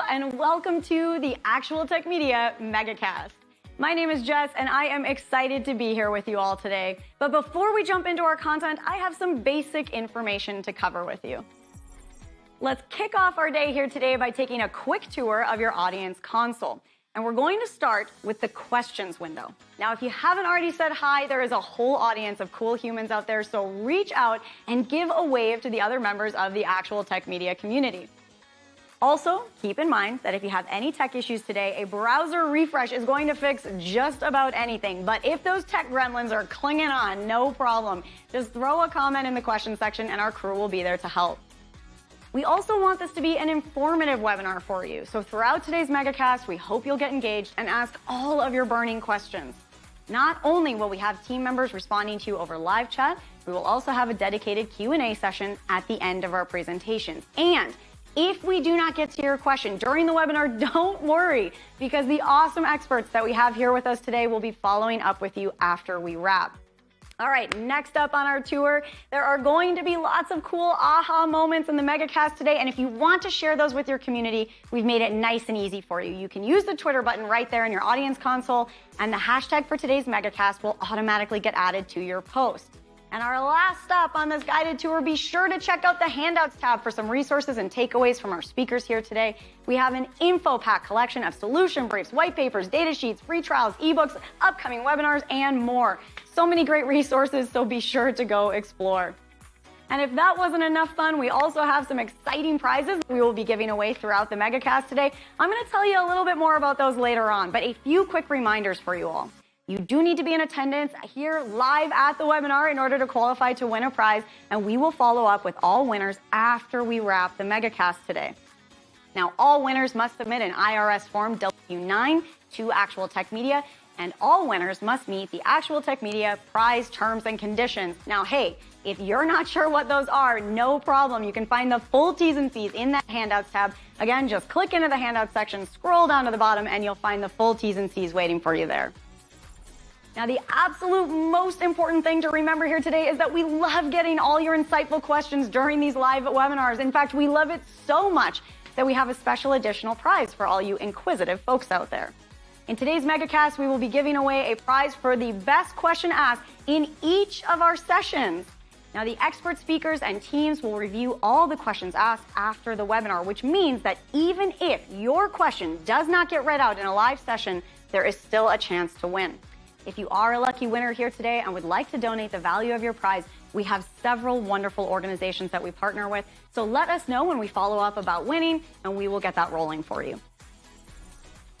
and welcome to the Actual Tech Media MegaCast. My name is Jess, and I am excited to be here with you all today. But before we jump into our content, I have some basic information to cover with you. Let's kick off our day here today by taking a quick tour of your audience console. And we're going to start with the questions window. Now, if you haven't already said hi, there is a whole audience of cool humans out there, so reach out and give a wave to the other members of the Actual Tech Media community. Also, keep in mind that if you have any tech issues today, a browser refresh is going to fix just about anything. But if those tech gremlins are clinging on, no problem. Just throw a comment in the question section and our crew will be there to help. We also want this to be an informative webinar for you. So throughout today's MegaCast, we hope you'll get engaged and ask all of your burning questions. Not only will we have team members responding to you over live chat, we will also have a dedicated Q&A session at the end of our presentations. And if we do not get to your question during the webinar, don't worry, because the awesome experts that we have here with us today will be following up with you after we wrap. All right, next up on our tour, there are going to be lots of cool aha moments in the MegaCast today, and if you want to share those with your community, we've made it nice and easy for you. You can use the Twitter button right there in your audience console, and the hashtag for today's MegaCast will automatically get added to your post. And our last stop on this guided tour, be sure to check out the Handouts tab for some resources and takeaways from our speakers here today. We have an info pack collection of solution briefs, white papers, data sheets, free trials, ebooks, upcoming webinars, and more. So many great resources, so be sure to go explore. And if that wasn't enough fun, we also have some exciting prizes we will be giving away throughout the MegaCast today. I'm going to tell you a little bit more about those later on, but a few quick reminders for you all. You do need to be in attendance here live at the webinar in order to qualify to win a prize, and we will follow up with all winners after we wrap the MegaCast today. Now, all winners must submit an IRS Form W-9 to Actual Tech Media, and all winners must meet the Actual Tech Media prize terms and conditions. Now, hey, if you're not sure what those are, no problem. You can find the full T's and C's in that Handouts tab. Again, just click into the Handouts section, scroll down to the bottom, and you'll find the full T's and C's waiting for you there. Now, the absolute most important thing to remember here today is that we love getting all your insightful questions during these live webinars. In fact, we love it so much that we have a special additional prize for all you inquisitive folks out there. In today's MegaCast, we will be giving away a prize for the best question asked in each of our sessions. Now, the expert speakers and teams will review all the questions asked after the webinar, which means that even if your question does not get read out in a live session, there is still a chance to win. If you are a lucky winner here today and would like to donate the value of your prize, we have several wonderful organizations that we partner with. So let us know when we follow up about winning, and we will get that rolling for you.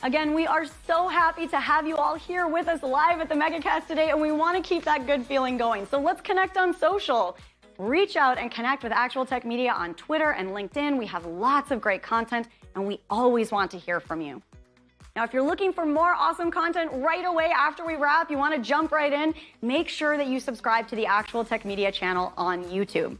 Again, we are so happy to have you all here with us live at the MegaCast today, and we want to keep that good feeling going. So let's connect on social. Reach out and connect with Actual Tech Media on Twitter and LinkedIn. We have lots of great content, and we always want to hear from you. Now, if you're looking for more awesome content right away after we wrap, you want to jump right in, make sure that you subscribe to the Actual Tech Media channel on YouTube.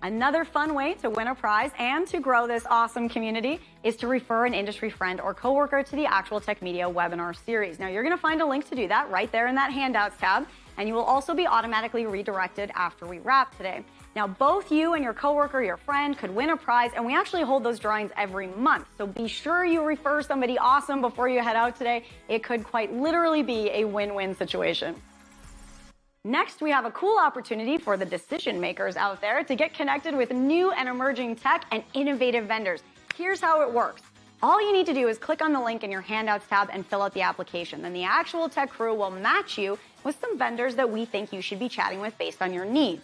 Another fun way to win a prize and to grow this awesome community is to refer an industry friend or coworker to the Actual Tech Media webinar series. Now, you're going to find a link to do that right there in that Handouts tab, and you will also be automatically redirected after we wrap today. Now, both you and your coworker, your friend, could win a prize, and we actually hold those drawings every month. So be sure you refer somebody awesome before you head out today. It could quite literally be a win-win situation. Next, we have a cool opportunity for the decision makers out there to get connected with new and emerging tech and innovative vendors. Here's how it works. All you need to do is click on the link in your Handouts tab and fill out the application. Then the Actual Tech crew will match you with some vendors that we think you should be chatting with based on your needs.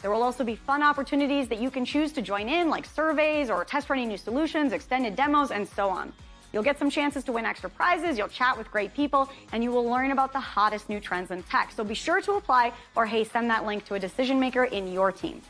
There will also be fun opportunities that you can choose to join in, like surveys or test running new solutions, extended demos, and so on. You'll get some chances to win extra prizes, you'll chat with great people, and you will learn about the hottest new trends in tech. So be sure to apply, or hey, send that link to a decision maker in your team.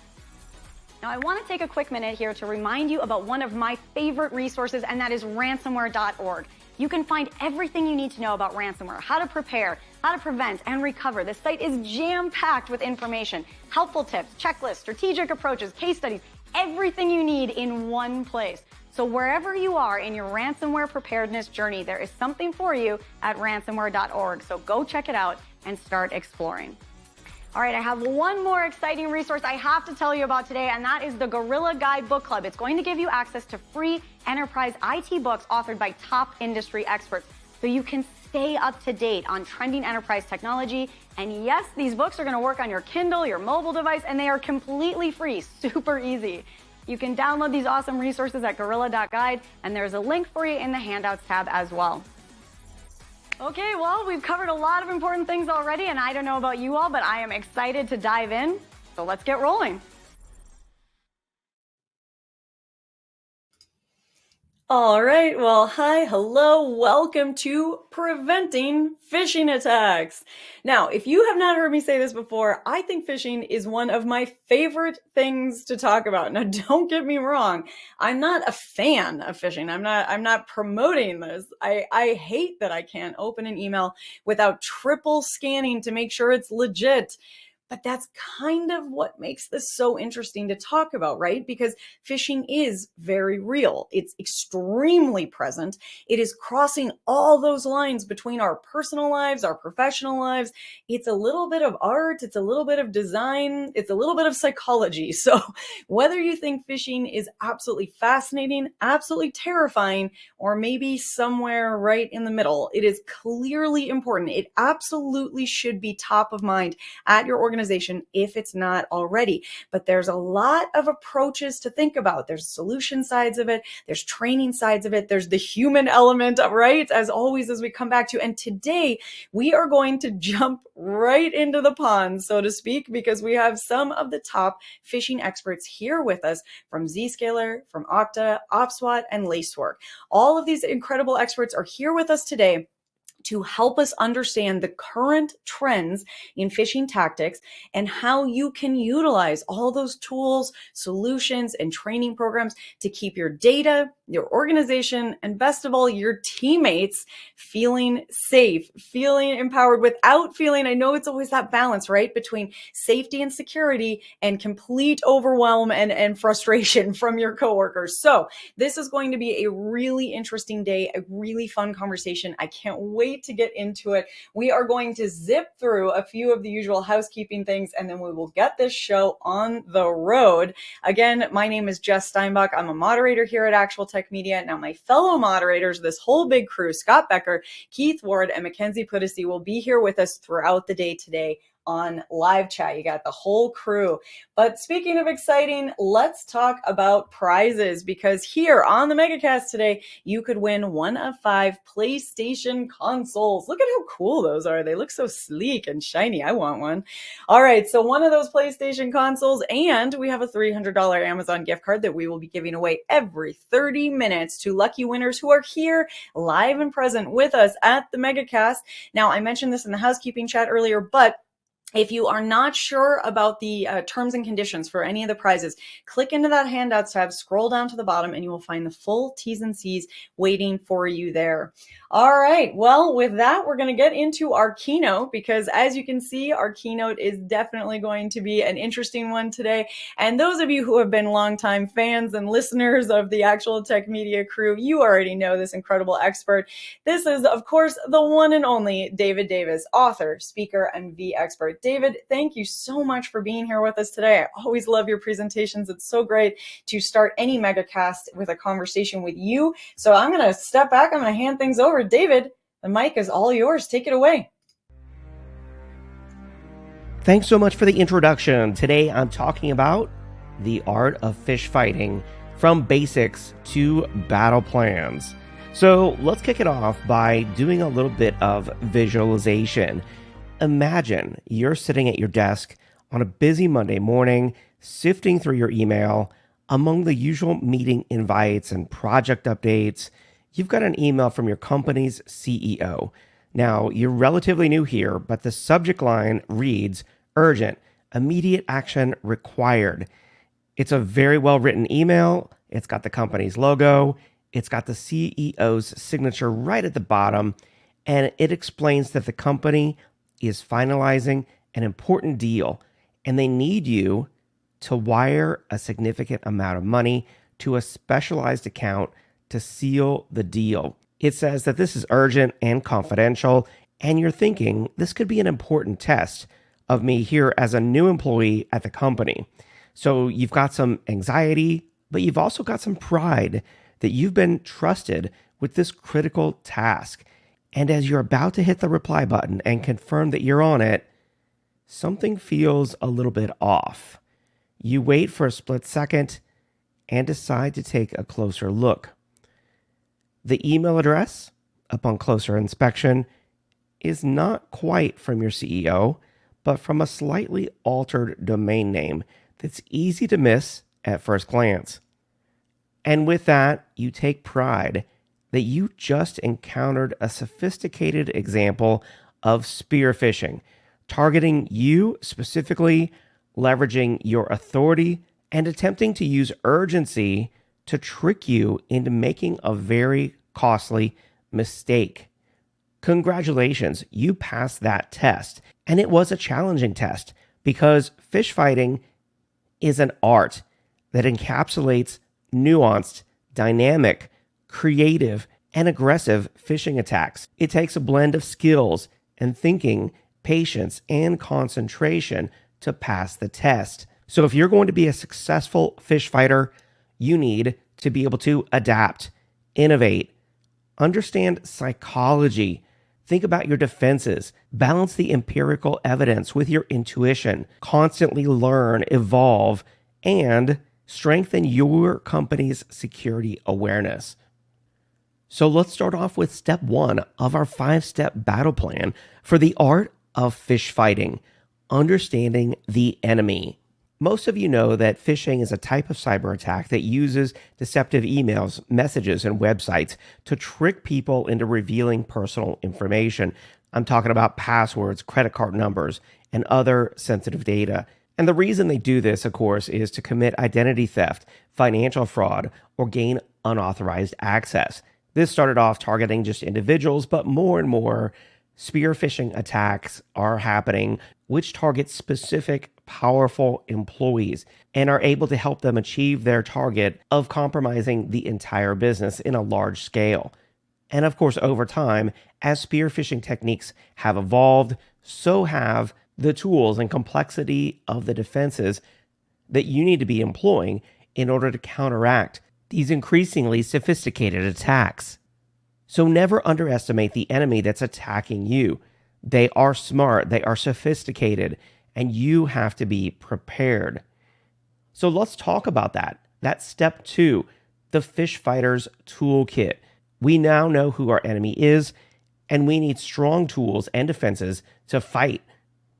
Now, I want to take a quick minute here to remind you about one of my favorite resources, and that is ransomware.org. You can find everything you need to know about ransomware, how to prepare, how to prevent and recover. The site is jam-packed with information, helpful tips, checklists, strategic approaches, case studies, everything you need in one place. So wherever you are in your ransomware preparedness journey, there is something for you at ransomware.org. So go check it out and start exploring. All right, I have one more exciting resource I have to tell you about today, and that is the Gorilla Guide Book Club. It's going to give you access to free enterprise IT books authored by top industry experts, so you can stay up to date on trending enterprise technology. And yes, these books are going to work on your Kindle, your mobile device, and they are completely free, super easy. You can download these awesome resources at gorilla.guide, and there's a link for you in the handouts tab as well. Okay, well, we've covered a lot of important things already, and I don't know about you all, but I am excited to dive in. So let's get rolling. All right, well, hi, hello, welcome to Preventing Phishing Attacks. Now, if you have not heard me say this before, I think phishing is one of my favorite things to talk about. Now, don't get me wrong, I'm not a fan of phishing. I'm not promoting this. I hate that I can't open an email without triple scanning to make sure it's legit. But that's kind of what makes this so interesting to talk about, right? Because phishing is very real. It's extremely present. It is crossing all those lines between our personal lives, our professional lives. It's a little bit of art. It's a little bit of design. It's a little bit of psychology. So whether you think phishing is absolutely fascinating, absolutely terrifying, or maybe somewhere right in the middle, it is clearly important. It absolutely should be top of mind at your organization if it's not already. But there's a lot of approaches to think about. There's solution sides of it. There's training sides of it. There's the human element, right? As always, as we come back to. And today we are going to jump right into the pond, so to speak, because we have some of the top phishing experts here with us from Zscaler, from Okta, OpSWAT, and Lacework. All of these incredible experts are here with us today to help us understand the current trends in phishing tactics and how you can utilize all those tools, solutions, and training programs to keep your data, your organization, and best of all, your teammates feeling safe, feeling empowered without feeling, I know it's always that balance, right? Between safety and security and complete overwhelm and frustration from your coworkers. So this is going to be a really interesting day, a really fun conversation. I can't wait to get into it. We are going to zip through a few of the usual housekeeping things, and then we will get this show on the road. Again, my name is Jess Steinbach. I'm a moderator here at Actual Tech Media. Now, my fellow moderators, this whole big crew, Scott Becker, Keith Ward, and Mackenzie Puddesy will be here with us throughout the day today on live chat. You got the whole crew. But speaking of exciting, let's talk about prizes, because here on the MegaCast today, you could win one of 5 PlayStation consoles. Look at how cool those are. They look so sleek and shiny. I want one. All right, so one of those PlayStation consoles, and we have a $300 Amazon gift card that we will be giving away every 30 minutes to lucky winners who are here live and present with us at the MegaCast. Now, I mentioned this in the housekeeping chat earlier, but if you are not sure about the terms and conditions for any of the prizes, click into that handouts tab, scroll down to the bottom, and you will find the full T's and C's waiting for you there. All right. Well, with that, we're going to get into our keynote, because as you can see, our keynote is definitely going to be an interesting one today. And those of you who have been longtime fans and listeners of the Actual Tech Media crew, you already know this incredible expert. This is, of course, the one and only David Davis, author, speaker, and V-expert. David, thank you so much for being here with us today. I always love your presentations. It's so great to start any MegaCast with a conversation with you. So I'm going to step back. I'm going to hand things over. David, the mic is all yours. Take it away. Thanks so much for the introduction. Today I'm talking about the art of fish fighting, from basics to battle plans. So let's kick it off by doing a little bit of visualization. Imagine you're sitting at your desk on a busy Monday morning, sifting through your email. Among the usual meeting invites and project updates, you've got an email from your company's CEO. Now, you're relatively new here, but the subject line reads, urgent, immediate action required. It's a very well-written email. It's got the company's logo. It's got the CEO's signature right at the bottom, and it explains that the company is finalizing an important deal, and they need you to wire a significant amount of money to a specialized account to seal the deal. It says that this is urgent and confidential, and you're thinking this could be an important test. of me here as a new employee at the company. So you've got some anxiety, but you've also got some pride that you've been trusted with this critical task. And as you're about to hit the reply button and confirm that you're on it, something feels a little bit off. You wait for a split second and decide to take a closer look. The email address, upon closer inspection, is not quite from your CEO, but from a slightly altered domain name that's easy to miss at first glance. And with that, you take pride that you just encountered a sophisticated example of spear phishing, targeting you specifically, leveraging your authority, and attempting to use urgency to trick you into making a very costly mistake. Congratulations, you passed that test. And it was a challenging test because fish fighting is an art that encapsulates nuanced, dynamic, creative, and aggressive phishing attacks. It takes a blend of skills and thinking, patience, and concentration to pass the test. So if you're going to be a successful fish fighter, you need to be able to adapt, innovate, understand psychology, think about your defenses, balance the empirical evidence with your intuition, constantly learn, evolve, and strengthen your company's security awareness. So let's start off with step 1 of our 5-step battle plan for the art of fish fighting, understanding the enemy. Most of you know that phishing is a type of cyber attack that uses deceptive emails, messages, and websites to trick people into revealing personal information. I'm talking about passwords, credit card numbers, and other sensitive data. And the reason they do this, of course, is to commit identity theft, financial fraud, or gain unauthorized access. This started off targeting just individuals, but more and more spear phishing attacks are happening, which target specific, powerful employees and are able to help them achieve their target of compromising the entire business in a large scale. And of course, over time, as spear phishing techniques have evolved, so have the tools and complexity of the defenses that you need to be employing in order to counteract these increasingly sophisticated attacks. So never underestimate the enemy that's attacking you. They are smart, they are sophisticated, and you have to be prepared. So let's talk about that. That's step 2, the Fish Fighter's Toolkit. We now know who our enemy is, and we need strong tools and defenses to fight.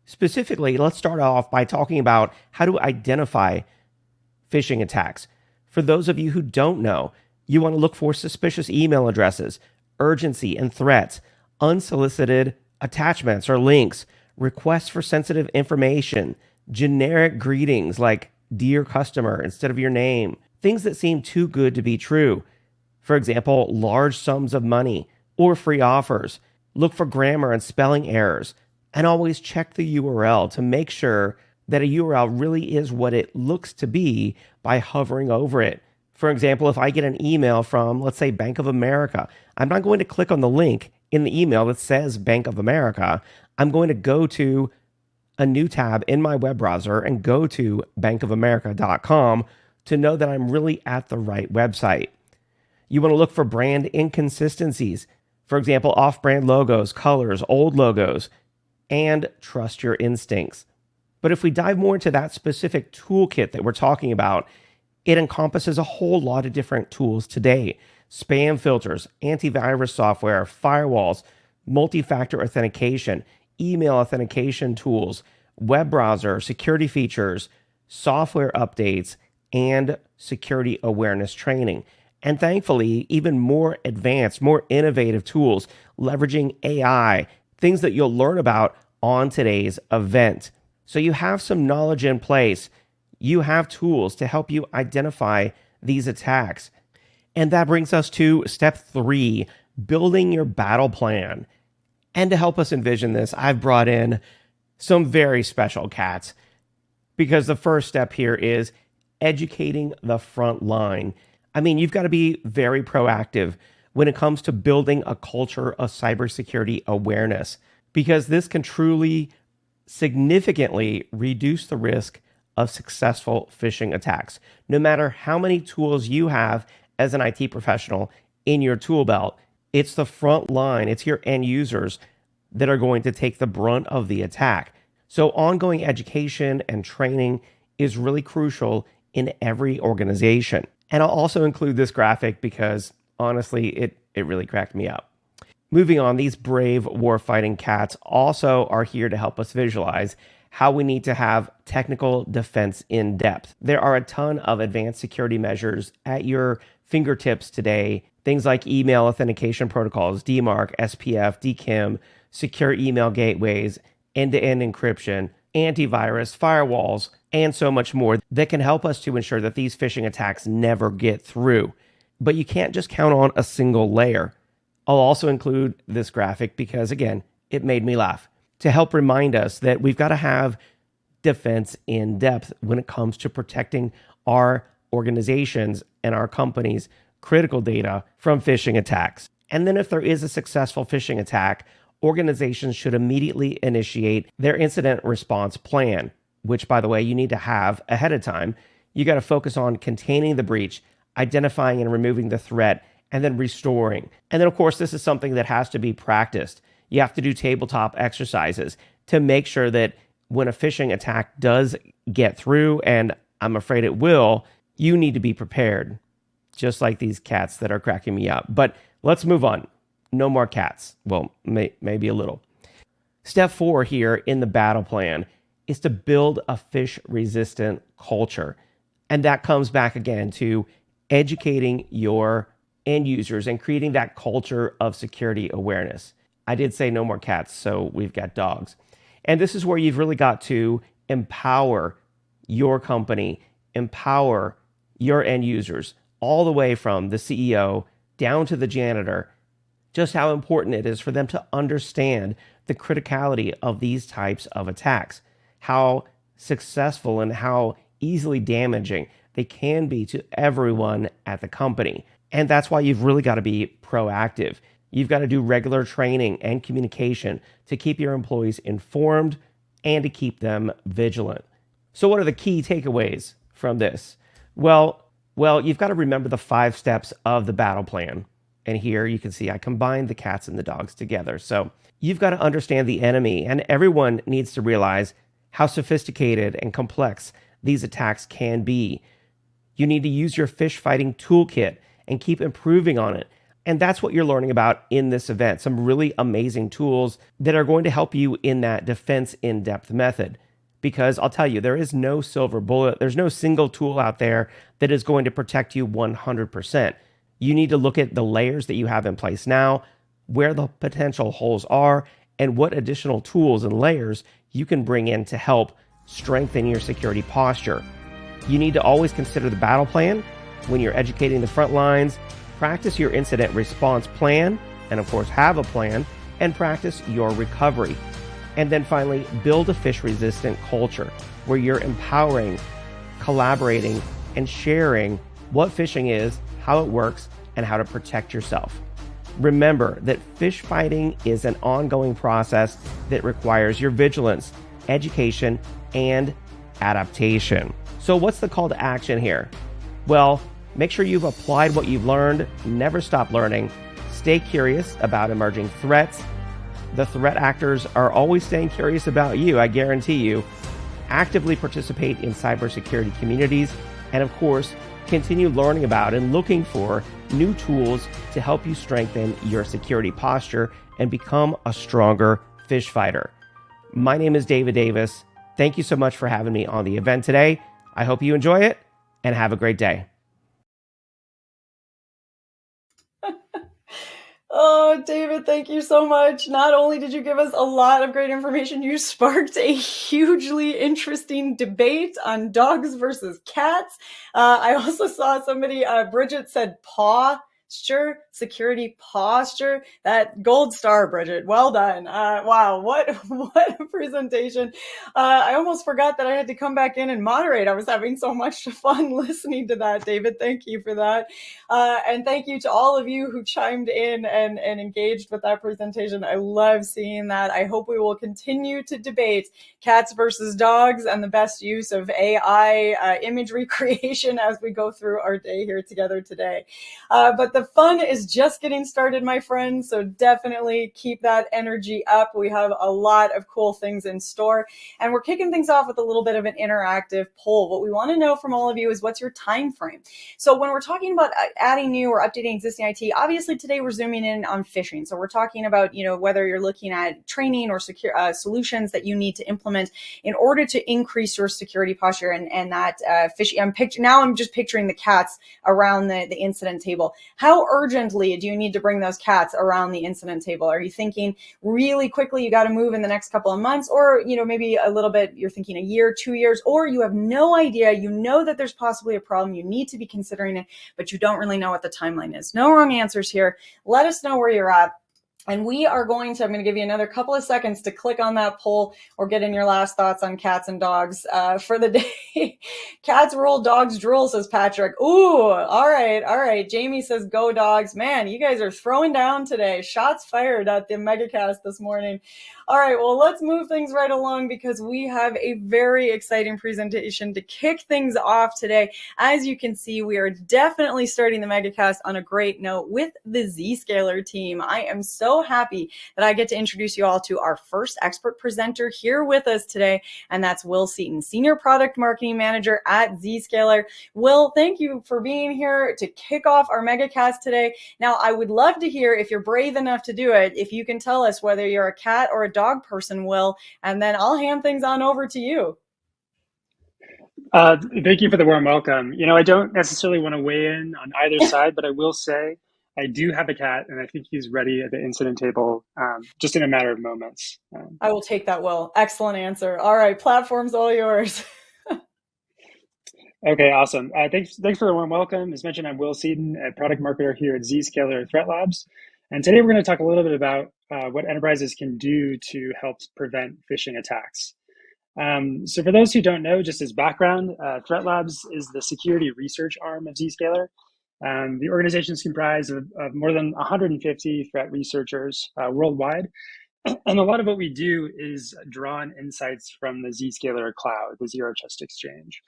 Specifically, let's start off by talking about how to identify phishing attacks. For those of you who don't know, you want to look for suspicious email addresses, urgency and threats, unsolicited attachments or links, requests for sensitive information, generic greetings like "Dear Customer" instead of your name, things that seem too good to be true. For example, large sums of money or free offers. Look for grammar and spelling errors, and always check the URL to make sure that a URL really is what it looks to be by hovering over it. For example, if I get an email from, let's say, Bank of America, I'm not going to click on the link in the email that says Bank of America. I'm going to go to a new tab in my web browser and go to bankofamerica.com to know that I'm really at the right website. You want to look for brand inconsistencies. For example, off-brand logos, colors, old logos, and trust your instincts. But if we dive more into that specific toolkit that we're talking about, it encompasses a whole lot of different tools today. Spam filters, antivirus software, firewalls, multi-factor authentication, email authentication tools, web browser, security features, software updates, and security awareness training. And thankfully, even more advanced, more innovative tools, leveraging AI, things that you'll learn about on today's event. So you have some knowledge in place. You have tools to help you identify these attacks. And that brings us to step 3, building your battle plan. And to help us envision this, I've brought in some very special cats, because the first step here is educating the front line. I mean, you've got to be very proactive when it comes to building a culture of cybersecurity awareness, because this can truly significantly reduce the risk of successful phishing attacks. No matter how many tools you have as an IT professional in your tool belt, it's the front line, it's your end users that are going to take the brunt of the attack. So, ongoing education and training is really crucial in every organization. And I'll also include this graphic because honestly, it really cracked me up. Moving on, these brave warfighting cats also are here to help us visualize how we need to have technical defense in depth. There are a ton of advanced security measures at your fingertips today. Things like email authentication protocols, DMARC, SPF, DKIM, secure email gateways, end-to-end encryption, antivirus, firewalls, and so much more that can help us to ensure that these phishing attacks never get through. But you can't just count on a single layer. I'll also include this graphic because, again, it made me laugh to help remind us that we've got to have defense in depth when it comes to protecting our organizations and our companies' critical data from phishing attacks. And then if there is a successful phishing attack, organizations should immediately initiate their incident response plan, which, by the way, you need to have ahead of time. You got to focus on containing the breach, identifying and removing the threat, and then restoring. And then, of course, this is something that has to be practiced. You have to do tabletop exercises to make sure that when a phishing attack does get through, and I'm afraid it will, you need to be prepared, just like these cats that are cracking me up. But let's move on. No more cats. Well, maybe a little. Step 4 here in the battle plan is to build a phish-resistant culture. And that comes back again to educating your end users and creating that culture of security awareness. I did say no more cats, so we've got dogs. And this is where you've really got to empower your company, empower your end users, all the way from the CEO down to the janitor, just how important it is for them to understand the criticality of these types of attacks, how successful and how easily damaging they can be to everyone at the company. And that's why you've really got to be proactive. You've got to do regular training and communication to keep your employees informed and to keep them vigilant. So what are the key takeaways from this? Well, you've got to remember the 5 steps of the battle plan. And here you can see I combined the cats and the dogs together. So you've got to understand the enemy, and everyone needs to realize how sophisticated and complex these attacks can be. You need to use your phish fighting toolkit and keep improving on it. And that's what you're learning about in this event. Some really amazing tools that are going to help you in that defense in-depth method. Because I'll tell you, there is no silver bullet. There's no single tool out there that is going to protect you 100%. You need to look at the layers that you have in place now, where the potential holes are, and what additional tools and layers you can bring in to help strengthen your security posture. You need to always consider the battle plan when you're educating the front lines. Practice your incident response plan, and of course have a plan, and practice your recovery. And then finally, build a phish-resistant culture where you're empowering, collaborating, and sharing what phishing is, how it works, and how to protect yourself. Remember that phish fighting is an ongoing process that requires your vigilance, education, and adaptation. So what's the call to action here? Well, make sure you've applied what you've learned, never stop learning, stay curious about emerging threats. The threat actors are always staying curious about you, I guarantee you. Actively participate in cybersecurity communities, and of course, continue learning about and looking for new tools to help you strengthen your security posture and become a stronger phish fighter. My name is David Davis. Thank you so much for having me on the event today. I hope you enjoy it and have a great day. Oh, David, thank you so much. Not only did you give us a lot of great information, you sparked a hugely interesting debate on dogs versus cats. I also saw somebody, Bridget said paw security posture. That gold star, Bridget. Well done. Wow, what a presentation. I almost forgot that I had to come back in and moderate. I was having so much fun listening to that, David. Thank you for that. And thank you to all of you who chimed in and engaged with that presentation. I love seeing that. I hope we will continue to debate cats versus dogs and the best use of AI imagery creation as we go through our day here together today. But the fun is just getting started, my friends, so definitely keep that energy up. We have a lot of cool things in store, and we're kicking things off with a little bit of an interactive poll. What we want to know from all of you is, what's your time frame? So when we're talking about adding new or updating existing IT, obviously today we're zooming in on phishing. So we're talking about, whether you're looking at training or secure solutions that you need to implement in order to increase your security posture and that phishing. Now I'm just picturing the cats around the incident table. How urgently do you need to bring those cats around the incident table? Are you thinking really quickly you got to move in the next couple of months, or maybe a little bit, you're thinking a year, 2 years, or you have no idea, that there's possibly a problem, you need to be considering it, but you don't really know what the timeline is? No wrong answers here. Let us know where you're at. And I'm going to give you another couple of seconds to click on that poll or get in your last thoughts on cats and dogs for the day. Cats rule, dogs drool, says Patrick. Ooh, all right. Jamie says go dogs. Man, you guys are throwing down today. Shots fired at the MegaCast this morning. All right, well, let's move things right along because we have a very exciting presentation to kick things off today. As you can see, we are definitely starting the MegaCast on a great note with the Zscaler team. I am so happy that I get to introduce you all to our first expert presenter here with us today, and that's Will Seaton, Senior Product Marketing Manager at Zscaler. Will, thank you for being here to kick off our MegaCast today. Now, I would love to hear, if you're brave enough to do it, if you can tell us whether you're a cat or a dog person, Will, and then I'll hand things on over to you. Thank you for the warm welcome. I don't necessarily want to weigh in on either side, but I will say I do have a cat, and I think he's ready at the incident table just in a matter of moments. I will take that, Will. Excellent answer. All right, platform's all yours. Okay, awesome. Thanks for the warm welcome. As mentioned, I'm Will Seaton, a product marketer here at Zscaler Threat Labs. And today we're going to talk a little bit about what enterprises can do to help prevent phishing attacks. So for those who don't know, just as background, Threat Labs is the security research arm of Zscaler. The organization is comprised of more than 150 threat researchers worldwide. And a lot of what we do is draw on insights from the Zscaler cloud, the Zero Trust Exchange,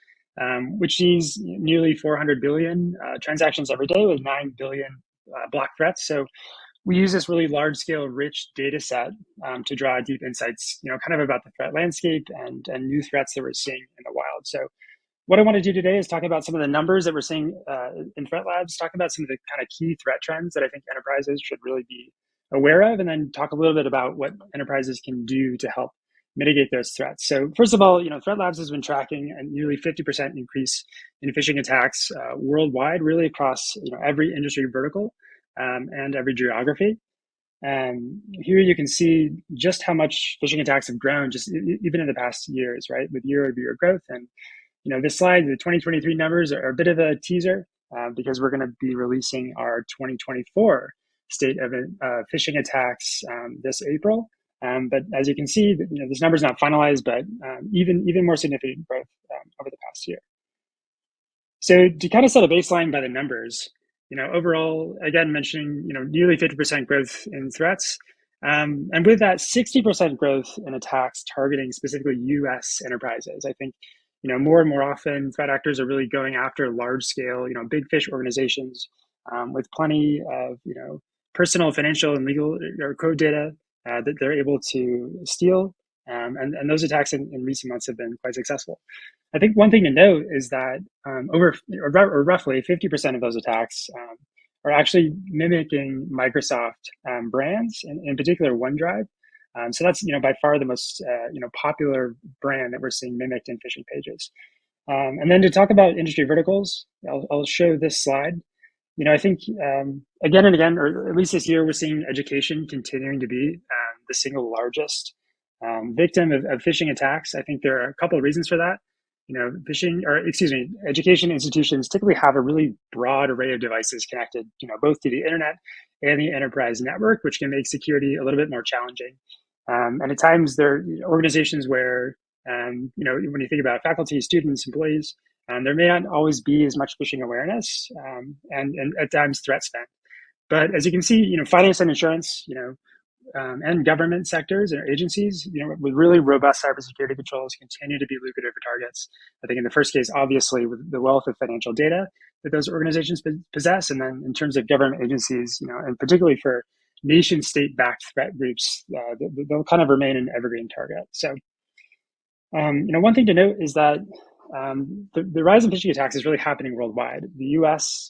which sees nearly 400 billion transactions every day with 9 billion block threats. So we use this really large-scale, rich data set to draw deep insights, kind of about the threat landscape and new threats that we're seeing in the wild. So what I want to do today is talk about some of the numbers that we're seeing in Threat Labs, talk about some of the kind of key threat trends that I think enterprises should really be aware of, and then talk a little bit about what enterprises can do to help mitigate those threats. So first of all, Threat Labs has been tracking a nearly 50% increase in phishing attacks worldwide, really across every industry vertical and every geography. Here you can see just how much phishing attacks have grown just even in the past years, right, with year-over-year growth. And this slide, the 2023 numbers are a bit of a teaser because we're going to be releasing our 2024 state of phishing attacks this April. But as you can see, this number is not finalized, but even more significant growth over the past year. So to kind of set a baseline by the numbers, overall, again, mentioning, nearly 50% growth in threats. And with that, 60% growth in attacks targeting specifically US enterprises. I think, more and more often, threat actors are really going after large scale, big fish organizations with plenty of, personal, financial, and legal or code data that they're able to steal. And those attacks in recent months have been quite successful. I think one thing to note is that roughly 50% of those attacks are actually mimicking Microsoft brands, in particular OneDrive. So that's by far the most popular brand that we're seeing mimicked in phishing pages. And then to talk about industry verticals, I'll show this slide. I think again and again, or at least this year, we're seeing education continuing to be the single largest victim of phishing attacks. I think there are a couple of reasons for that. education institutions typically have a really broad array of devices connected, both to the internet and the enterprise network, which can make security a little bit more challenging. And at times, there are organizations where, when you think about faculty, students, employees, there may not always be as much phishing awareness, and at times threat spend. But as you can see, finance and insurance, and government sectors or agencies, with really robust cybersecurity controls, continue to be lucrative for targets. I think in the first case, obviously, with the wealth of financial data that those organizations possess, and then in terms of government agencies, and particularly for nation state-backed threat groups, they'll kind of remain an evergreen target. So, one thing to note is that the rise in phishing attacks is really happening worldwide. The U.S.,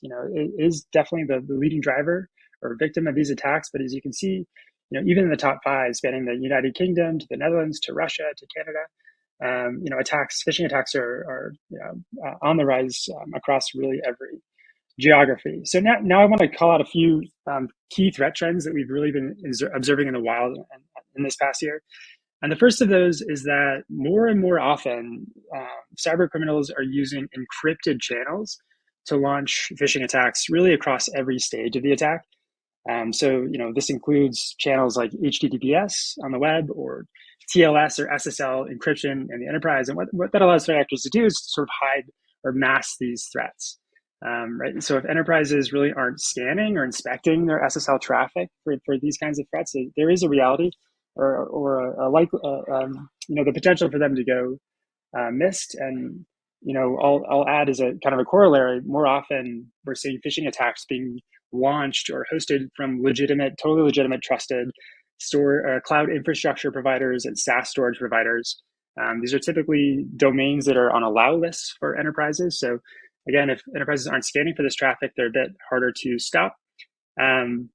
is definitely the leading driver or victim of these attacks. But as you can see, even in the top five, spanning the United Kingdom to the Netherlands to Russia to Canada, phishing attacks are on the rise across really every geography. So now I want to call out a few key threat trends that we've really been observing in the wild in this past year. And the first of those is that more and more often, cyber criminals are using encrypted channels to launch phishing attacks really across every stage of the attack. So, this includes channels like HTTPS on the web or TLS or SSL encryption in the enterprise. And what that allows threat actors to do is sort of hide or mask these threats. Right. So if enterprises really aren't scanning or inspecting their SSL traffic for these kinds of threats, there is a reality or the potential for them to go missed. And I'll add as a kind of a corollary, more often we're seeing phishing attacks being launched or hosted from totally legitimate, trusted cloud infrastructure providers and SaaS storage providers. These are typically domains that are on allow lists for enterprises. So again, if enterprises aren't scanning for this traffic, they're a bit harder to stop. And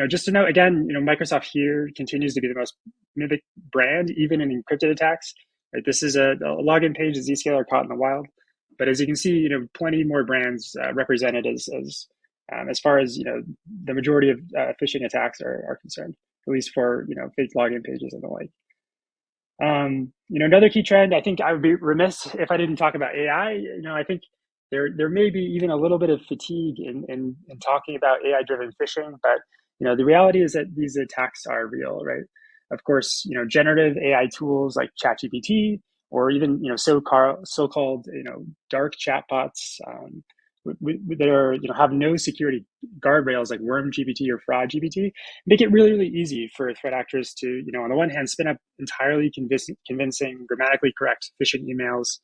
just to note again, Microsoft here continues to be the most mimic brand, even in encrypted attacks. Right? This is a login page that Zscaler caught in the wild, but as you can see, plenty more brands represented as far as the majority of phishing attacks are concerned, at least for fake login pages and the like. Another key trend, I think I would be remiss if I didn't talk about AI. I think there may be even a little bit of fatigue in talking about AI-driven phishing, but the reality is that these attacks are real, right? Of course, generative AI tools like ChatGPT, or even so-called dark chatbots that are have no security guardrails like Worm GPT or Fraud GPT, make it really, really easy for threat actors to on the one hand spin up entirely convincing, grammatically correct phishing emails,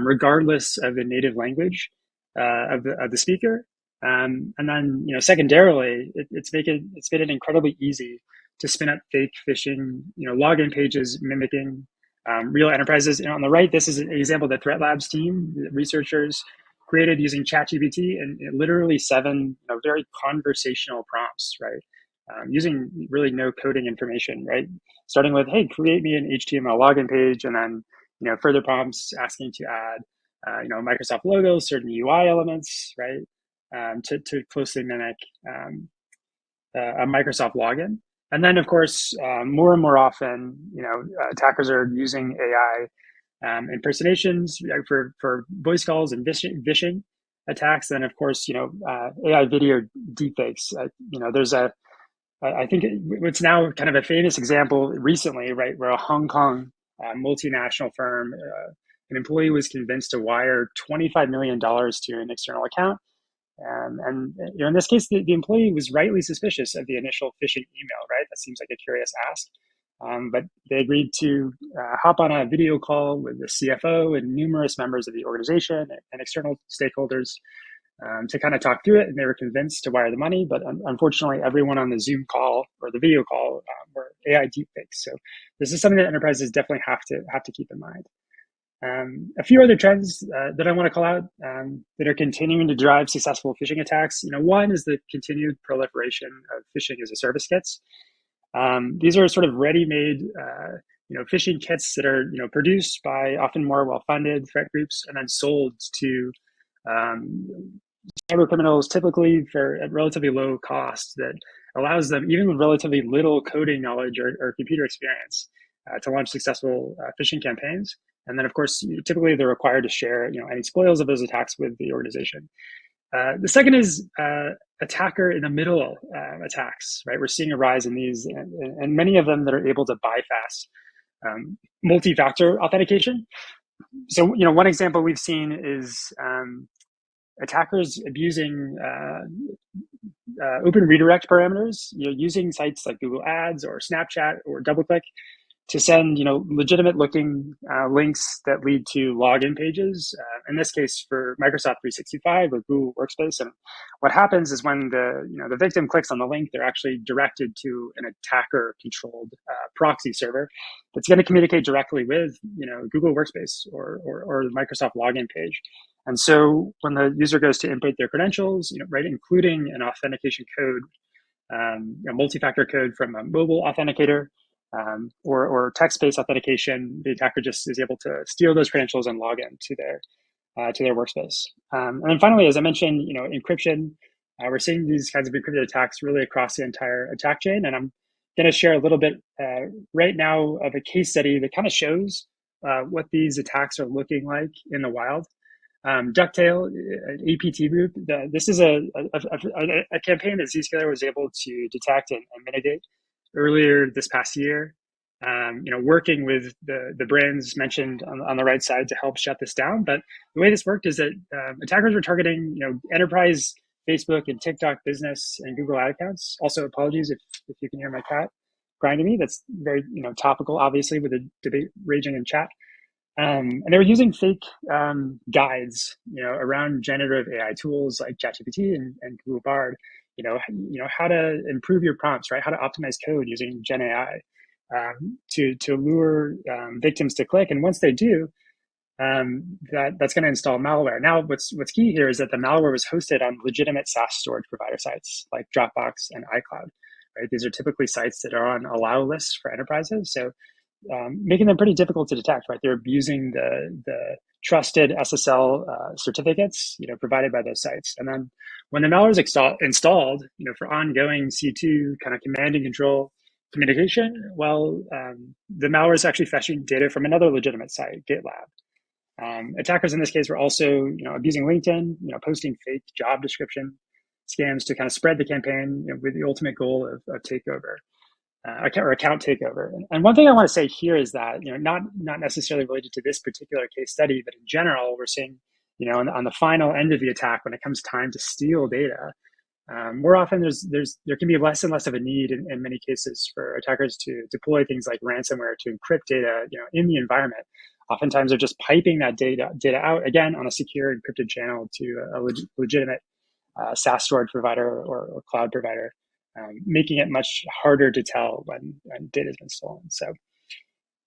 regardless of the native language of the speaker, and then secondarily, it's made it incredibly easy to spin up fake phishing login pages mimicking real enterprises. On the right, this is an example that Threat Labs team, the researchers, created using ChatGPT and literally 7 very conversational prompts, right? Using really no coding information, right? Starting with, hey, create me an HTML login page, and then further prompts asking to add Microsoft logos, certain UI elements, right? To closely mimic a Microsoft login. And then, of course, more and more often, attackers are using AI impersonations for voice calls and phishing attacks. And of course, AI video deepfakes. I think it's now kind of a famous example recently, right, where a Hong Kong multinational firm, an employee was convinced to wire $25 million to an external account. And in this case, the employee was rightly suspicious of the initial phishing email, right? That seems like a curious ask. But they agreed to hop on a video call with the CFO and numerous members of the organization and external stakeholders to kind of talk through it. And they were convinced to wire the money. But unfortunately, everyone on the Zoom call or the video call were AI deepfakes. So this is something that enterprises definitely have to keep in mind. A few other trends that I want to call out that are continuing to drive successful phishing attacks. One is the continued proliferation of phishing as a service kits. These are sort of ready-made, phishing kits that are, produced by often more well-funded threat groups and then sold to cyber criminals, typically for at relatively low cost, that allows them, even with relatively little coding knowledge or computer experience, to launch successful phishing campaigns. And then, of course, typically they're required to share any spoils of those attacks with the organization. The second is attacker in the middle attacks, right? We're seeing a rise in these, and many of them that are able to bypass multi-factor authentication. So, one example we've seen is attackers abusing open redirect parameters, using sites like Google Ads or Snapchat or DoubleClick to send legitimate looking links that lead to login pages. In this case, for Microsoft 365 or Google Workspace. And what happens is when the victim clicks on the link, they're actually directed to an attacker controlled proxy server that's going to communicate directly with Google Workspace or the Microsoft login page. And so when the user goes to input their credentials, right, including an authentication code, a multi-factor code from a mobile authenticator, or text-based authentication, the attacker just is able to steal those credentials and log in to their workspace. And then finally, as I mentioned, encryption. We're seeing these kinds of encrypted attacks really across the entire attack chain, and I'm going to share a little bit right now of a case study that kind of shows what these attacks are looking like in the wild. Ducktail, an APT group. This is a campaign that Zscaler was able to detect and mitigate earlier this past year. Working with the brands mentioned on the right side to help shut this down. But the way this worked is that attackers were targeting enterprise Facebook and TikTok business and Google ad accounts. Also, apologies if you can hear my cat grinding me. That's very topical, obviously, with the debate raging in chat. And they were using fake guides, around generative AI tools like ChatGPT and Google Bard. How to improve your prompts, right? How to optimize code using Gen AI to lure victims to click. And once they do, that's going to install malware. Now, what's key here is that the malware was hosted on legitimate SaaS storage provider sites like Dropbox and iCloud. Right? These are typically sites that are on allow lists for enterprises. So making them pretty difficult to detect, right? They're abusing the trusted SSL certificates, provided by those sites. And then when the malware is installed, for ongoing C2 kind of command and control communication, well, the malware is actually fetching data from another legitimate site, GitLab. Attackers in this case were also, abusing LinkedIn, posting fake job description scams to kind of spread the campaign with the ultimate goal of takeover. Or account takeover. And one thing I want to say here is that, not necessarily related to this particular case study, but in general, we're seeing, on the final end of the attack, when it comes time to steal data, more often there can be less and less of a need in many cases for attackers to deploy things like ransomware to encrypt data, in the environment. Oftentimes they're just piping that data out, again, on a secure encrypted channel to a legitimate SaaS storage provider or cloud provider. Making it much harder to tell when data has been stolen. So,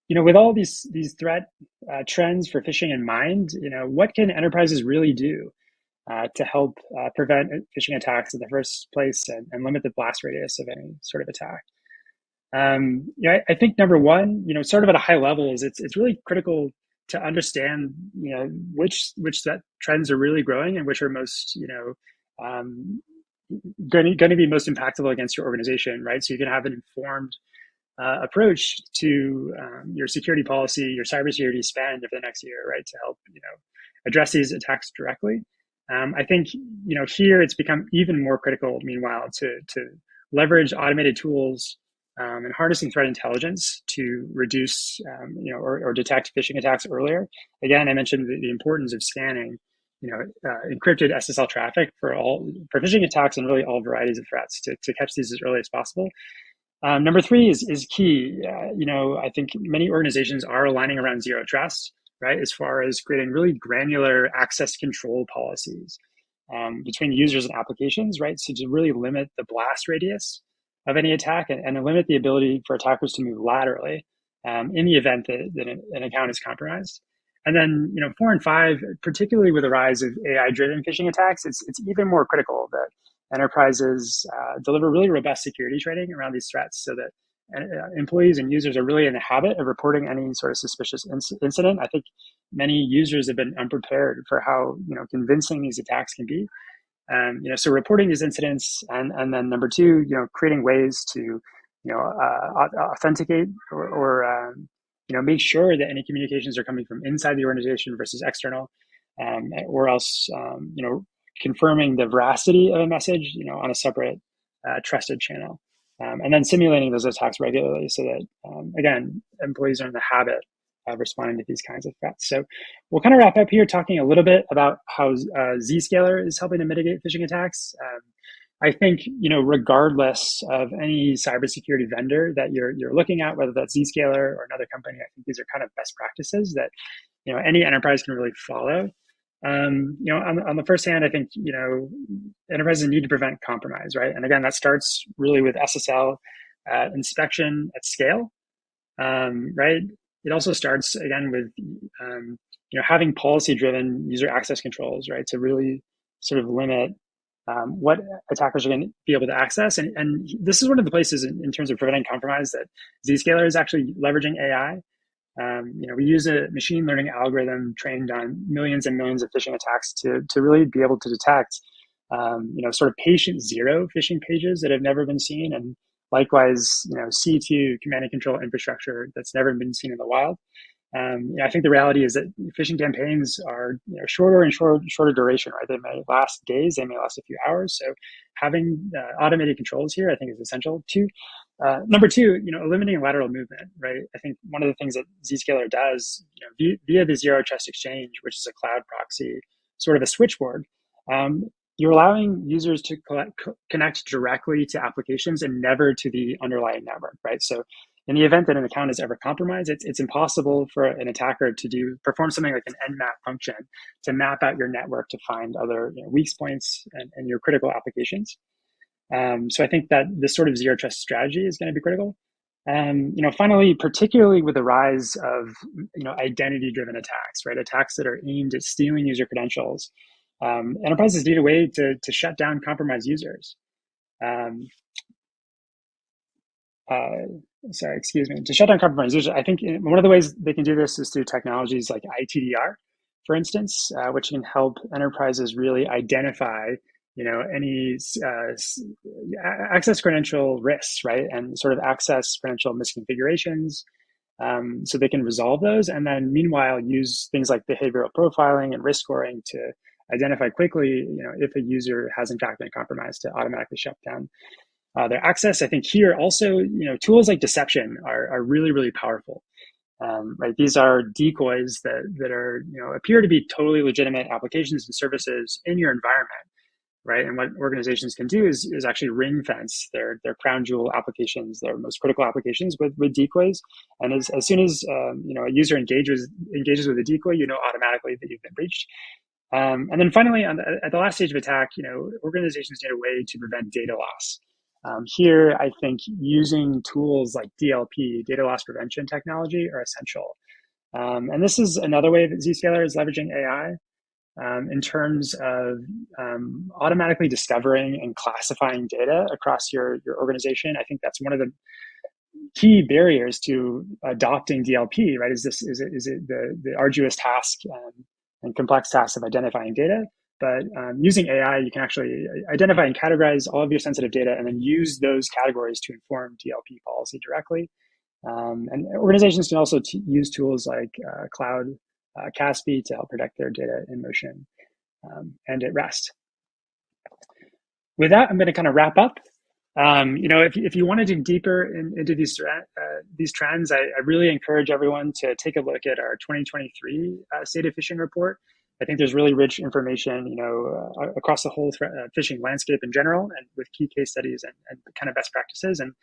with all these threat trends for phishing in mind, what can enterprises really do to help prevent phishing attacks in the first place and limit the blast radius of any sort of attack? I think number one, sort of at a high level, is it's really critical to understand, which threat trends are really growing and which are most, going to be most impactful against your organization, right? So you can have an informed approach to your security policy, your cybersecurity spend over the next year, right? To help, address these attacks directly. I think, here it's become even more critical, meanwhile, to leverage automated tools and harnessing threat intelligence to reduce, or detect phishing attacks earlier. Again, I mentioned the importance of scanning encrypted SSL traffic for phishing attacks and really all varieties of threats to catch these as early as possible. Number three is key. I think many organizations are aligning around zero trust, right? As far as creating really granular access control policies between users and applications, right? So to really limit the blast radius of any attack and limit the ability for attackers to move laterally in the event that an account is compromised. And then, 4 and 5, particularly with the rise of AI-driven phishing attacks, it's even more critical that enterprises deliver really robust security training around these threats so that employees and users are really in the habit of reporting any sort of suspicious incident. I think many users have been unprepared for how convincing these attacks can be. So reporting these incidents, and then number two, creating ways to authenticate or make sure that any communications are coming from inside the organization versus external, or else, confirming the veracity of a message, on a separate trusted channel. And then simulating those attacks regularly so that, again, employees are in the habit of responding to these kinds of threats. So we'll kind of wrap up here talking a little bit about how Zscaler is helping to mitigate phishing attacks. I think, regardless of any cybersecurity vendor that you're looking at, whether that's Zscaler or another company, I think these are kind of best practices that, any enterprise can really follow. On the first hand, I think, enterprises need to prevent compromise, right? And again, that starts really with SSL inspection at scale, right? It also starts, again, with, having policy-driven user access controls, right? To really sort of limit what attackers are going to be able to access. And this is one of the places in terms of preventing compromise that Zscaler is actually leveraging AI. We use a machine learning algorithm trained on millions and millions of phishing attacks to really be able to detect, sort of patient zero phishing pages that have never been seen. And likewise, C2 command and control infrastructure that's never been seen in the wild. I think the reality is that phishing campaigns are shorter and shorter duration, right? They may last days, they may last a few hours. So having automated controls here, I think, is essential too. Number two, eliminating lateral movement, right? I think one of the things that Zscaler does, via the Zero Trust Exchange, which is a cloud proxy, sort of a switchboard, you're allowing users to connect directly to applications and never to the underlying network, right? So in the event that an account is ever compromised, it's impossible for an attacker to perform something like an nmap function to map out your network to find other weak points and your critical applications. So I think that this sort of zero trust strategy is going to be critical. Finally, particularly with the rise of identity-driven attacks, right? Attacks that are aimed at stealing user credentials. Enterprises need a way to shut down compromised users. To shut down compromised users, I think one of the ways they can do this is through technologies like ITDR, for instance, which can help enterprises really identify, any access credential risks, right? And sort of access credential misconfigurations, so they can resolve those. And then meanwhile, use things like behavioral profiling and risk scoring to identify quickly, if a user has in fact been compromised, to automatically shut down their access. I think here also, tools like deception are really, really powerful. Right, these are decoys that are appear to be totally legitimate applications and services in your environment, right? And what organizations can do is actually ring fence their crown jewel applications, their most critical applications with decoys. And as soon as a user engages with a decoy, automatically that you've been breached. And then finally, at the last stage of attack, organizations need a way to prevent data loss. Here, I think using tools like DLP, data loss prevention technology, are essential. And this is another way that Zscaler is leveraging AI in terms of automatically discovering and classifying data across your organization. I think that's one of the key barriers to adopting DLP, right? Is it the arduous task and complex task of identifying data? But using AI, you can actually identify and categorize all of your sensitive data and then use those categories to inform DLP policy directly. And organizations can also use tools like Cloud CASB to help protect their data in motion and at rest. With that, I'm going to kind of wrap up. If you want to dig deeper into these trends, I really encourage everyone to take a look at our 2023 State of Phishing report. I think there's really rich information, across the whole phishing landscape in general, and with key case studies and kind of best practices. And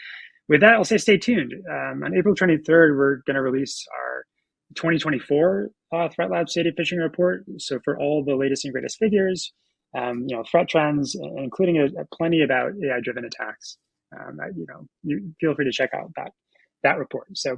with that, I'll say stay tuned. On April 23rd, we're going to release our 2024 Threat Lab State of Phishing report. So for all the latest and greatest figures, threat trends, including plenty about AI-driven attacks, you feel free to check out that report. So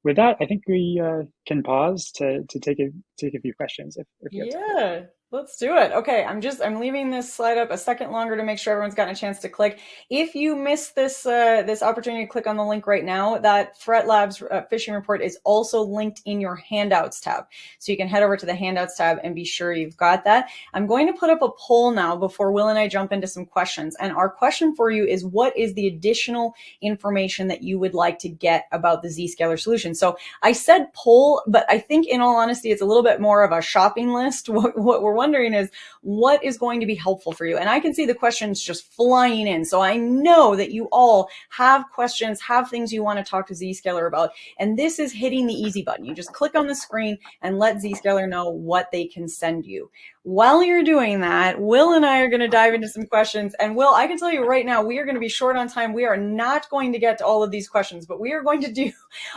with that, I think we can pause to take a few questions if you have time. Let's do it. Okay, I'm leaving this slide up a second longer to make sure everyone's gotten a chance to click. If you missed this opportunity to click on the link right now, that Threat Labs phishing report is also linked in your handouts tab. So you can head over to the handouts tab and be sure you've got that. I'm going to put up a poll now before Will and I jump into some questions. And our question for you is, what is the additional information that you would like to get about the Zscaler solution? So I said poll, but I think in all honesty, it's a little bit more of a shopping list. What we're wondering is, what is going to be helpful for you? And I can see the questions just flying in. So I know that you all have questions, have things you want to talk to Zscaler about. And this is hitting the easy button. You just click on the screen and let Zscaler know what they can send you. While you're doing that, Will and I are going to dive into some questions. And Will, I can tell you right now, we are going to be short on time. We are not going to get to all of these questions, but we are going to do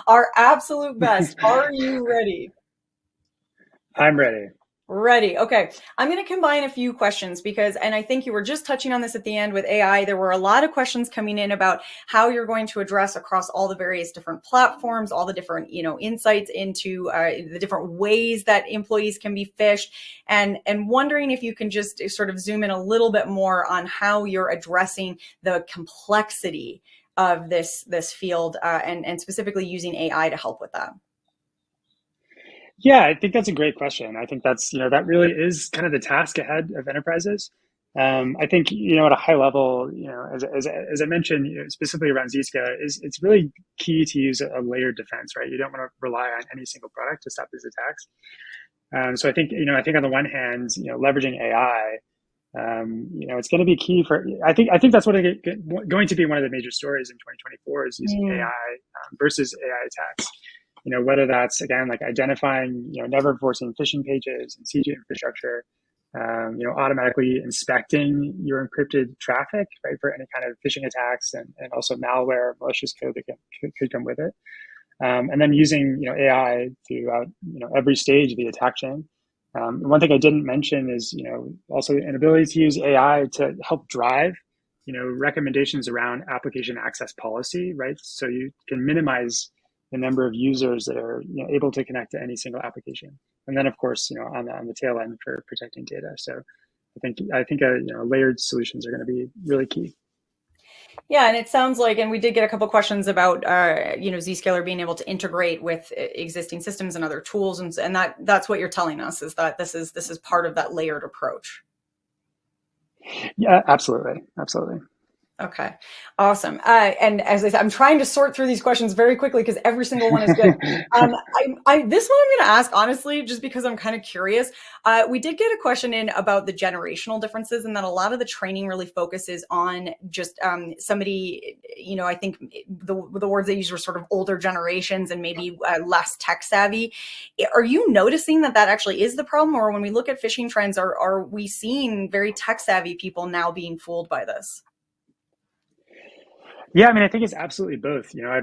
our absolute best. Are you ready? I'm ready. Ready. Okay. I'm going to combine a few questions because, and I think you were just touching on this at the end with AI, there were a lot of questions coming in about how you're going to address across all the various different platforms, all the different, insights into the different ways that employees can be phished, and wondering if you can just sort of zoom in a little bit more on how you're addressing the complexity of this field and specifically using AI to help with that. Yeah, I think that's a great question. I think that's, that really is kind of the task ahead of enterprises. I think, at a high level, as I mentioned, specifically around Zscaler, it's really key to use a layered defense, right? You don't want to rely on any single product to stop these attacks. So I think on the one hand, leveraging AI, it's going to be key for, I think that's going to be one of the major stories in 2024 is using AI versus AI attacks. Whether that's, again, like identifying, never enforcing phishing pages and siege infrastructure, automatically inspecting your encrypted traffic, right, for any kind of phishing attacks and also malware, malicious code that could come with it. And then using, AI throughout, every stage of the attack chain. One thing I didn't mention is, also an ability to use AI to help drive, recommendations around application access policy, right? So you can minimize the number of users that are able to connect to any single application, and then of course on the tail end for protecting data. So I think layered solutions are going to be really key. Yeah, and it sounds like, and we did get a couple questions about Zscaler being able to integrate with existing systems and other tools, and that's what you're telling us is that this is part of that layered approach. Yeah, absolutely. Okay, awesome. And as I said, I'm trying to sort through these questions very quickly because every single one is good. This one I'm going to ask honestly, just because I'm kind of curious. We did get a question in about the generational differences, and that a lot of the training really focuses on just somebody. I think the words they used were sort of older generations and maybe less tech savvy. Are you noticing that actually is the problem, or when we look at phishing trends, are we seeing very tech savvy people now being fooled by this? Yeah, I mean, I think it's absolutely both. I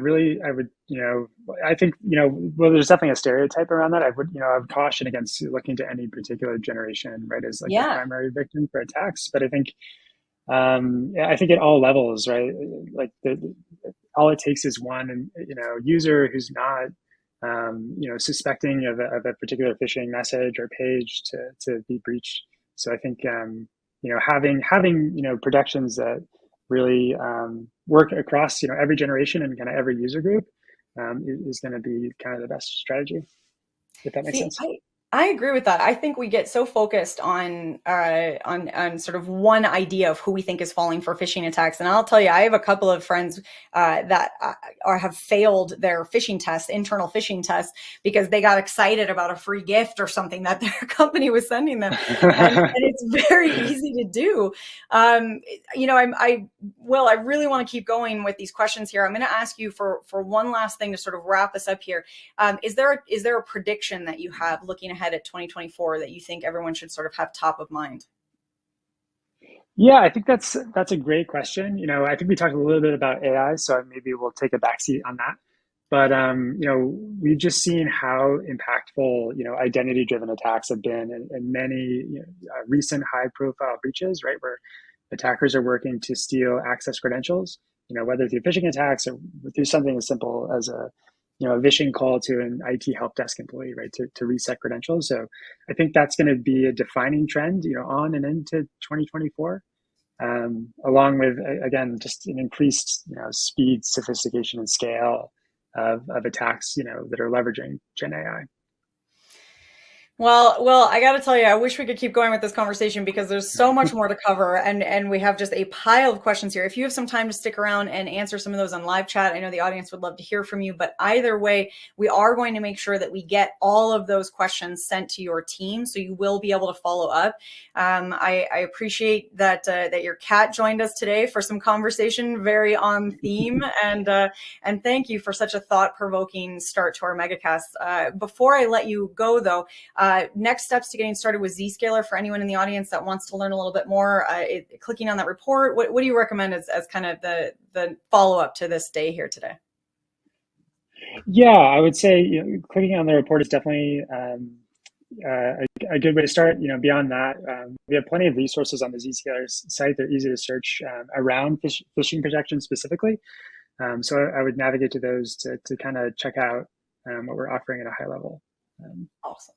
think, well, there's definitely a stereotype around that. I would caution against looking to any particular generation, right, as like the primary victim for attacks. But I think, at all levels, right, like all it takes is one, user who's not, suspecting of a particular phishing message or page to be breached. So I think, having protections that really work across every generation and kind of every user group is going to be kind of the best strategy, if that makes sense. I agree with that. I think we get so focused on sort of one idea of who we think is falling for phishing attacks. And I'll tell you, I have a couple of friends that have failed their phishing tests, internal phishing tests, because they got excited about a free gift or something that their company was sending them. and it's very easy to do. I really want to keep going with these questions here. I'm going to ask you for one last thing to sort of wrap us up here. Is there a prediction that you have looking ahead at 2024 that you think everyone should sort of have top of mind? Yeah, I think that's a great question. I think we talked a little bit about AI, so maybe we'll take a backseat on that. But we've just seen how impactful identity-driven attacks have been in many recent high-profile breaches, right, where attackers are working to steal access credentials. Whether through phishing attacks or through something as simple as a a phishing call to an IT help desk employee, right, to reset credentials. So I think that's going to be a defining trend, on and into 2024, along with, again, just an increased, speed, sophistication, and scale of attacks, that are leveraging Gen AI. Well, I got to tell you, I wish we could keep going with this conversation because there's so much more to cover, and we have just a pile of questions here. If you have some time to stick around and answer some of those on live chat, I know the audience would love to hear from you. But either way, we are going to make sure that we get all of those questions sent to your team, so you will be able to follow up. I appreciate that your cat joined us today for some conversation, very on theme, and thank you for such a thought-provoking start to our MegaCast. Before I let you go, though. Next steps to getting started with Zscaler for anyone in the audience that wants to learn a little bit more, clicking on that report. What do you recommend as kind of the follow-up to this day here today? Yeah, I would say clicking on the report is definitely a good way to start. Beyond that, we have plenty of resources on the Zscaler site. They're easy to search around phishing protection specifically. So I would navigate to those to kind of check out what we're offering at a high level. Awesome.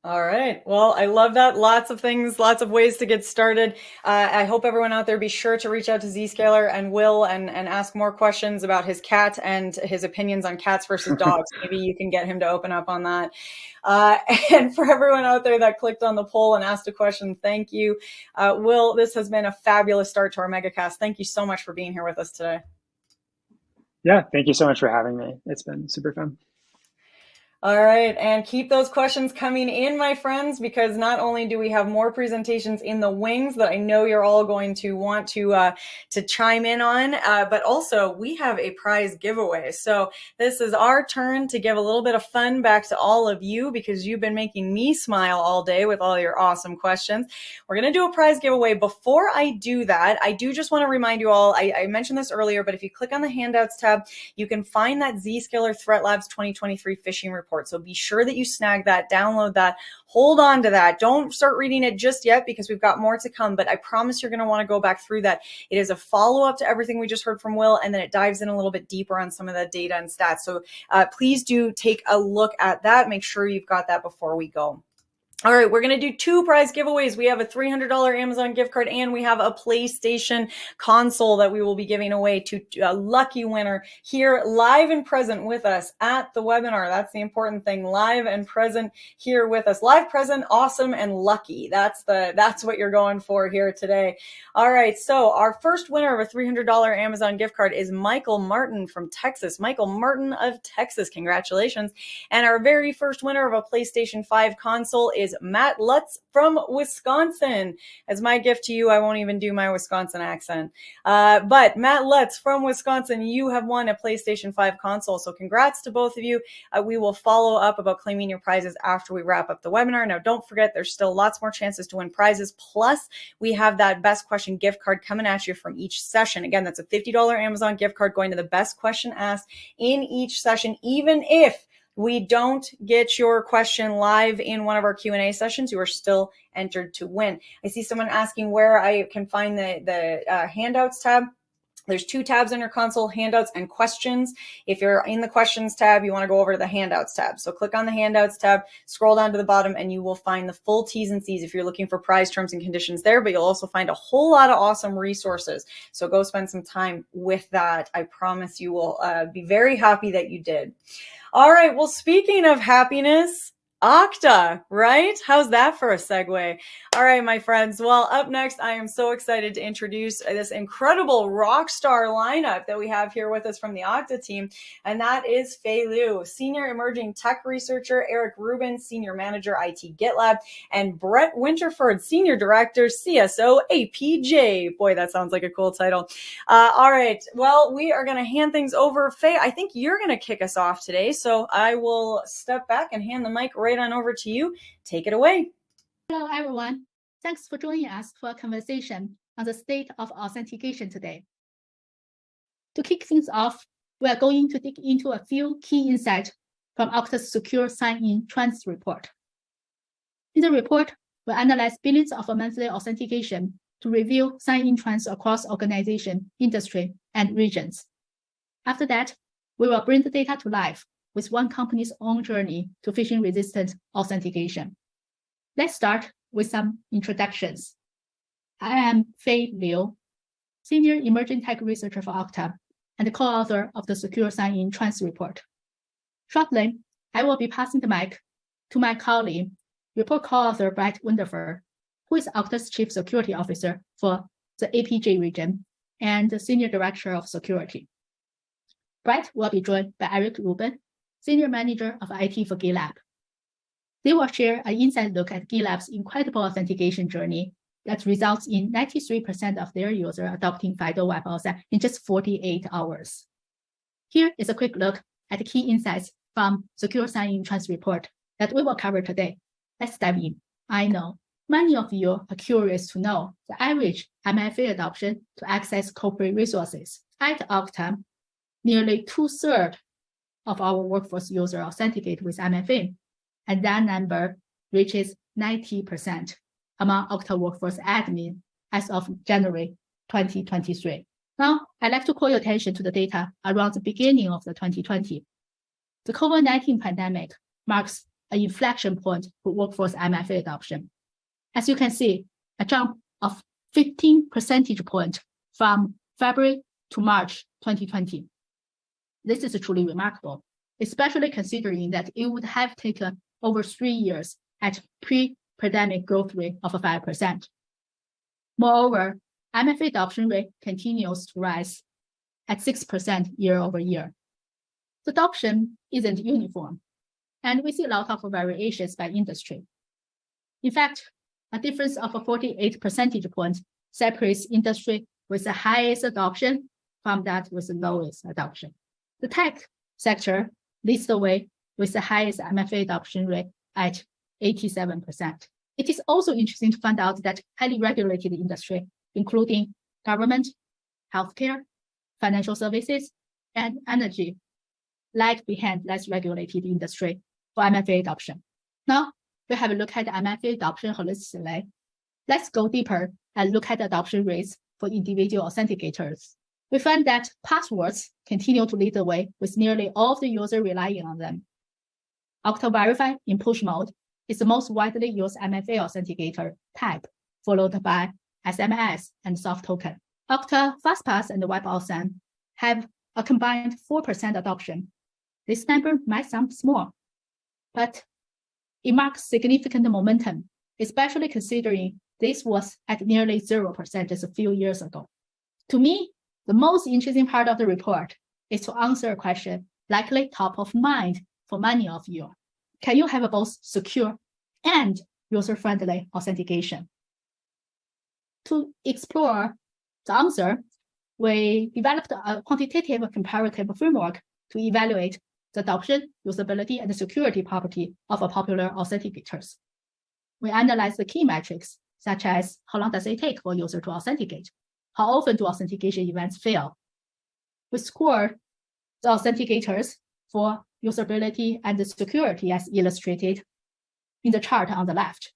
All right. Well, I love that. Lots of things, lots of ways to get started. I hope everyone out there be sure to reach out to Zscaler and Will and ask more questions about his cat and his opinions on cats versus dogs. Maybe you can get him to open up on that. And for everyone out there that clicked on the poll and asked a question, thank you. Will, this has been a fabulous start to our MegaCast. Thank you so much for being here with us today. Yeah, thank you so much for having me. It's been super fun. All right. And keep those questions coming in, my friends, because not only do we have more presentations in the wings that I know you're all going to want to chime in on, but also we have a prize giveaway. So this is our turn to give a little bit of fun back to all of you because you've been making me smile all day with all your awesome questions. We're going to do a prize giveaway. Before I do that, I do just want to remind you all, I mentioned this earlier, but if you click on the handouts tab, you can find that Zscaler Threat Labs 2023 phishing report. So be sure that you snag that, download that, hold on to that. Don't start reading it just yet because we've got more to come, but I promise you're going to want to go back through that. It is a follow-up to everything we just heard from Will, and then it dives in a little bit deeper on some of the data and stats. So please do take a look at that. Make sure you've got that before we go. All right, we're going to do two prize giveaways. We have a $300 Amazon gift card and we have a PlayStation console that we will be giving away to a lucky winner here live and present with us at the webinar. That's the important thing, live and present here with us. Live, present, awesome, and lucky. That's what you're going for here today. All right, so our first winner of a $300 Amazon gift card is Michael Martin from Texas. Michael Martin of Texas, congratulations. And our very first winner of a PlayStation 5 console is Matt Lutz from Wisconsin. As my gift to you, I won't even do my Wisconsin accent. But Matt Lutz from Wisconsin, you have won a PlayStation 5 console. So congrats to both of you. We will follow up about claiming your prizes after we wrap up the webinar. Now, don't forget, there's still lots more chances to win prizes. Plus, we have that best question gift card coming at you from each session. Again, that's a $50 Amazon gift card going to the best question asked in each session, even if we don't get your question live in one of our Q&A sessions, you are still entered to win. I see someone asking where I can find the handouts tab. There's two tabs on your console, handouts and questions. If you're in the questions tab, you want to go over to the handouts tab. So click on the handouts tab, scroll down to the bottom, and you will find the full T's and C's if you're looking for prize terms and conditions there, but you'll also find a whole lot of awesome resources. So go spend some time with that. I promise you will be very happy that you did. All right. Well, speaking of happiness, Okta, right? How's that for a segue? All right, my friends. Well, up next, I am so excited to introduce this incredible rock star lineup that we have here with us from the Okta team, and that is Fei Liu, Senior Emerging Tech Researcher, Eric Rubin, Senior Manager, IT GitLab, and Brett Winterford, Senior Director, CSO, APJ. Boy, that sounds like a cool title. All right. Well, we are going to hand things over. Fei, I think you're going to kick us off today, so I will step back and hand the mic right on over to you. Take it away. Hello, everyone. Thanks for joining us for a conversation on the state of authentication today. To kick things off, we are going to dig into a few key insights from Okta's Secure Sign-In Trends report. In the report, we analyze billions of monthly authentication to review sign-in trends across organization, industry, and regions. After that, we will bring the data to life with one company's own journey to phishing-resistant authentication. Let's start with some introductions. I am Fei Liu, Senior Emerging Tech Researcher for Okta and co-author of the Secure Sign-In Trends Report. Shortly, I will be passing the mic to my colleague, report co-author Brett Winderfer, who is Okta's Chief Security Officer for the APJ region and the Senior Director of Security. Brett will be joined by Eric Rubin, Senior Manager of IT for GitLab. They will share an inside look at GitLab's incredible authentication journey that results in 93% of their users adopting FIDO Web Authn in just 48 hours. Here is a quick look at the key insights from Secure Sign-In Trends Report that we will cover today. Let's dive in. I know many of you are curious to know the average MFA adoption to access corporate resources. At Okta, nearly 2/3 of our workforce users authenticate with MFA, and that number reaches 90% among Okta workforce admin as of January 2023. Now, I'd like to call your attention to the data around the beginning of the 2020. The COVID-19 pandemic marks an inflection point for workforce MFA adoption. As you can see, a jump of 15 percentage points from February to March 2020. This is truly remarkable, especially considering that it would have taken over 3 years at pre-pandemic growth rate of 5%. Moreover, MFA adoption rate continues to rise at 6% year over year. The adoption isn't uniform, and we see a lot of variations by industry. In fact, a difference of 48 percentage points separates industry with the highest adoption from that with the lowest adoption. The tech sector leads the way with the highest MFA adoption rate at 87%. It is also interesting to find out that highly regulated industry, including government, healthcare, financial services, and energy, lag behind less regulated industry for MFA adoption. Now, we have a look at MFA adoption holistically. Let's go deeper and look at adoption rates for individual authenticators. We find that passwords continue to lead the way with nearly all of the users relying on them. Okta Verify in push mode is the most widely used MFA authenticator type, followed by SMS and soft token. Okta FastPass and Web Authn have a combined 4% adoption. This number might sound small, but it marks significant momentum, especially considering this was at nearly 0% just a few years ago. To me, the most interesting part of the report is to answer a question likely top of mind for many of you. Can you have both secure and user-friendly authentication? To explore the answer, we developed a quantitative comparative framework to evaluate the adoption, usability, and the security property of popular authenticators. We analyzed the key metrics, such as how long does it take for a user to authenticate? How often do authentication events fail? We scored the authenticators for usability and the security as illustrated in the chart on the left.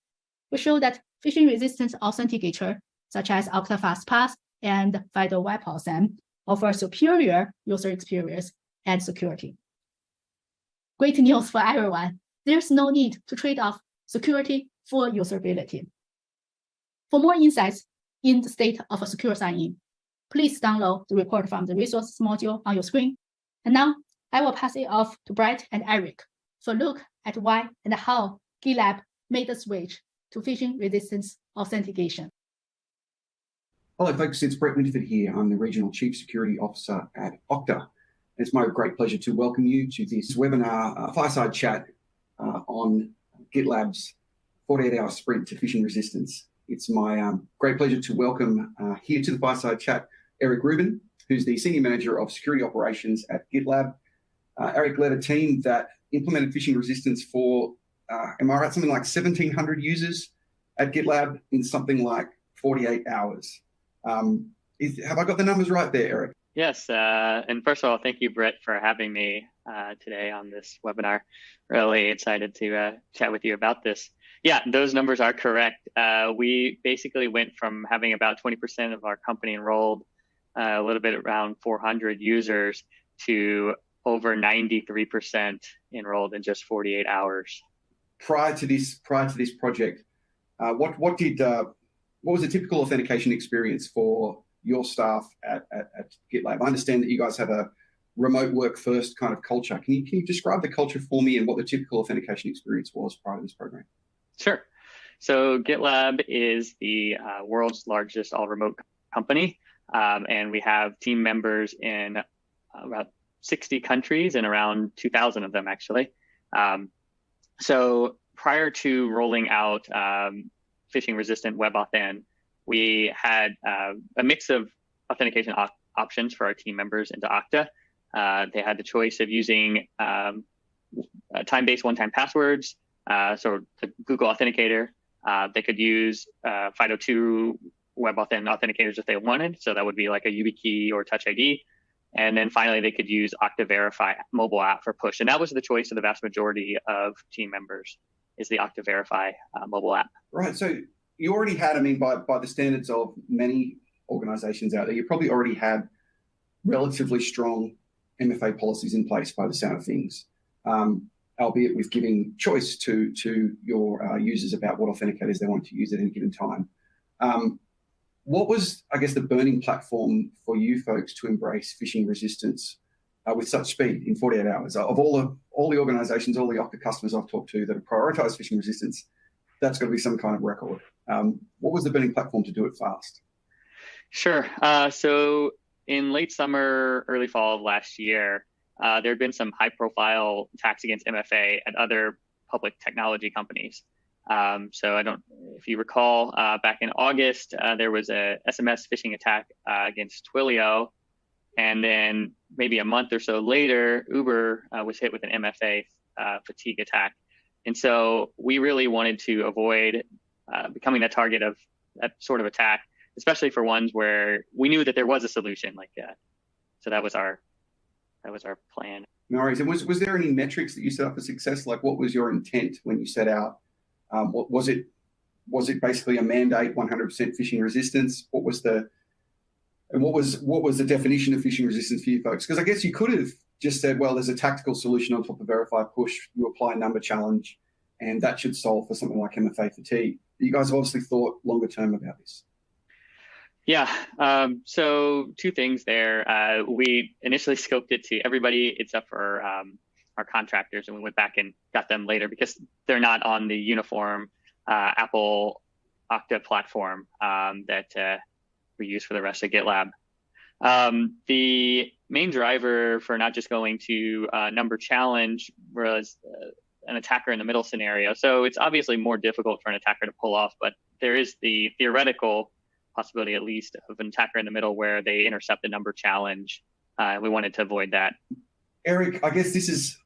We show that phishing-resistant authenticator, such as Okta FastPass and FIDO Web Authn, offer superior user experience and security. Great news for everyone. There's no need to trade off security for usability. For more insights in the state of a secure sign-in, please download the report from the resources module on your screen. And now I will pass it off to Brett and Eric for a look at why and how GitLab made the switch to phishing-resistant authentication. Hello, folks. It's Brett Winterford here. I'm the Regional Chief Security Officer at Okta. It's my great pleasure to welcome you to this webinar, fireside chat on GitLab's 48-hour sprint to phishing resistance. It's my great pleasure to welcome here to the fireside chat Eric Rubin, who's the Senior Manager of Security Operations at GitLab. Eric led a team that implemented phishing resistance for, am I right, something like 1,700 users at GitLab in something like 48 hours. Have I got the numbers right there, Eric? Yes, and first of all, thank you, Brett, for having me today on this webinar. Really excited to chat with you about this. Yeah, those numbers are correct. We basically went from having about 20% of our company enrolled, a little bit around 400 users, to over 93% enrolled in just 48 hours. Prior to this project, what was the typical authentication experience for your staff at GitLab? I understand that you guys have a remote work first kind of culture. Can you describe the culture for me and what the typical authentication experience was prior to this program? Sure. So GitLab is the world's largest all remote company. And we have team members in about 60 countries and around 2,000 of them, actually. So prior to rolling out phishing-resistant WebAuthn, we had a mix of authentication options for our team members into Okta. They had the choice of using time-based one-time passwords, so the Google Authenticator. They could use FIDO2 WebAuthn authenticators if they wanted, so that would be like a YubiKey or Touch ID. And then finally, they could use Okta Verify mobile app for push. And that was the choice of the vast majority of team members, is the Okta Verify mobile app. Right. So you already had, by the standards of many organizations out there, you probably already had relatively strong MFA policies in place by the sound of things, albeit with giving choice to your users about what authenticators they want to use at any given time. What was, I guess, the burning platform for you folks to embrace phishing resistance with such speed in 48 hours? Of all the organizations, all the Okta customers I've talked to that have prioritized phishing resistance, that's got to be some kind of record. What was the burning platform to do it fast? Sure. So in late summer, early fall of last year, there had been some high-profile attacks against MFA at other public technology companies. So if you recall, back in August, there was a SMS phishing attack against Twilio. And then maybe a month or so later, Uber was hit with an MFA fatigue attack. And so we really wanted to avoid becoming the target of that sort of attack, especially for ones where we knew that there was a solution like that. So that was our plan. No worries. And was there any metrics that you set up for success? Like, what was your intent when you set out? Was it basically a mandate 100% phishing resistance? What was the definition of phishing resistance for you folks? Because I guess you could have just said, well, there's a tactical solution on top of Verify Push. You apply a number challenge, and that should solve for something like MFA fatigue. But you guys obviously thought longer term about this. Yeah. So two things there. We initially scoped it to everybody except for our contractors, and we went back and got them later because they're not on the uniform Apple Okta platform that we use for the rest of GitLab. The main driver for not just going to number challenge was an attacker in the middle scenario. So it's obviously more difficult for an attacker to pull off, but there is the theoretical possibility, at least, of an attacker in the middle where they intercept the number challenge. We wanted to avoid that. Eric, I guess this is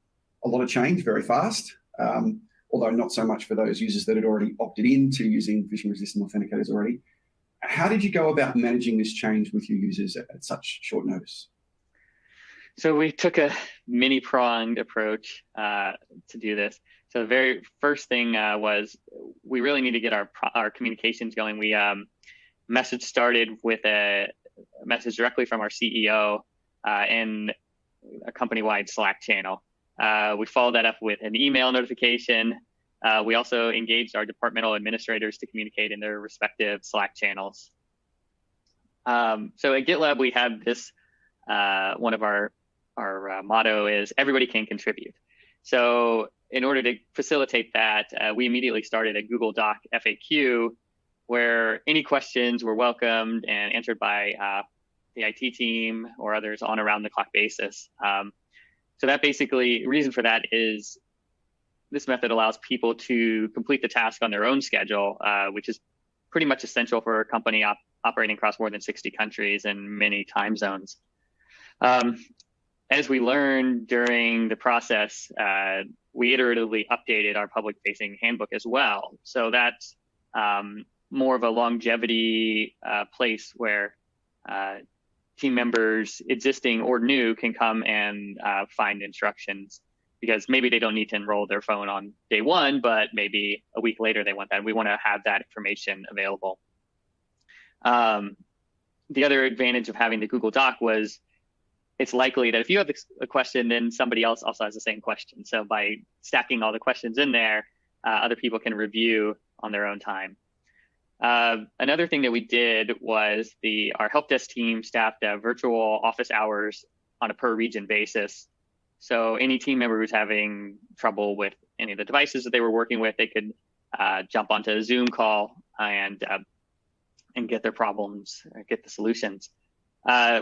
a lot of change very fast, although not so much for those users that had already opted into using phishing-resistant authenticators already. How did you go about managing this change with your users at such short notice? So we took a many-pronged approach to do this. So the very first thing was we really need to get our communications going. We message started with a message directly from our CEO in a company-wide Slack channel. We followed that up with an email notification. We also engaged our departmental administrators to communicate in their respective Slack channels. So at GitLab, we have this, one of our motto is everybody can contribute. So in order to facilitate that, we immediately started a Google Doc FAQ where any questions were welcomed and answered by the IT team or others on a round-the-clock basis. So that basically, reason for that is this method allows people to complete the task on their own schedule, which is pretty much essential for a company operating across more than 60 countries and many time zones. As we learned during the process, we iteratively updated our public-facing handbook as well. So that's more of a longevity place where team members, existing or new, can come and find instructions, because maybe they don't need to enroll their phone on day one, but maybe a week later they want that. We want to have that information available. The other advantage of having the Google Doc was it's likely that if you have a question, then somebody else also has the same question. So by stacking all the questions in there, other people can review on their own time. Another thing that we did was our help desk team staffed virtual office hours on a per region basis. So any team member who's having trouble with any of the devices that they were working with, they could jump onto a Zoom call and get their problems, get the solutions.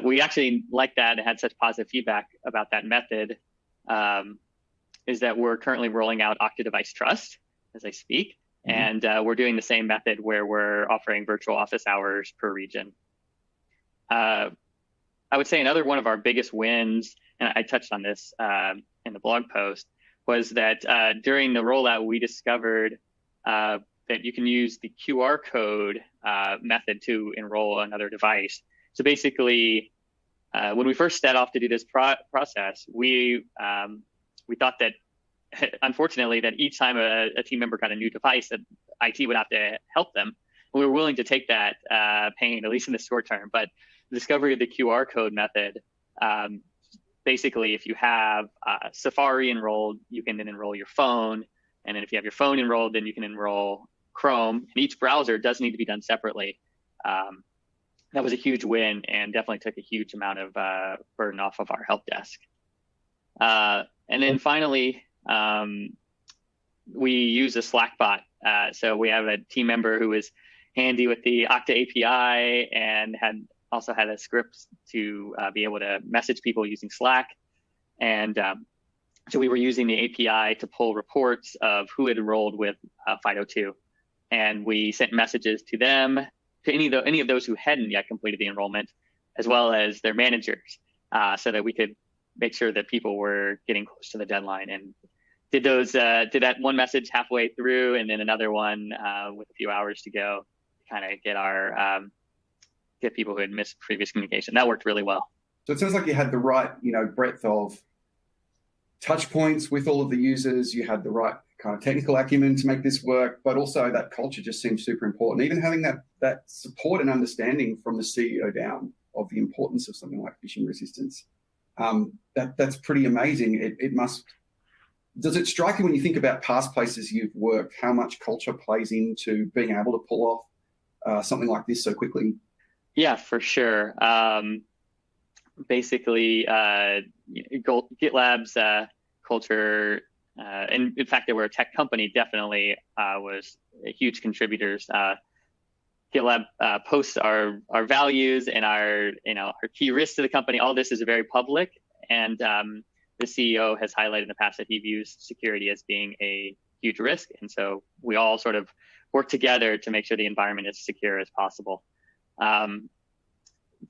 We actually liked that and had such positive feedback about that method, is that we're currently rolling out Okta Device Trust as I speak. And we're doing the same method where we're offering virtual office hours per region. I would say another one of our biggest wins, and I touched on this in the blog post, was that during the rollout, we discovered that you can use the QR code method to enroll another device. So basically, when we first set off to do this process, we thought that, unfortunately, that each time a team member got a new device, that IT would have to help them. We were willing to take that pain, at least in the short term. But the discovery of the QR code method, basically, if you have Safari enrolled, you can then enroll your phone. And then if you have your phone enrolled, then you can enroll Chrome. And each browser does need to be done separately. That was a huge win and definitely took a huge amount of burden off of our help desk. And then finally, we use a Slack bot. So we have a team member who is handy with the Okta API and also had a script to be able to message people using Slack. And so we were using the API to pull reports of who had enrolled with FIDO2. And we sent messages to them, to any of those who hadn't yet completed the enrollment, as well as their managers, so that we could make sure that people were getting close to the deadline. And did that one message halfway through, and then another one with a few hours to go, to kind of get people who had missed previous communication. That worked really well. So it sounds like you had the right, breadth of touch points with all of the users. You had the right kind of technical acumen to make this work, but also that culture just seems super important. Even having that support and understanding from the CEO down of the importance of something like phishing resistance, that's pretty amazing. Does it strike you when you think about past places you've worked, how much culture plays into being able to pull off something like this so quickly? Yeah, for sure. Basically, GitLab's culture, and in fact, that we're a tech company, definitely was huge contributors. GitLab posts our values and our key risks to the company. All this is very public, and the CEO has highlighted in the past that he views security as being a huge risk, and so we all sort of work together to make sure the environment is secure as possible.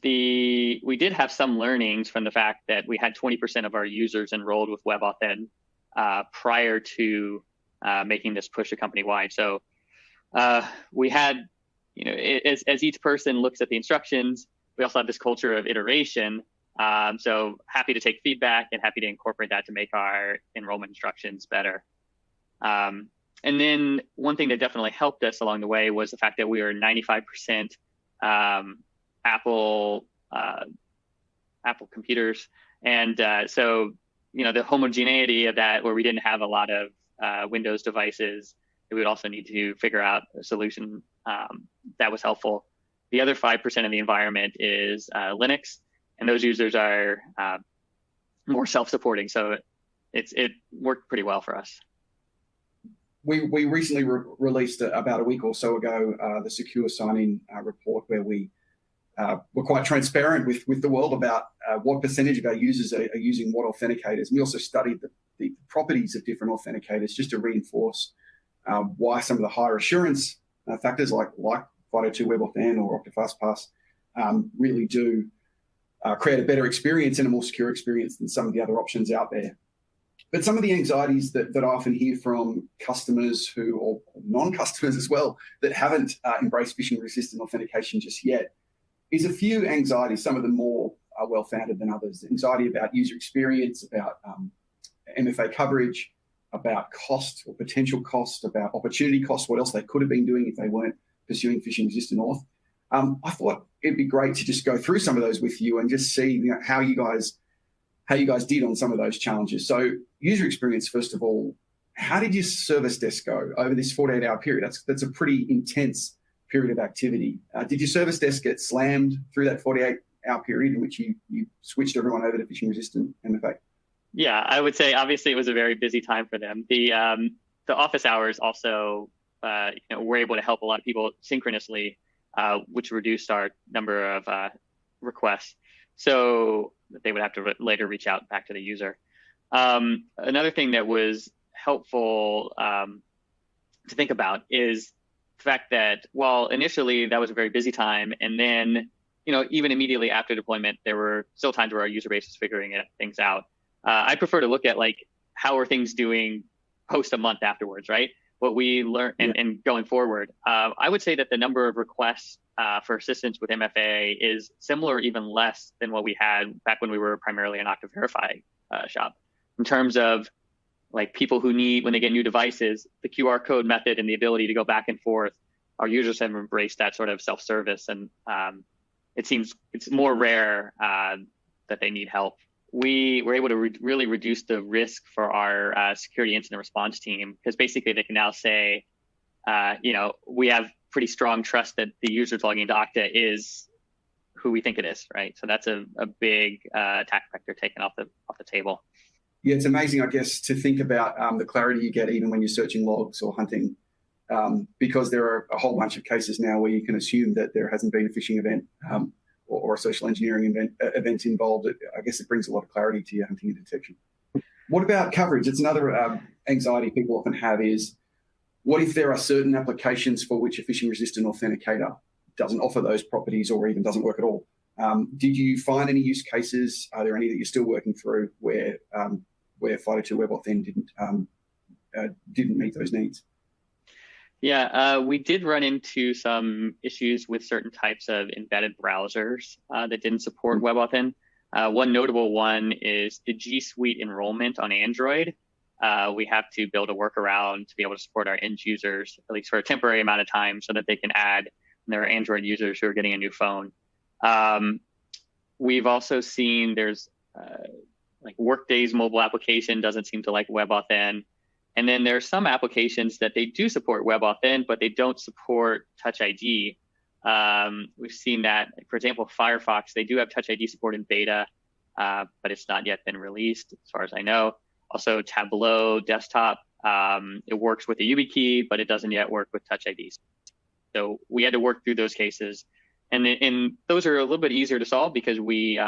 We did have some learnings from the fact that we had 20% of our users enrolled with WebAuthn prior to making this push to company-wide. So we had, as each person looks at the instructions, we also have this culture of iteration. So happy to take feedback and happy to incorporate that to make our enrollment instructions better. And then one thing that definitely helped us along the way was the fact that we were 95% Apple computers. And so, the homogeneity of that, where we didn't have a lot of Windows devices, we would also need to figure out a solution that was helpful. The other 5% of the environment is Linux, and those users are more self-supporting. So it worked pretty well for us. We recently released about a week or so ago the secure sign-in report, where we were quite transparent with the world about what percentage of our users are using what authenticators. We also studied the properties of different authenticators just to reinforce why some of the higher assurance factors like FIDO2 WebAuthn or Okta FastPass really do create a better experience and a more secure experience than some of the other options out there. But some of the anxieties that I often hear from customers or non-customers as well, that haven't embraced phishing-resistant authentication just yet, is a few anxieties, some of them more well-founded than others. Anxiety about user experience, about MFA coverage, about cost or potential cost, about opportunity cost, what else they could have been doing if they weren't pursuing phishing-resistant auth. I thought it'd be great to just go through some of those with you and just see how you guys how you guys did on some of those challenges. So user experience, first of all, how did your service desk go over this 48-hour period? That's a pretty intense period of activity. Did your service desk get slammed through that 48-hour period in which you switched everyone over to phishing resistant MFA? Yeah, I would say obviously it was a very busy time for them. The office hours also, were able to help a lot of people synchronously, which reduced our number of requests, so that they would have to later reach out back to the user. Another thing that was helpful to think about is the fact that while initially that was a very busy time, and then even immediately after deployment, there were still times where our user base was figuring things out. I prefer to look at how are things doing post a month afterwards, right? What we learned and going forward. I would say that the number of requests for assistance with MFA is similar, even less than what we had back when we were primarily an Okta Verify shop. In terms of people who need, when they get new devices, the QR code method and the ability to go back and forth, our users have embraced that sort of self-service, and it seems it's more rare that they need help. We were able to really reduce the risk for our security incident response team, because basically they can now say, we have pretty strong trust that the users logging into Okta is who we think it is, right? So that's a big attack vector taken off the table. Yeah, it's amazing, I guess, to think about the clarity you get even when you're searching logs or hunting, because there are a whole bunch of cases now where you can assume that there hasn't been a phishing event or a social engineering event involved. I guess it brings a lot of clarity to your hunting and detection. What about coverage? It's another anxiety people often have is, what if there are certain applications for which a phishing-resistant authenticator doesn't offer those properties or even doesn't work at all? Did you find any use cases? Are there any that you're still working through where FIDO2 WebAuthn didn't meet those needs? Yeah, we did run into some issues with certain types of embedded browsers that didn't support WebAuthn. One notable one is the G Suite enrollment on Android. We have to build a workaround to be able to support our end users, at least for a temporary amount of time, so that they can add their Android users who are getting a new phone. We've also seen there's Workday's mobile application doesn't seem to like WebAuthn. And then there are some applications that they do support WebAuthn, but they don't support Touch ID. We've seen that, for example, Firefox, they do have Touch ID support in beta, but it's not yet been released, as far as I know. Also, Tableau desktop, it works with the YubiKey, but it doesn't yet work with Touch ID. So we had to work through those cases. And those are a little bit easier to solve because we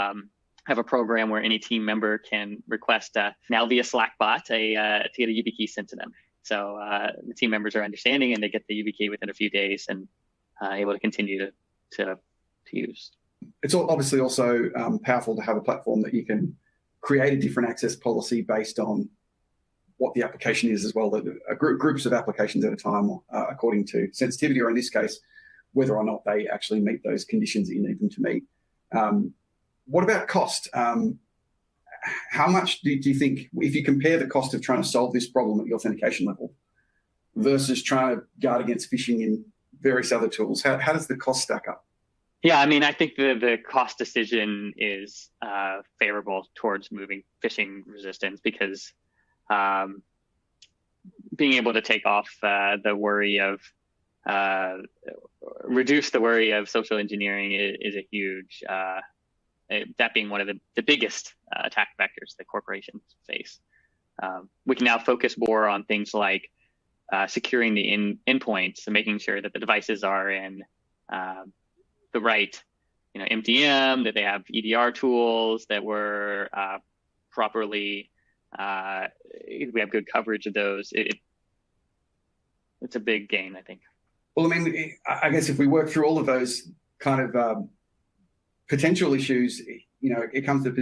have a program where any team member can request now via Slack bot to get a YubiKey sent to them. So the team members are understanding and they get the YubiKey within a few days and able to continue to use. It's obviously also powerful to have a platform that you can create a different access policy based on what the application is as well, groups of applications at a time according to sensitivity, or in this case, whether or not they actually meet those conditions that you need them to meet. What about cost? How much do you think, if you compare the cost of trying to solve this problem at the authentication level versus trying to guard against phishing in various other tools, how does the cost stack up? Yeah, I mean, I think the cost decision is favorable towards moving phishing resistance because being able to take off the worry of, reduce the worry of social engineering is a huge, that being one of the biggest attack vectors that corporations face. We can now focus more on things like securing the endpoints and making sure that the devices are in the right, MDM, that they have EDR tools, that we're properly, we have good coverage of those. It's a big gain, I think. Well, I mean, I guess if we work through all of those kind of potential issues, I kind of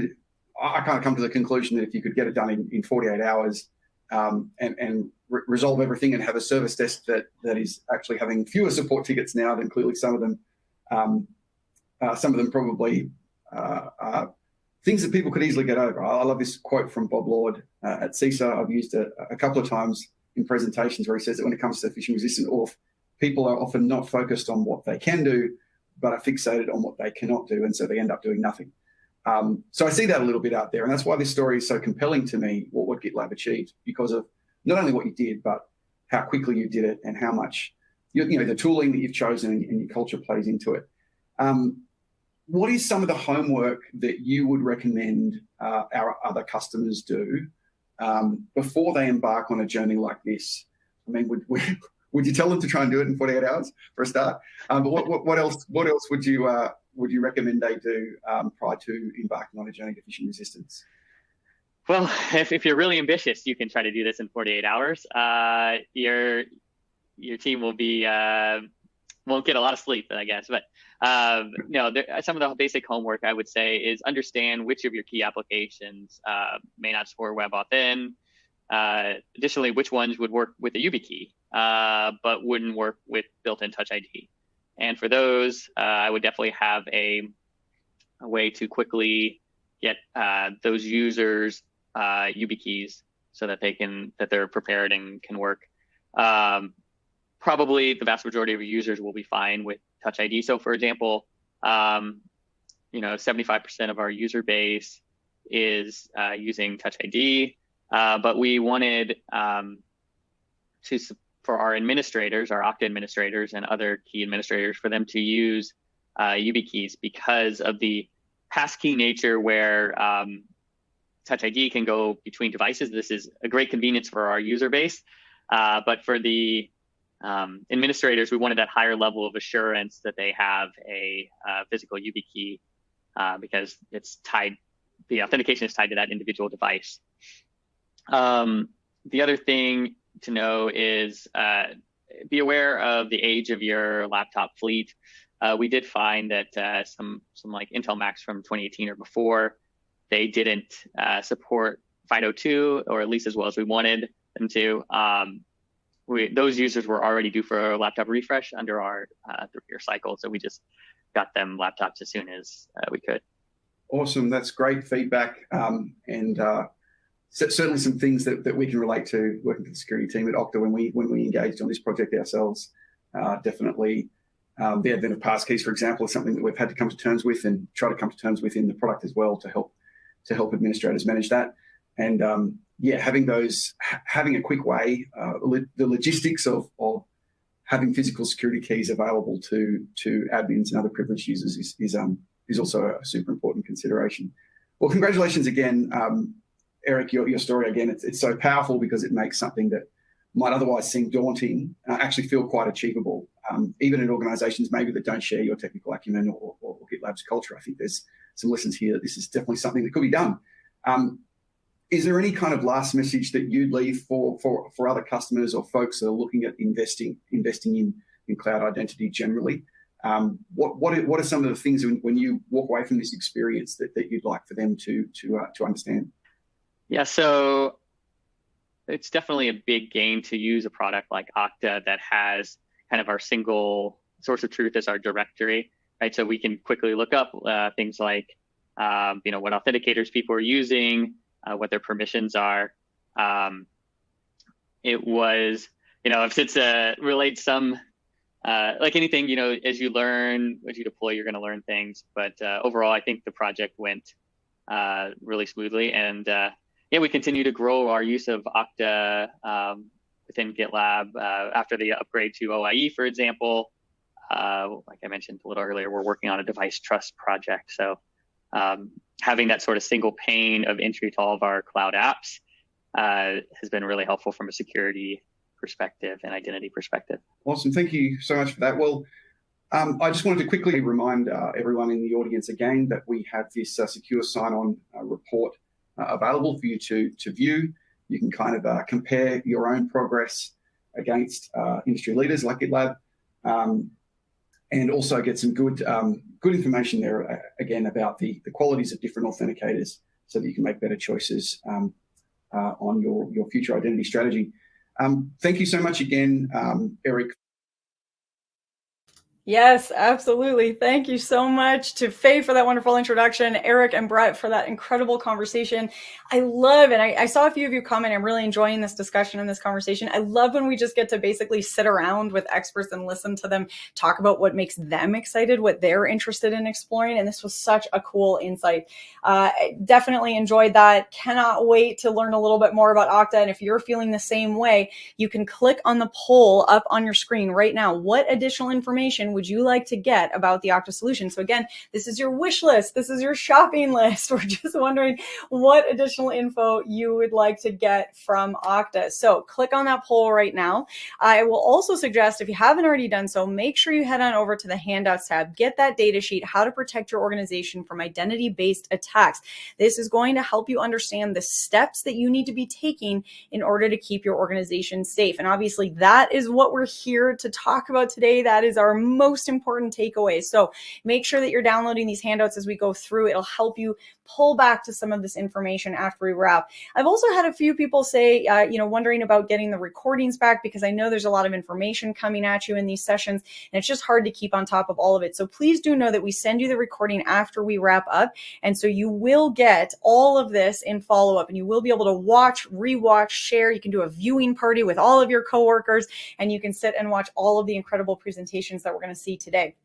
come to the conclusion that if you could get it done in 48 hours and resolve everything and have a service desk that is actually having fewer support tickets now than clearly some of them probably are things that people could easily get over. I love this quote from Bob Lord at CISA. I've used it a couple of times in presentations where he says that when it comes to phishing resistant auth, people are often not focused on what they can do, but are fixated on what they cannot do, and so they end up doing nothing. So I see that a little bit out there, and that's why this story is so compelling to me, what GitLab achieved, because of not only what you did, but how quickly you did it and how much, the tooling that you've chosen and your culture plays into it. What is some of the homework that you would recommend our other customers do before they embark on a journey like this? I mean, would you tell them to try and do it in 48 hours for a start? But what else would you recommend they do prior to embarking on a journey to phishing resistance? Well, if you're really ambitious, you can try to do this in 48 hours. Your team will be won't get a lot of sleep, I guess. But some of the basic homework I would say is understand which of your key applications may not support WebAuthn. Additionally, which ones would work with a YubiKey but wouldn't work with built-in Touch ID. And for those, I would definitely have a way to quickly get those users YubiKeys so that they're prepared and can work. Probably the vast majority of your users will be fine with Touch ID. So for example, 75% of our user base is using Touch ID, but we wanted for our administrators, our Okta administrators and other key administrators, for them to use YubiKeys because of the passkey nature where Touch ID can go between devices. This is a great convenience for our user base, but for the administrators, we wanted that higher level of assurance that they have a physical YubiKey because the authentication is tied to that individual device. The other thing to know is be aware of the age of your laptop fleet. We did find that some like Intel Macs from 2018 or before, they didn't support FIDO2, or at least as well as we wanted them to. Those users were already due for a laptop refresh under our 3-year cycle, so we just got them laptops as soon as we could. Awesome, that's great feedback, and certainly some things that we can relate to working for the security team at Okta when we engaged on this project ourselves. Definitely, the advent of passkeys, for example, is something that we've had to come to terms with and try to come to terms with in the product as well to help administrators manage that. And having a quick way, the logistics of having physical security keys available to admins and other privileged users is also a super important consideration. Well, congratulations again, Eric. Your story again, it's so powerful because it makes something that might otherwise seem daunting actually feel quite achievable, even in organizations maybe that don't share your technical acumen or GitLab's culture. I think there's some lessons here that this is definitely something that could be done. Is there any kind of last message that you'd leave for other customers or folks that are looking at investing in cloud identity generally? What are some of the things when you walk away from this experience that you'd like for them to understand? Yeah, so it's definitely a big gain to use a product like Okta that has kind of our single source of truth as our directory, right? So we can quickly look up things like what authenticators people are using, what their permissions are. It was, if it's relates some, like anything, as you learn, as you deploy, you're going to learn things. But overall, I think the project went really smoothly. And we continue to grow our use of Okta within GitLab after the upgrade to OIE, for example. Like I mentioned a little earlier, we're working on a device trust project. So having that sort of single pane of entry to all of our cloud apps has been really helpful from a security perspective and identity perspective. Awesome. Thank you so much for that. Well, I just wanted to quickly remind everyone in the audience again that we have this secure sign-on report available for you to view. You can kind of compare your own progress against industry leaders like GitLab, and also get some good information there, again, about the qualities of different authenticators so that you can make better choices on your future identity strategy. Thank you so much again, Eric. Yes, absolutely. Thank you so much to Faye for that wonderful introduction, Eric and Brett for that incredible conversation. I love, and I saw a few of you comment, I'm really enjoying this discussion and this conversation. I love when we just get to basically sit around with experts and listen to them talk about what makes them excited, what they're interested in exploring. And this was such a cool insight. I definitely enjoyed that. Cannot wait to learn a little bit more about Okta. And if you're feeling the same way, you can click on the poll up on your screen right now. What additional information would you like to get about the Okta solution? So again, this is your wish list. This is your shopping list. We're just wondering what additional info you would like to get from Okta. So click on that poll right now. I will also suggest, if you haven't already done so, make sure you head on over to the handouts tab, get that data sheet, how to protect your organization from identity-based attacks. This is going to help you understand the steps that you need to be taking in order to keep your organization safe. And obviously that is what we're here to talk about today. That is our most important takeaway. So make sure that you're downloading these handouts as we go through. It'll help you pull back to some of this information after we wrap. I've also had a few people say, wondering about getting the recordings back, because I know there's a lot of information coming at you in these sessions and it's just hard to keep on top of all of it. So please do know that we send you the recording after we wrap up. And so you will get all of this in follow-up and you will be able to watch, rewatch, share. You can do a viewing party with all of your coworkers and you can sit and watch all of the incredible presentations that we're going to see today.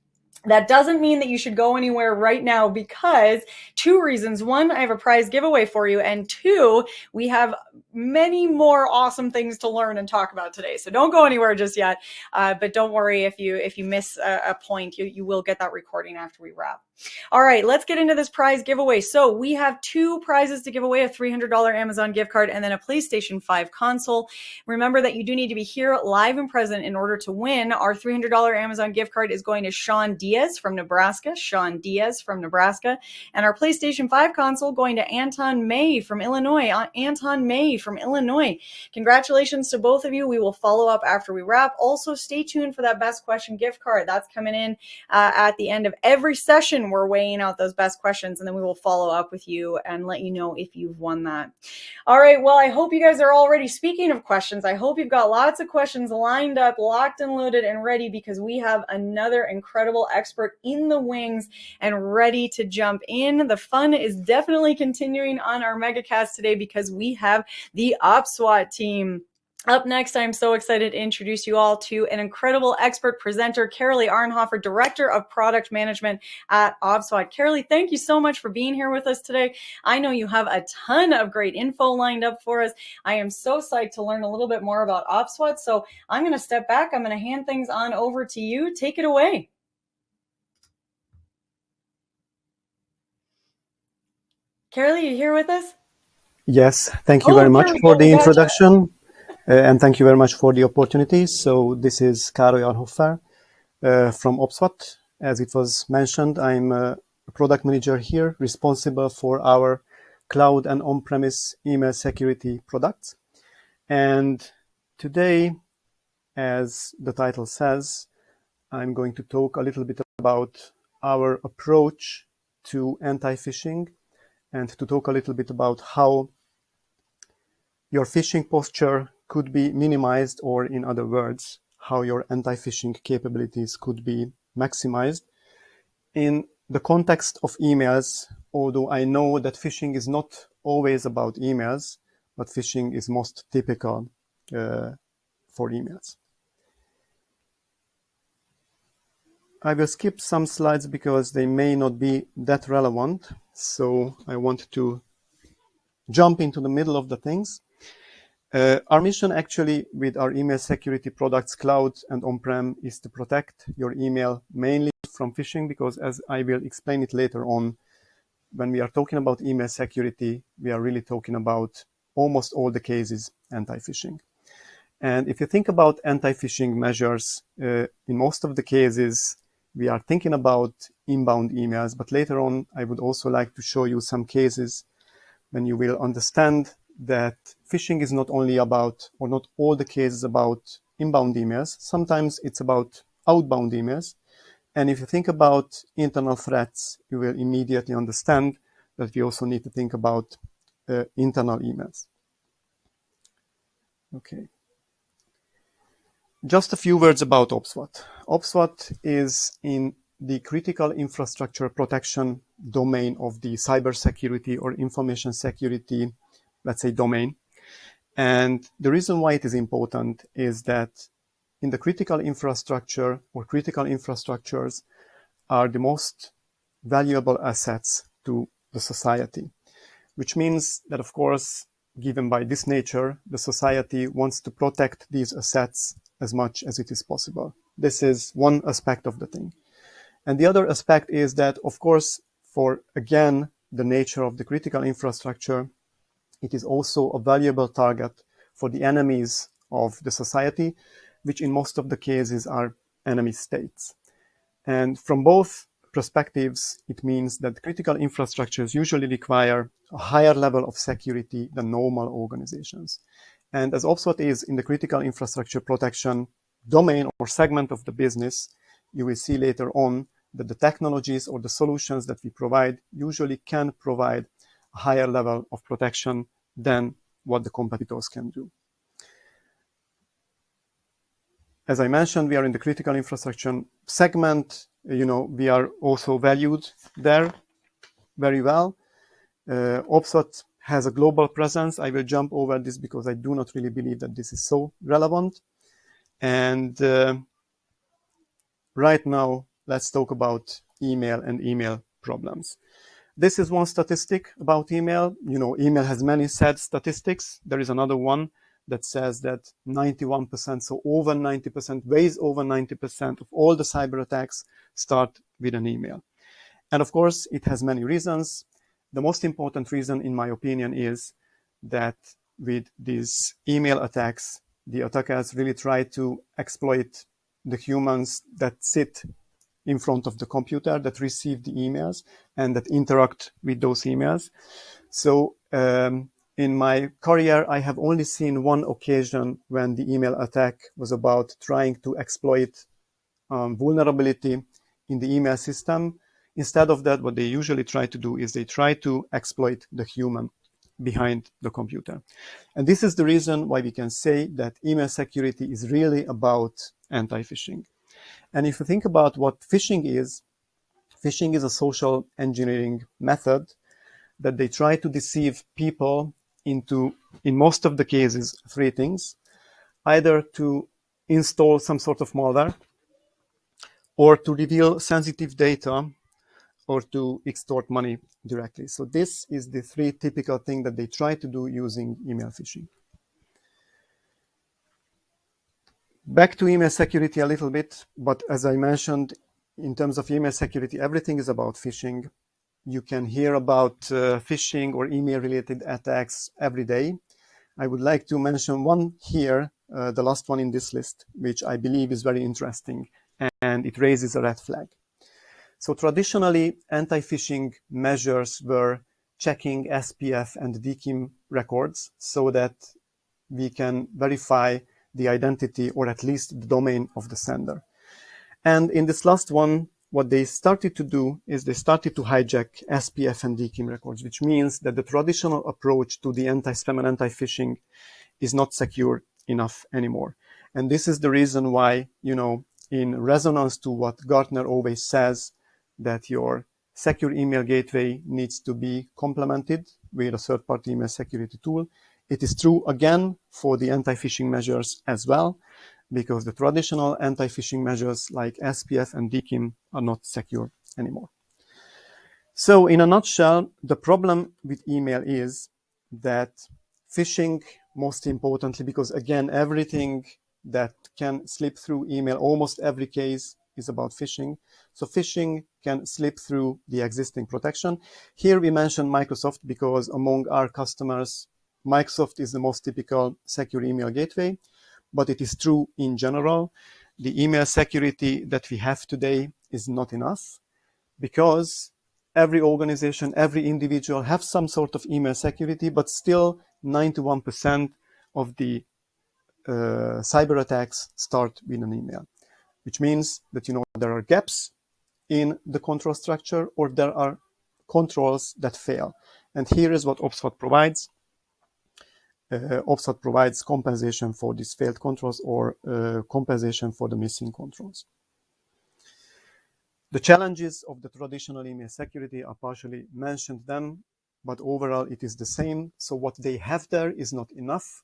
That doesn't mean that you should go anywhere right now, because two reasons. One, I have a prize giveaway for you. And two, we have many more awesome things to learn and talk about today. So don't go anywhere just yet. But don't worry if you miss a point, you will get that recording after we wrap. All right, let's get into this prize giveaway. So we have two prizes to give away, a $300 Amazon gift card and then a PlayStation 5 console. Remember that you do need to be here live and present in order to win. Our $300 Amazon gift card is going to Sean Diaz from Nebraska, and our PlayStation 5 console going to Anton May from Illinois, Congratulations to both of you. We will follow up after we wrap. Also, stay tuned for that best question gift card. That's coming in at the end of every session. We're weighing out those best questions, and then we will follow up with you and let you know if you've won that. All right, well, I hope you guys are all ready. Speaking of questions, I hope you've got lots of questions lined up, locked and loaded and ready, because we have another incredible expert in the wings and ready to jump in. The fun is definitely continuing on our MegaCast today because we have the OpSWAT team. Up next, I'm so excited to introduce you all to an incredible expert presenter, Carolee Arnhofer, Director of Product Management at OpSWAT. Carolee, thank you so much for being here with us today. I know you have a ton of great info lined up for us. I am so psyched to learn a little bit more about OpSWAT. So I'm going to step back. I'm going to hand things on over to you. Take it away. Carolee, you here with us? Yes, thank you very much for the introduction. And thank you very much for the opportunity. So this is Carolee Arnhofer from OpSWAT. As it was mentioned, I'm a product manager here, responsible for our cloud and on-premise email security products. And today, as the title says, I'm going to talk a little bit about our approach to anti-phishing and to talk a little bit about how your phishing posture could be minimized, or in other words, how your anti-phishing capabilities could be maximized. In the context of emails, although I know that phishing is not always about emails, but phishing is most typical for emails. I will skip some slides because they may not be that relevant, so I want to jump into the middle of the things. Our mission actually with our email security products, cloud and on-prem, is to protect your email mainly from phishing, because as I will explain it later on, when we are talking about email security, we are really talking about almost all the cases anti-phishing. And if you think about anti-phishing measures, in most of the cases, we are thinking about inbound emails, but later on, I would also like to show you some cases when you will understand that phishing is not only about, or not all the cases about inbound emails. Sometimes it's about outbound emails. And if you think about internal threats, you will immediately understand that we also need to think about internal emails. Okay. Just a few words about OpSWAT. OPSWAT is in the critical infrastructure protection domain of the cybersecurity or information security, let's say, domain. And the reason why it is important is that in the critical infrastructure or critical infrastructures are the most valuable assets to the society, which means that, of course, given by this nature, the society wants to protect these assets as much as it is possible. This is one aspect of the thing. And the other aspect is that, of course, for, again, the nature of the critical infrastructure, it is also a valuable target for the enemies of the society, which in most of the cases are enemy states. And from both perspectives, it means that critical infrastructures usually require a higher level of security than normal organizations. And as OPSWAT is in the critical infrastructure protection domain or segment of the business, you will see later on that the technologies or the solutions that we provide usually can provide a higher level of protection than what the competitors can do. As I mentioned, we are in the critical infrastructure segment. We are also valued there very well. OPSWAT has a global presence. I will jump over this because I do not really believe that this is so relevant. And right now, let's talk about email and email problems. This is one statistic about email. Email has many sad statistics. There is another one that says that 91%, so over 90%, ways over 90% of all the cyber attacks start with an email. And of course, it has many reasons. The most important reason, in my opinion, is that with these email attacks, the attackers really try to exploit the humans that sit in front of the computer, that receive the emails and that interact with those emails. So in my career, I have only seen one occasion when the email attack was about trying to exploit vulnerability in the email system. Instead of that, what they usually try to do is they try to exploit the human behind the computer. And this is the reason why we can say that email security is really about anti-phishing. And if you think about what phishing is a social engineering method that they try to deceive people into, in most of the cases, three things: either to install some sort of malware, or to reveal sensitive data, or to extort money directly. So this is the three typical things that they try to do using email phishing. Back to email security a little bit, but as I mentioned, in terms of email security, everything is about phishing. You can hear about phishing or email-related attacks every day. I would like to mention one here, the last one in this list, which I believe is very interesting, and it raises a red flag. So traditionally, anti-phishing measures were checking SPF and DKIM records so that we can verify the identity or at least the domain of the sender. And in this last one, what they started to do is they started to hijack SPF and DKIM records, which means that the traditional approach to the anti-spam and anti-phishing is not secure enough anymore. And this is the reason why, in resonance to what Gartner always says, that your secure email gateway needs to be complemented with a third-party email security tool. It is true, again, for the anti-phishing measures as well, because the traditional anti-phishing measures like SPF and DKIM are not secure anymore. So in a nutshell, the problem with email is that phishing, most importantly, because again, everything that can slip through email, almost every case is about phishing. So phishing can slip through the existing protection. Here we mention Microsoft because among our customers, Microsoft is the most typical secure email gateway, but it is true in general. The email security that we have today is not enough because every organization, every individual have some sort of email security, but still 91% of the cyber attacks start with an email, which means that there are gaps in the control structure or there are controls that fail. And here is what OPSWAT provides. OPSWAT provides compensation for these failed controls or compensation for the missing controls. The challenges of the traditional email security are partially mentioned them, but overall it is the same. So what they have there is not enough,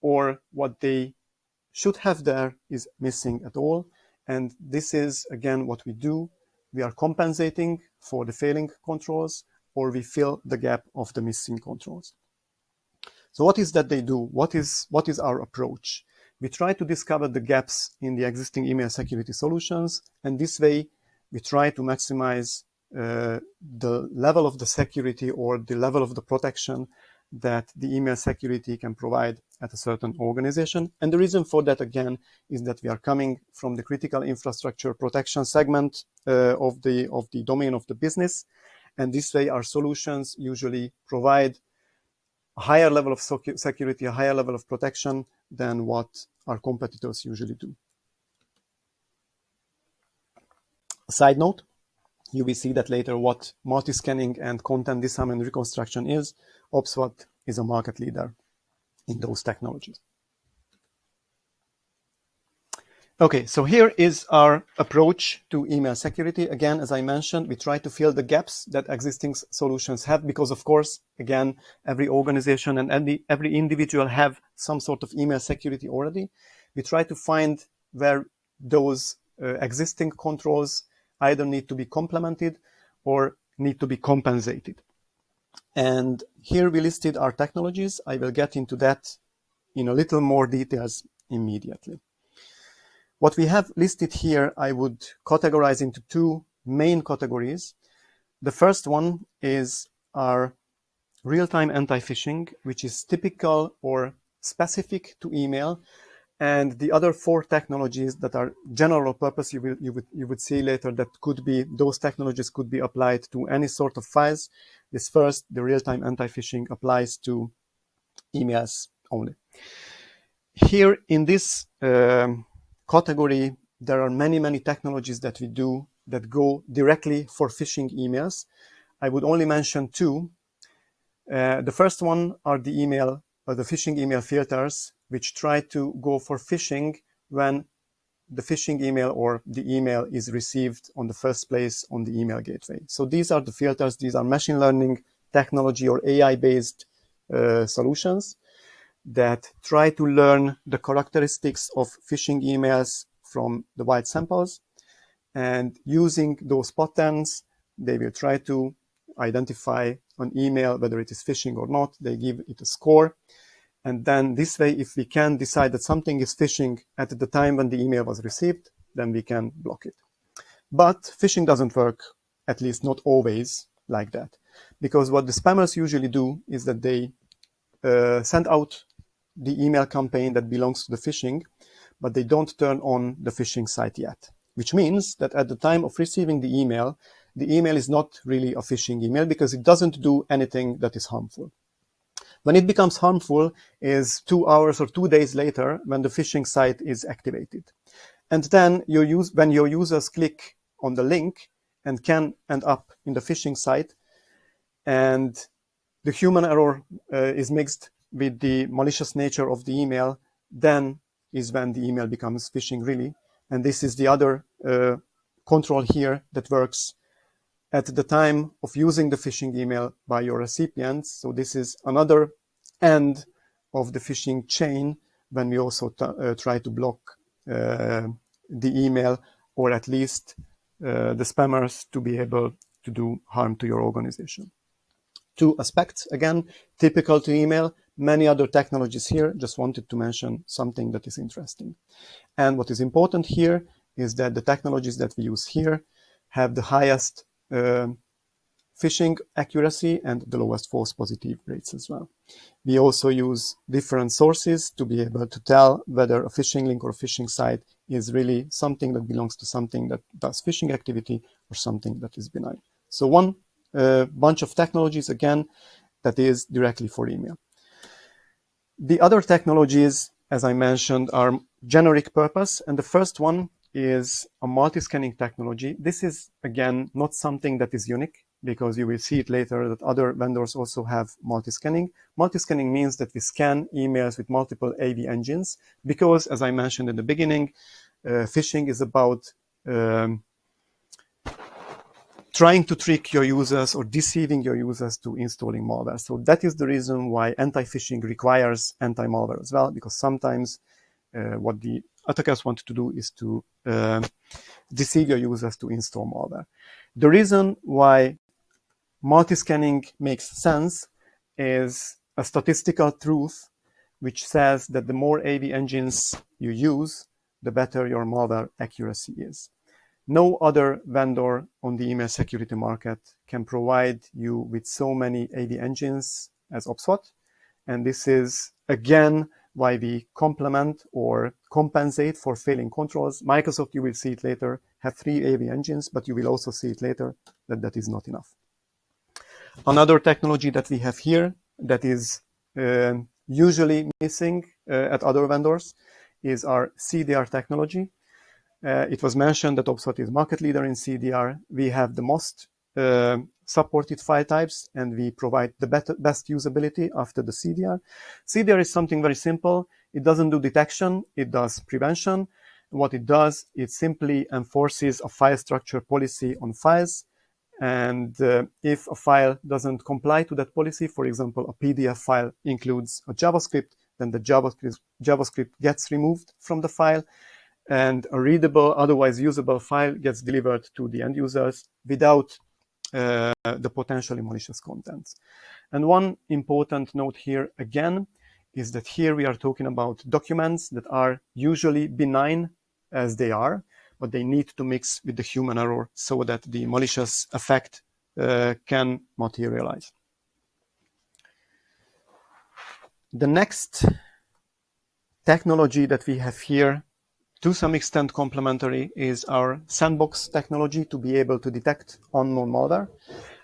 or what they should have there is missing at all. And this is, again, what we do. We are compensating for the failing controls, or we fill the gap of the missing controls. So what is that they do? What is our approach? We try to discover the gaps in the existing email security solutions, and this way we try to maximize the level of the security or the level of the protection that the email security can provide at a certain organization. And the reason for that, again, is that we are coming from the critical infrastructure protection segment of the domain of the business. And this way, our solutions usually provide a higher level of security, a higher level of protection than what our competitors usually do. A side note, you will see that later what multi-scanning and content disarm and reconstruction is. OPSWAT is a market leader in those technologies. Okay, so here is our approach to email security. Again, as I mentioned, we try to fill the gaps that existing solutions have, because of course, again, every organization and every individual have some sort of email security already. We try to find where those existing controls either need to be complemented or need to be compensated. And here we listed our technologies. I will get into that in a little more details immediately. What we have listed here, I would categorize into two main categories. The first one is our real-time anti-phishing, which is typical or specific to email. And the other four technologies that are general purpose, you would see later that those technologies could be applied to any sort of files. This first, the real-time anti-phishing, applies to emails only. Here in this category, there are many technologies that we do that go directly for phishing emails. I would only mention two. The first one are the phishing email filters, which try to go for phishing when the phishing email or the email is received on the first place on the email gateway. So these are the filters. These are machine learning technology or AI-based solutions that try to learn the characteristics of phishing emails from the wide samples. And using those patterns, they will try to identify an email, whether it is phishing or not. They give it a score. And then this way, if we can decide that something is phishing at the time when the email was received, then we can block it. But phishing doesn't work, at least not always, like that. Because what the spammers usually do is that they send out the email campaign that belongs to the phishing, but they don't turn on the phishing site yet, which means that at the time of receiving the email is not really a phishing email because it doesn't do anything that is harmful. When it becomes harmful is 2 hours or 2 days later when the phishing site is activated. And then when your users click on the link and can end up in the phishing site, and the human error is mixed with the malicious nature of the email, then is when the email becomes phishing really. And this is the other control here that works at the time of using the phishing email by your recipients. So this is another end of the phishing chain when we also try to block the email, or at least the spammers to be able to do harm to your organization. Two aspects, again, typical to email, many other technologies here. Just wanted to mention something that is interesting. And what is important here is that the technologies that we use here have the highest phishing accuracy and the lowest false positive rates as well. We also use different sources to be able to tell whether a phishing link or a phishing site is really something that belongs to something that does phishing activity or something that is benign. So one bunch of technologies, again, that is directly for email. The other technologies, as I mentioned, are generic purpose, and the first one is a multi-scanning technology. This is, again, not something that is unique, because you will see it later that other vendors also have multi-scanning. Multi-scanning means that we scan emails with multiple AV engines, because, as I mentioned in the beginning, phishing is about trying to trick your users or deceiving your users to installing malware. So that is the reason why anti-phishing requires anti-malware as well, because sometimes what the attackers want to do is to deceive your users to install malware. The reason why multi-scanning makes sense is a statistical truth which says that the more AV engines you use, the better your malware accuracy is. No other vendor on the email security market can provide you with so many AV engines as OPSWAT. And this is, again, why we complement or compensate for failing controls. Microsoft, you will see it later, have 3 AV engines, but you will also see it later that that is not enough. Another technology that we have here that is usually missing at other vendors is our CDR technology. It was mentioned that OPSWAT is market leader in CDR. We have the most supported file types, and we provide the best usability after the CDR. CDR is something very simple. It doesn't do detection, it does prevention. What it does, it simply enforces a file structure policy on files. And if a file doesn't comply to that policy, for example, a PDF file includes a JavaScript, then the JavaScript gets removed from the file, and a readable, otherwise usable file gets delivered to the end users without the potentially malicious contents. And one important note here again is that here we are talking about documents that are usually benign as they are, but they need to mix with the human error so that the malicious effect can materialize. The next technology that we have here, to some extent complementary, is our sandbox technology to be able to detect unknown malware.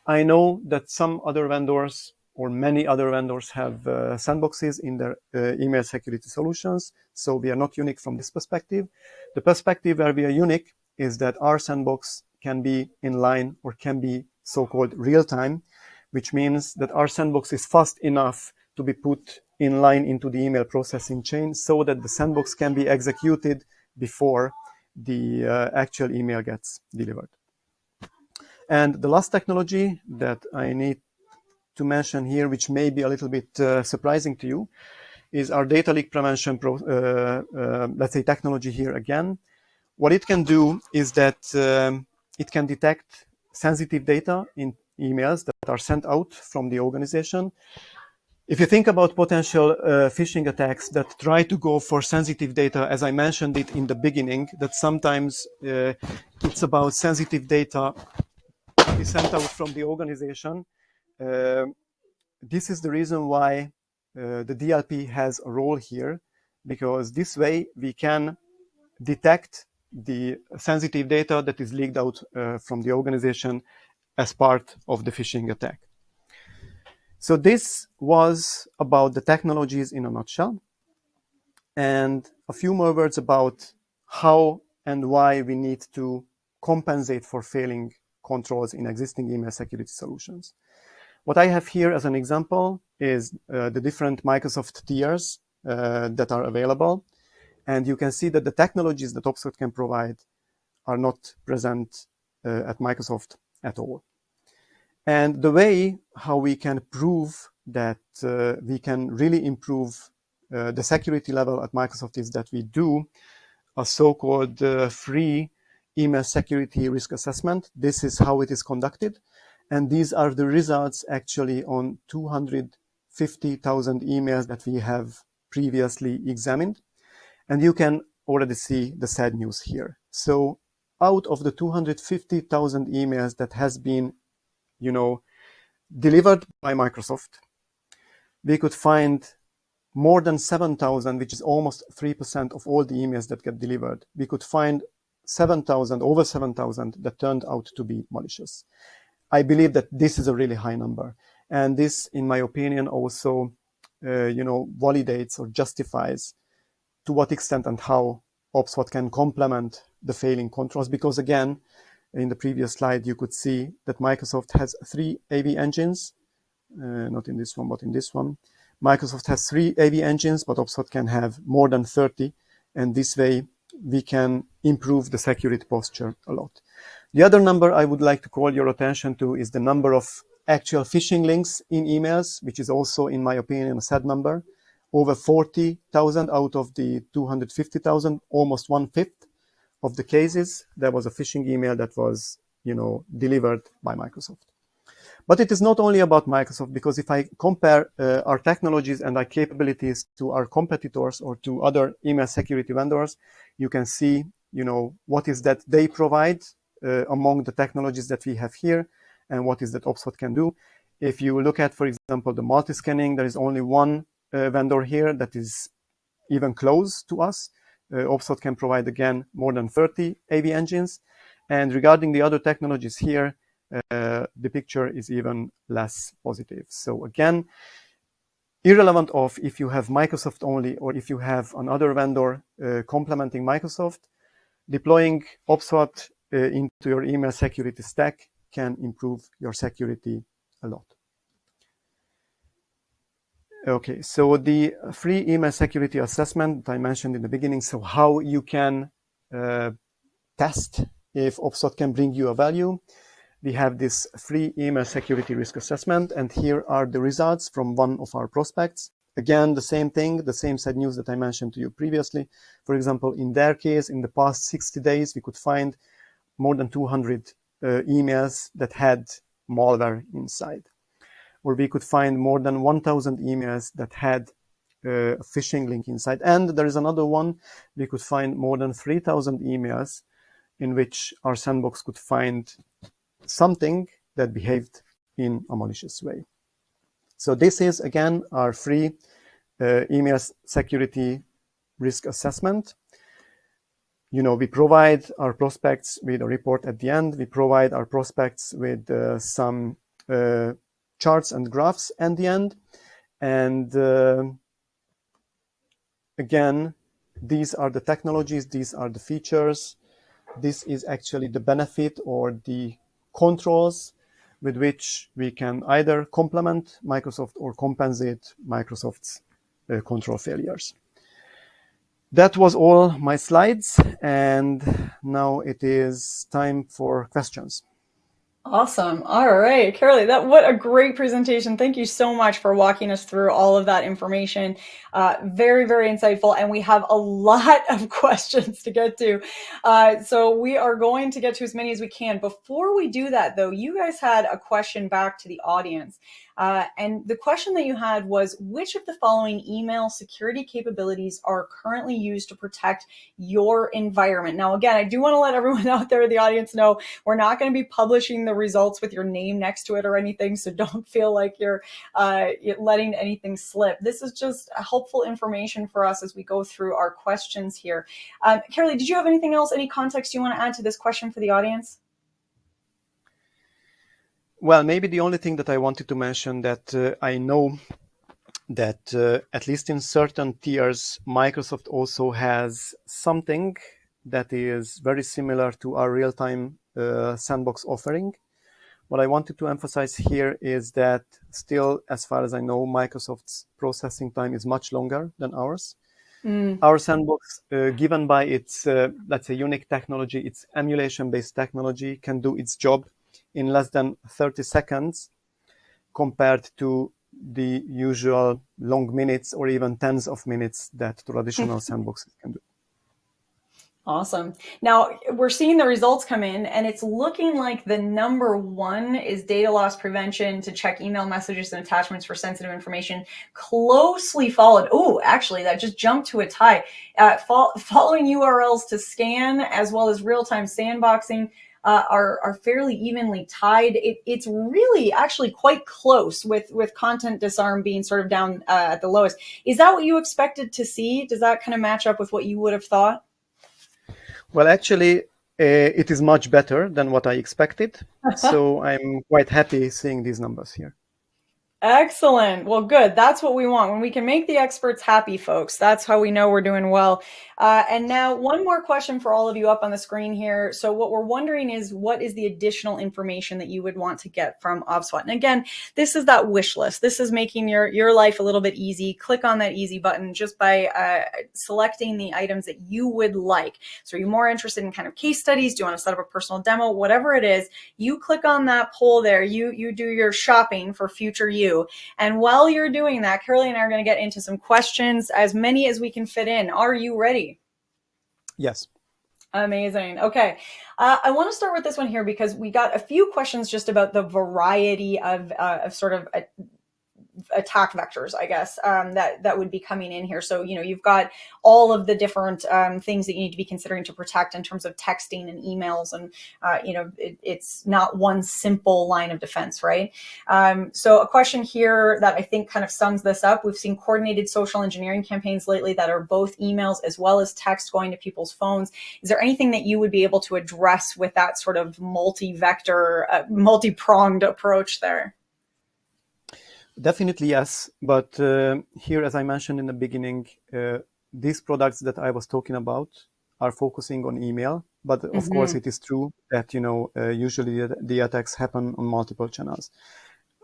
I know that some other vendors or many other vendors have sandboxes in their email security solutions, so we are not unique from this perspective. The perspective where we are unique is that our sandbox can be inline or can be so-called real-time, which means that our sandbox is fast enough to be put in line into the email processing chain so that the sandbox can be executed before the actual email gets delivered. And the last technology that I need to mention here, which may be a little bit surprising to you, is our data leak prevention, let's say, technology here again. What it can do is that it can detect sensitive data in emails that are sent out from the organization. If you think about potential phishing attacks that try to go for sensitive data, as I mentioned it in the beginning, that sometimes it's about sensitive data that is sent out from the organization. This is the reason why the DLP has a role here, because this way we can detect the sensitive data that is leaked out from the organization as part of the phishing attack. So this was about the technologies in a nutshell, and a few more words about how and why we need to compensate for failing controls in existing email security solutions. What I have here as an example is the different Microsoft tiers that are available. And you can see that the technologies that OPSWAT can provide are not present at Microsoft at all. And the way how we can prove that we can really improve the security level at Microsoft is that we do a so-called free email security risk assessment. This is how it is conducted. And these are the results actually on 250,000 emails that we have previously examined. And you can already see the sad news here. So out of the 250,000 emails that has been, delivered by Microsoft, we could find more than 7,000, which is almost 3% of all the emails that get delivered. We could find over 7,000 that turned out to be malicious. I believe that this is a really high number. And this, in my opinion, also, validates or justifies to what extent and how OPSWAT can complement the failing controls. Because again, in the previous slide, you could see that Microsoft has 3 AV engines, not in this one, but in this one. Microsoft has 3 AV engines, but OPSWAT can have more than 30. And this way, we can improve the security posture a lot. The other number I would like to call your attention to is the number of actual phishing links in emails, which is also, in my opinion, a sad number. Over 40,000 out of the 250,000, almost 1/5 of the cases, there was a phishing email that was, delivered by Microsoft. But it is not only about Microsoft, because if I compare our technologies and our capabilities to our competitors or to other email security vendors, you can see, what is that they provide among the technologies that we have here, and what is that OPSWAT can do. If you look at, for example, the multi-scanning, there is only one vendor here that is even close to us. OPSWAT can provide, again, more than 30 AV engines. And regarding the other technologies here, the picture is even less positive. So again, irrelevant of if you have Microsoft only or if you have another vendor complementing Microsoft, deploying OPSWAT into your email security stack can improve your security a lot. Okay, so the free email security assessment that I mentioned in the beginning, so how you can test if OPSWAT can bring you a value. We have this free email security risk assessment, and here are the results from one of our prospects. Again, the same thing, the same sad news that I mentioned to you previously. For example, in their case, in the past 60 days, we could find more than 200 emails that had malware inside. Or we could find more than 1,000 emails that had a phishing link inside. And there is another one, we could find more than 3,000 emails in which our sandbox could find something that behaved in a malicious way. So this is, again, our free email security risk assessment. We provide our prospects with a report at the end. We provide our prospects with some charts and graphs at the end. And again, these are the technologies, these are the features. This is actually the benefit or the controls with which we can either complement Microsoft or compensate Microsoft's control failures. That was all my slides, and now it is time for questions. Awesome. All right, Carolee, what a great presentation. Thank you so much for walking us through all of that information. Very, very insightful. And we have a lot of questions to get to. So we are going to get to as many as we can. Before we do that, though, you guys had a question back to the audience. And the question that you had was, which of the following email security capabilities are currently used to protect your environment? Now, again, I do want to let everyone out there in the audience know we're not going to be publishing the results with your name next to it or anything, so don't feel like you're letting anything slip. This is just helpful information for us as we go through our questions here. Carolee, did you have anything else, any context you want to add to this question for the audience? Well, maybe the only thing that I wanted to mention that I know that at least in certain tiers, Microsoft also has something that is very similar to our real-time sandbox offering. What I wanted to emphasize here is that still, as far as I know, Microsoft's processing time is much longer than ours. Our sandbox, given by its, let's say, unique technology, its emulation-based technology, can do its job in less than 30 seconds compared to the usual long minutes or even tens of minutes that traditional sandboxes can do. Awesome. Now we're seeing the results come in, and it's looking like the number one is data loss prevention to check email messages and attachments for sensitive information, closely followed. Oh, actually, that just jumped to a tie. Following URLs to scan as well as real-time sandboxing are fairly evenly tied. It's really actually quite close with content disarm being sort of down at the lowest. Is that what you expected to see? Does that kind of match up with what you would have thought? Well, actually, it is much better than what I expected. So I'm quite happy seeing these numbers here. Excellent. Well, good. That's what we want. When we can make the experts happy, folks, that's how we know we're doing well. And now one more question for all of you up on the screen here. So what we're wondering is, what is the additional information that you would want to get from OBSWAT? And again, this is that wish list. This is making your life a little bit easy. Click on that easy button just by selecting the items that you would like. So are you more interested in kind of case studies? Do you want to set up a personal demo? Whatever it is, you click on that poll there. You do your shopping for future you. And while you're doing that, Carolee and I are going to get into some questions, as many as we can fit in. Are you ready? Yes. Amazing. Okay. I want to start with this one here because we got a few questions just about the variety of sort of attack vectors, I guess, that would be coming in here. So, you've got all of the different things that you need to be considering to protect in terms of texting and emails. And, it's not one simple line of defense, right? So a question here that I think kind of sums this up. We've seen coordinated social engineering campaigns lately that are both emails as well as text going to people's phones. Is there anything that you would be able to address with that sort of multi-vector, multi-pronged approach there? Definitely yes, but here, as I mentioned in the beginning, these products that I was talking about are focusing on email, but of course it is true that usually the attacks happen on multiple channels.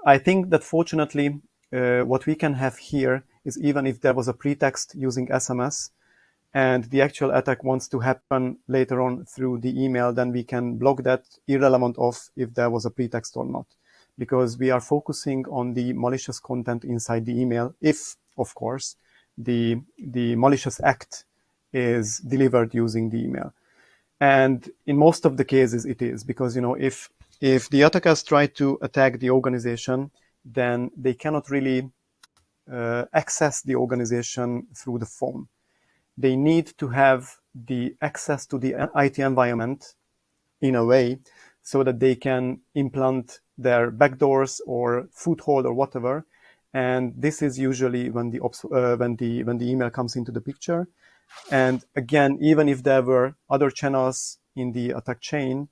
I think that fortunately what we can have here is, even if there was a pretext using SMS and the actual attack wants to happen later on through the email, then we can block that irrelevant of if there was a pretext or not, because we are focusing on the malicious content inside the email, if, of course, the malicious act is delivered using the email. And in most of the cases it is, because if the attackers try to attack the organization, then they cannot really access the organization through the phone. They need to have the access to the IT environment in a way so that they can implant their backdoors or foothold or whatever. And this is usually when the email comes into the picture. And again, even if there were other channels in the attack chain,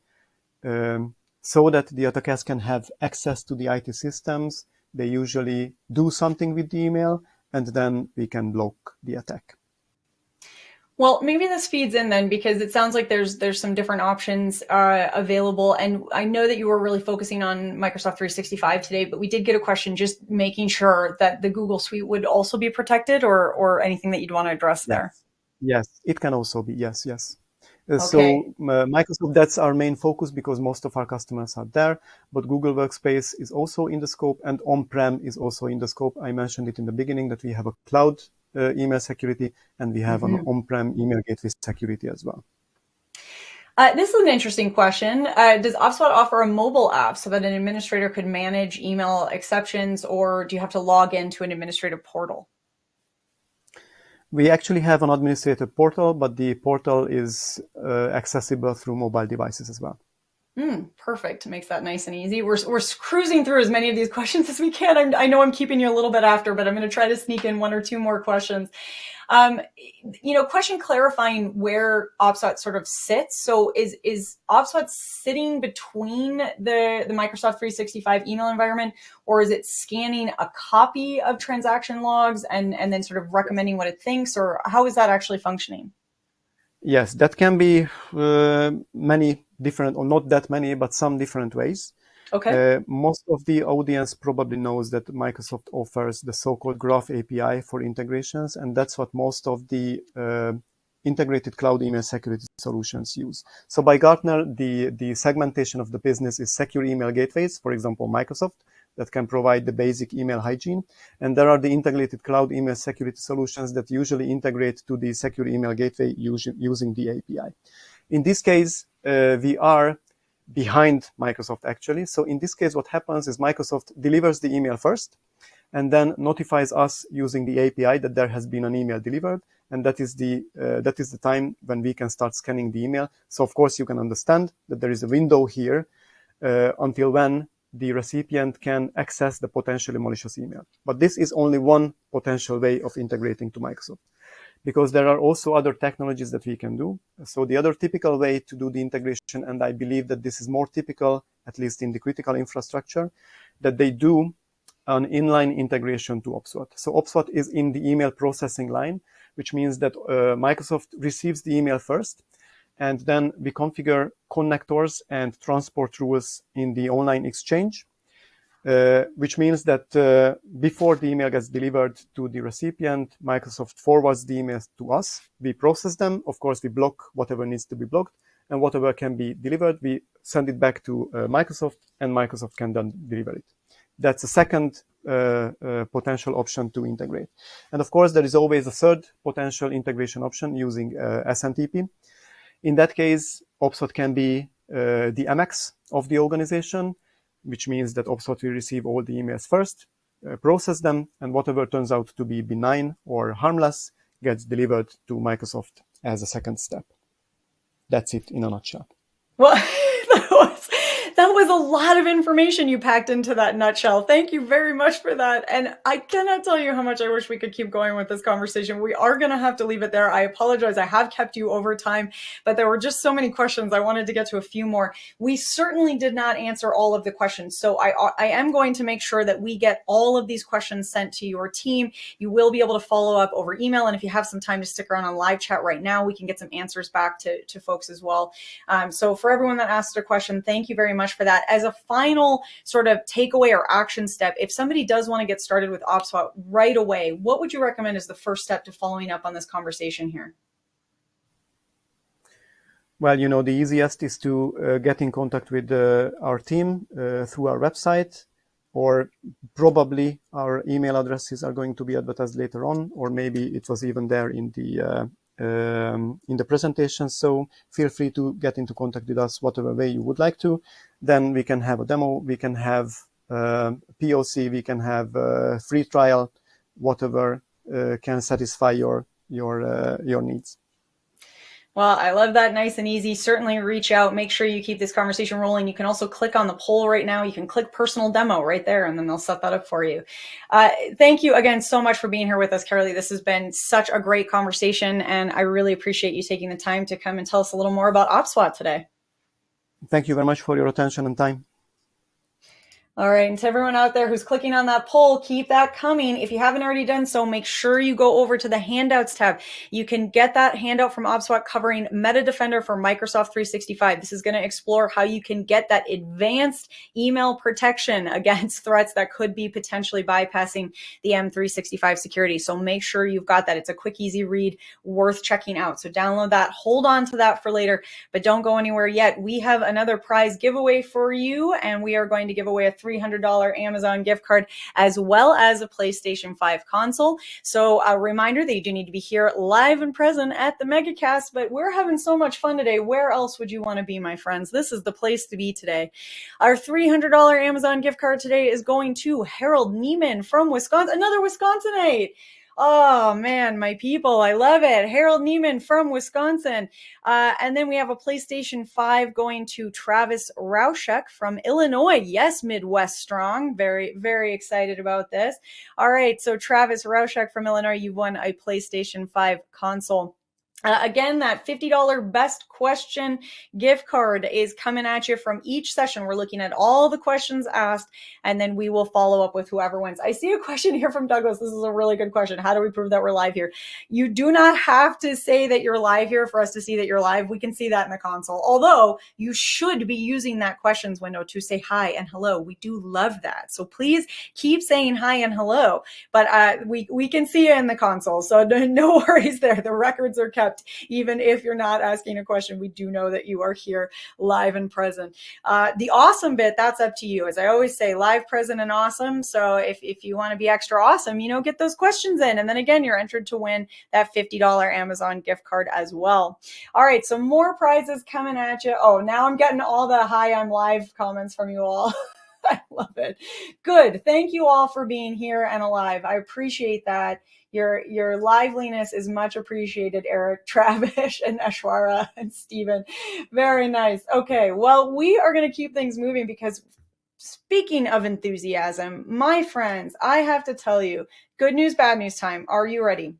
so that the attackers can have access to the IT systems, they usually do something with the email, and then we can block the attack. Well, maybe this feeds in then, because it sounds like there's some different options available. And I know that you were really focusing on Microsoft 365 today, but we did get a question just making sure that the Google Suite would also be protected, or anything that you'd want to address there. Yes, it can also be. Yes. Okay. So Microsoft, that's our main focus because most of our customers are there, but Google Workspace is also in the scope, and on-prem is also in the scope. I mentioned it in the beginning that we have a cloud email security, and we have an on-prem email gateway security as well. This is an interesting question. Does OBSWAT offer a mobile app so that an administrator could manage email exceptions, or do you have to log into an administrative portal? We actually have an administrative portal, but the portal is accessible through mobile devices as well. Perfect. Makes that nice and easy. We're cruising through as many of these questions as we can. I know I'm keeping you a little bit after, but I'm going to try to sneak in one or two more questions. Question clarifying where OBSWAT sort of sits. So is OBSWAT sitting between the Microsoft 365 email environment, or is it scanning a copy of transaction logs and then sort of recommending what it thinks, or how is that actually functioning? Yes, that can be many different, or not that many, but some different ways. Okay. Most of the audience probably knows that Microsoft offers the so-called Graph API for integrations, and that's what most of the integrated cloud email security solutions use. So by Gartner, the segmentation of the business is secure email gateways, for example, Microsoft, that can provide the basic email hygiene. And there are the integrated cloud email security solutions that usually integrate to the secure email gateway using the API. In this case, we are behind Microsoft actually. So in this case, what happens is Microsoft delivers the email first and then notifies us using the API that there has been an email delivered. And that is the time when we can start scanning the email. So of course you can understand that there is a window here until when the recipient can access the potentially malicious email. But this is only one potential way of integrating to Microsoft, because there are also other technologies that we can do. So the other typical way to do the integration, and I believe that this is more typical, at least in the critical infrastructure, that they do an inline integration to OPSWAT. So OPSWAT is in the email processing line, which means that Microsoft receives the email first, and then we configure connectors and transport rules in the online exchange, which means that before the email gets delivered to the recipient, Microsoft forwards the emails to us. We process them. Of course, we block whatever needs to be blocked, and whatever can be delivered, we send it back to Microsoft, and Microsoft can then deliver it. That's a second potential option to integrate. And of course, there is always a third potential integration option using SMTP. In that case, OPSWAT can be the MX of the organization, which means that OPSWAT will receive all the emails first, process them, and whatever turns out to be benign or harmless gets delivered to Microsoft as a second step. That's it in a nutshell. Well, that was a lot of information you packed into that nutshell. Thank you very much for that. And I cannot tell you how much I wish we could keep going with this conversation. We are going to have to leave it there. I apologize. I have kept you over time, but there were just so many questions. I wanted to get to a few more. We certainly did not answer all of the questions. So I am going to make sure that we get all of these questions sent to your team. You will be able to follow up over email. And if you have some time to stick around on live chat right now, we can get some answers back to folks as well. So for everyone that asked a question, thank you very much for that. As a final sort of takeaway or action step, if somebody does want to get started with OPSWAT right away, what would you recommend as the first step to following up on this conversation here? Well, the easiest is to get in contact with our team through our website, or probably our email addresses are going to be advertised later on, or maybe it was even there in the presentation. So feel free to get into contact with us whatever way you would like to. Then we can have a demo, we can have POC, we can have a free trial, whatever can satisfy your needs. Well, I love that. Nice and easy. Certainly reach out. Make sure you keep this conversation rolling. You can also click on the poll right now. You can click personal demo right there, and then they'll set that up for you. Thank you again so much for being here with us, Carolee. This has been such a great conversation, and I really appreciate you taking the time to come and tell us a little more about OPSWAT today. Thank you very much for your attention and time. All right, and to everyone out there who's clicking on that poll, keep that coming. If you haven't already done so, make sure you go over to the handouts tab. You can get that handout from OPSWAT covering Meta Defender for Microsoft 365. This is going to explore how you can get that advanced email protection against threats that could be potentially bypassing the M365 security. So make sure you've got that. It's a quick, easy read worth checking out. So download that, hold on to that for later, but don't go anywhere yet. We have another prize giveaway for you, and we are going to give away a $300 Amazon gift card, as well as a PlayStation 5 console. So a reminder that you do need to be here live and present at the MegaCast, but we're having so much fun today. Where else would you want to be, my friends? This is the place to be today. Our $300 Amazon gift card today is going to Harold Neiman from Wisconsin, another Wisconsinite. Oh man, my people, I love it. Harold Neiman from Wisconsin. And then we have a PlayStation 5 going to Travis Rauschek from Illinois. Yes, Midwest strong. Very, very excited about this. All right, so Travis Rauschek from Illinois, you won a PlayStation 5 console. Again, that $50 best question gift card is coming at you from each session. We're looking at all the questions asked, and then we will follow up with whoever wins. I see a question here from Douglas. This is a really good question. How do we prove that we're live here? You do not have to say that you're live here for us to see that you're live. We can see that in the console, although you should be using that questions window to say hi and hello. We do love that. So please keep saying hi and hello, but we can see you in the console. So no worries there. The records are kept. Even if you're not asking a question, we do know that you are here live and present. The awesome bit, that's up to you. As I always say, live, present, and awesome. So if you want to be extra awesome, get those questions in. And then again, you're entered to win that $50 Amazon gift card as well. All right, so more prizes coming at you. Oh, now I'm getting all the hi, I'm live comments from you all. I love it. Good. Thank you all for being here and alive. I appreciate that. Your liveliness is much appreciated, Eric, Travis, and Ashwara, and Stephen. Very nice. Okay, well, we are going to keep things moving because speaking of enthusiasm, my friends, I have to tell you, good news, bad news time. Are you ready?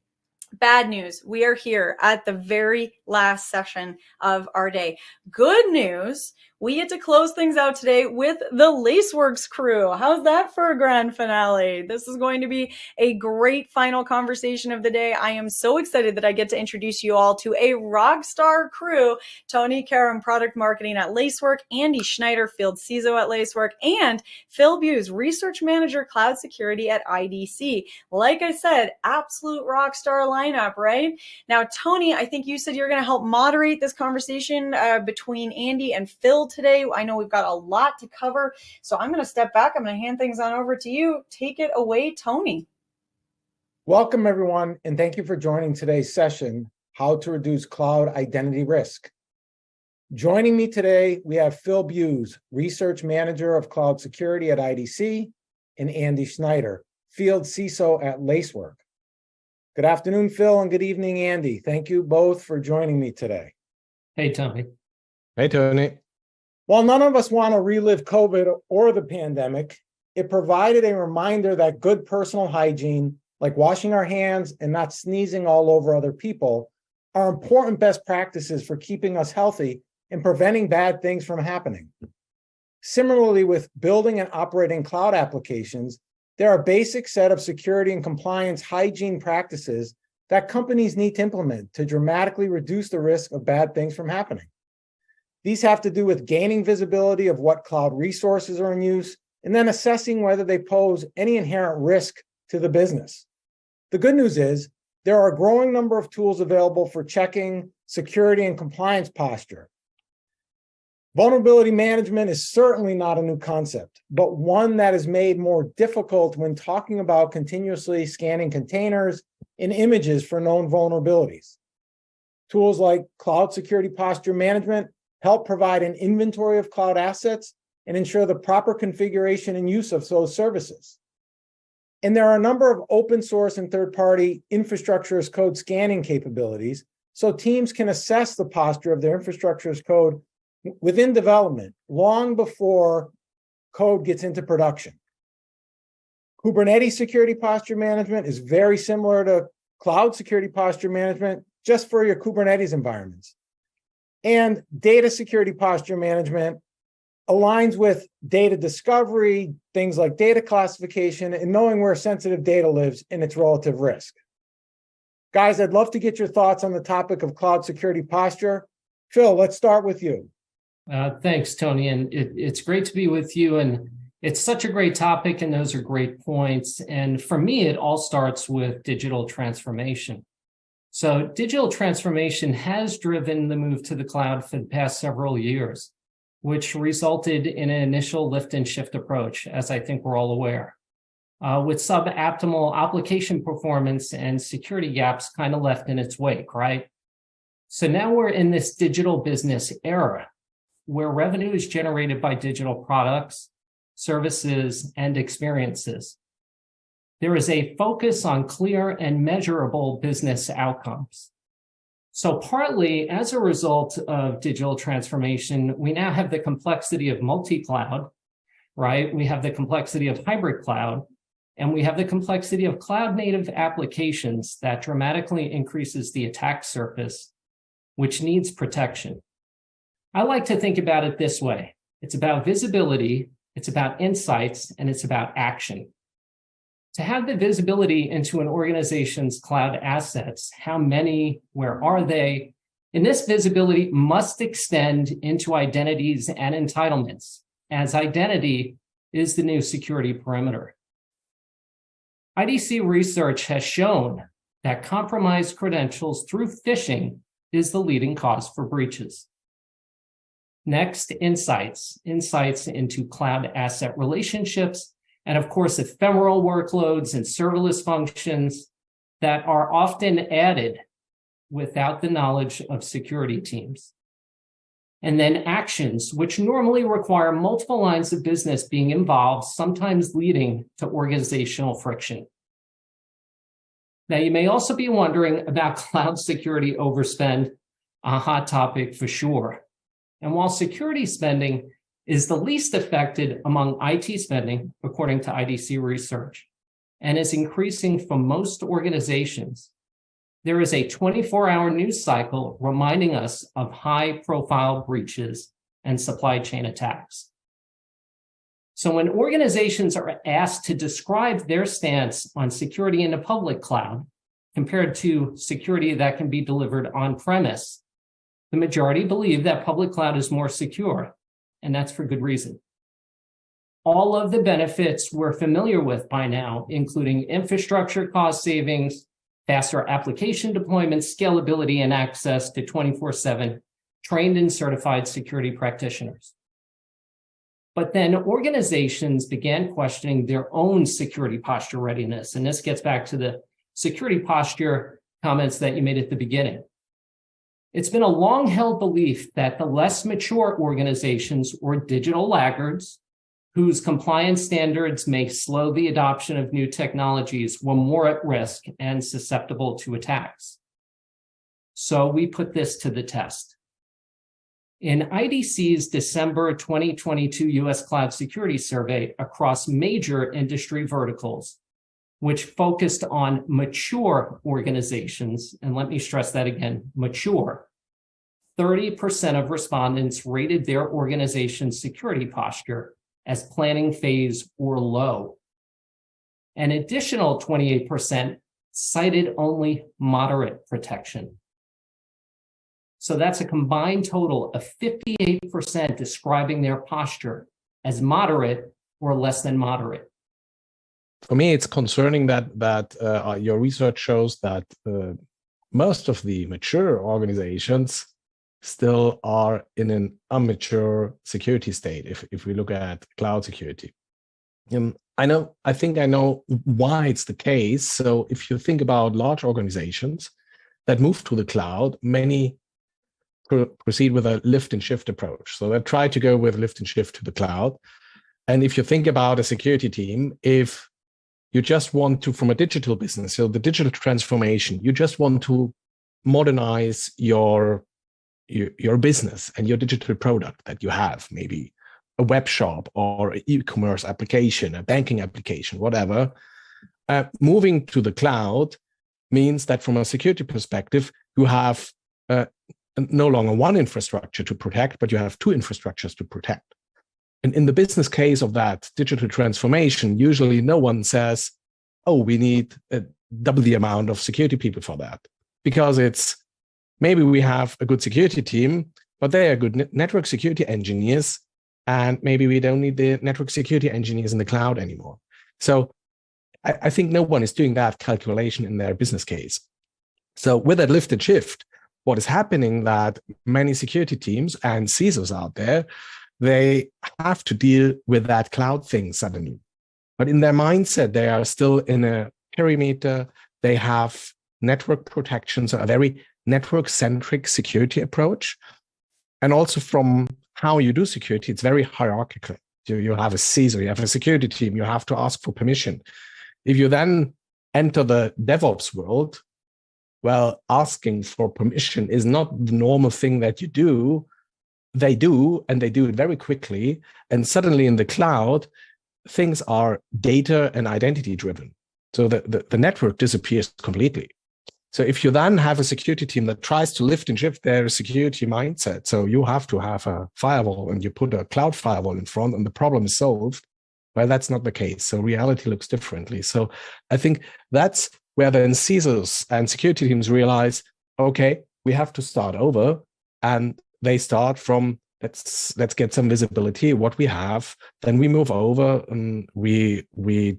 Bad news, we are here at the very last session of our day. Good news, we get to close things out today with the Laceworks crew. How's that for a grand finale? This is going to be a great final conversation of the day. I am so excited that I get to introduce you all to a rock star crew: Tony Karam, product marketing at Lacework, Andy Schneider, field CISO at Lacework, and Phil Buse, research manager, cloud security at IDC. Like I said, absolute rock star lineup, right? Now, Tony, I think you said you're going to help moderate this conversation between Andy and Phil today. I know we've got a lot to cover, so I'm going to step back. I'm going to hand things on over to you. Take it away, Tony. Welcome, everyone, and thank you for joining today's session, How to Reduce Cloud Identity Risk. Joining me today, we have Phil Buse, Research Manager of Cloud Security at IDC, and Andy Schneider, Field CISO at Lacework. Good afternoon, Phil, and good evening, Andy. Thank you both for joining me today. Hey, Tony. Hey, Tony. While none of us want to relive COVID or the pandemic, it provided a reminder that good personal hygiene, like washing our hands and not sneezing all over other people, are important best practices for keeping us healthy and preventing bad things from happening. Similarly, with building and operating cloud applications, there are a basic set of security and compliance hygiene practices that companies need to implement to dramatically reduce the risk of bad things from happening. These have to do with gaining visibility of what cloud resources are in use, and then assessing whether they pose any inherent risk to the business. The good news is there are a growing number of tools available for checking security and compliance posture. Vulnerability management is certainly not a new concept, but one that is made more difficult when talking about continuously scanning containers and images for known vulnerabilities. Tools like Cloud Security Posture Management help provide an inventory of cloud assets and ensure the proper configuration and use of those services. And there are a number of open source and third-party infrastructure as code scanning capabilities, so teams can assess the posture of their infrastructure as code within development long before code gets into production. Kubernetes security posture management is very similar to cloud security posture management, just for your Kubernetes environments. And data security posture management aligns with data discovery, things like data classification, and knowing where sensitive data lives and its relative risk. Guys, I'd love to get your thoughts on the topic of cloud security posture. Phil, let's start with you. Thanks, Tony. And it's great to be with you. And it's such a great topic, and those are great points. And for me, it all starts with digital transformation. So digital transformation has driven the move to the cloud for the past several years, which resulted in an initial lift and shift approach, as I think we're all aware, with suboptimal application performance and security gaps kind of left in its wake, right? So now we're in this digital business era where revenue is generated by digital products, services, and experiences. There is a focus on clear and measurable business outcomes. So partly as a result of digital transformation, we now have the complexity of multi-cloud, right? We have the complexity of hybrid cloud, and we have the complexity of cloud-native applications that dramatically increases the attack surface, which needs protection. I like to think about it this way. It's about visibility, it's about insights, and it's about action. To have the visibility into an organization's cloud assets, how many, where are they? And this visibility must extend into identities and entitlements, as identity is the new security perimeter. IDC research has shown that compromised credentials through phishing is the leading cause for breaches. Next, insights into cloud asset relationships, and of course, ephemeral workloads and serverless functions that are often added without the knowledge of security teams. And then actions, which normally require multiple lines of business being involved, sometimes leading to organizational friction. Now, you may also be wondering about cloud security overspend, a hot topic for sure. And while security spending is the least affected among IT spending, according to IDC research, and is increasing for most organizations, there is a 24-hour news cycle reminding us of high-profile breaches and supply chain attacks. So when organizations are asked to describe their stance on security in the public cloud compared to security that can be delivered on-premise, the majority believe that public cloud is more secure, and that's for good reason. All of the benefits we're familiar with by now, including infrastructure cost savings, faster application deployment, scalability, and access to 24/7 trained and certified security practitioners. But then organizations began questioning their own security posture readiness. And this gets back to the security posture comments that you made at the beginning. It's been a long-held belief that the less mature organizations or digital laggards whose compliance standards may slow the adoption of new technologies were more at risk and susceptible to attacks. So we put this to the test. In IDC's December 2022 US Cloud Security Survey across major industry verticals, which focused on mature organizations, and let me stress that again, mature, 30% of respondents rated their organization's security posture as planning phase or low. An additional 28% cited only moderate protection. So that's a combined total of 58% describing their posture as moderate or less than moderate. For me, it's concerning that your research shows that most of the mature organizations still are in an immature security state. If we look at cloud security, I think I know why it's the case. So if you think about large organizations that move to the cloud, many proceed with a lift and shift approach. So they try to go with lift and shift to the cloud. And if you think about a security team, if you just want to, from a digital business, so the digital transformation, you just want to modernize your business and your digital product that you have, maybe a web shop or an e-commerce application, a banking application, whatever. Moving to the cloud means that from a security perspective, you have no longer one infrastructure to protect, but you have two infrastructures to protect. And in the business case of that digital transformation, usually no one says, oh, we need double the amount of security people for that. Because it's, maybe we have a good security team, but they are good network security engineers, and maybe we don't need the network security engineers in the cloud anymore. So I think no one is doing that calculation in their business case. So with that lift and shift, what is happening that many security teams and CISOs out there, they have to deal with that cloud thing suddenly. But in their mindset, they are still in a perimeter. They have network protection, so a very network-centric security approach. And also from how you do security, it's very hierarchical. You have a CISO, you have a security team, you have to ask for permission. If you then enter the DevOps world, well, asking for permission is not the normal thing that you do. They do, and they do it very quickly. And suddenly in the cloud, things are data and identity driven. So the network disappears completely. So if you then have a security team that tries to lift and shift their security mindset, so you have to have a firewall and you put a cloud firewall in front and the problem is solved, well, that's not the case. So reality looks differently. So I think that's where then CISOs and security teams realize, okay, we have to start over. And they start from, let's get some visibility, what we have. Then we move over and we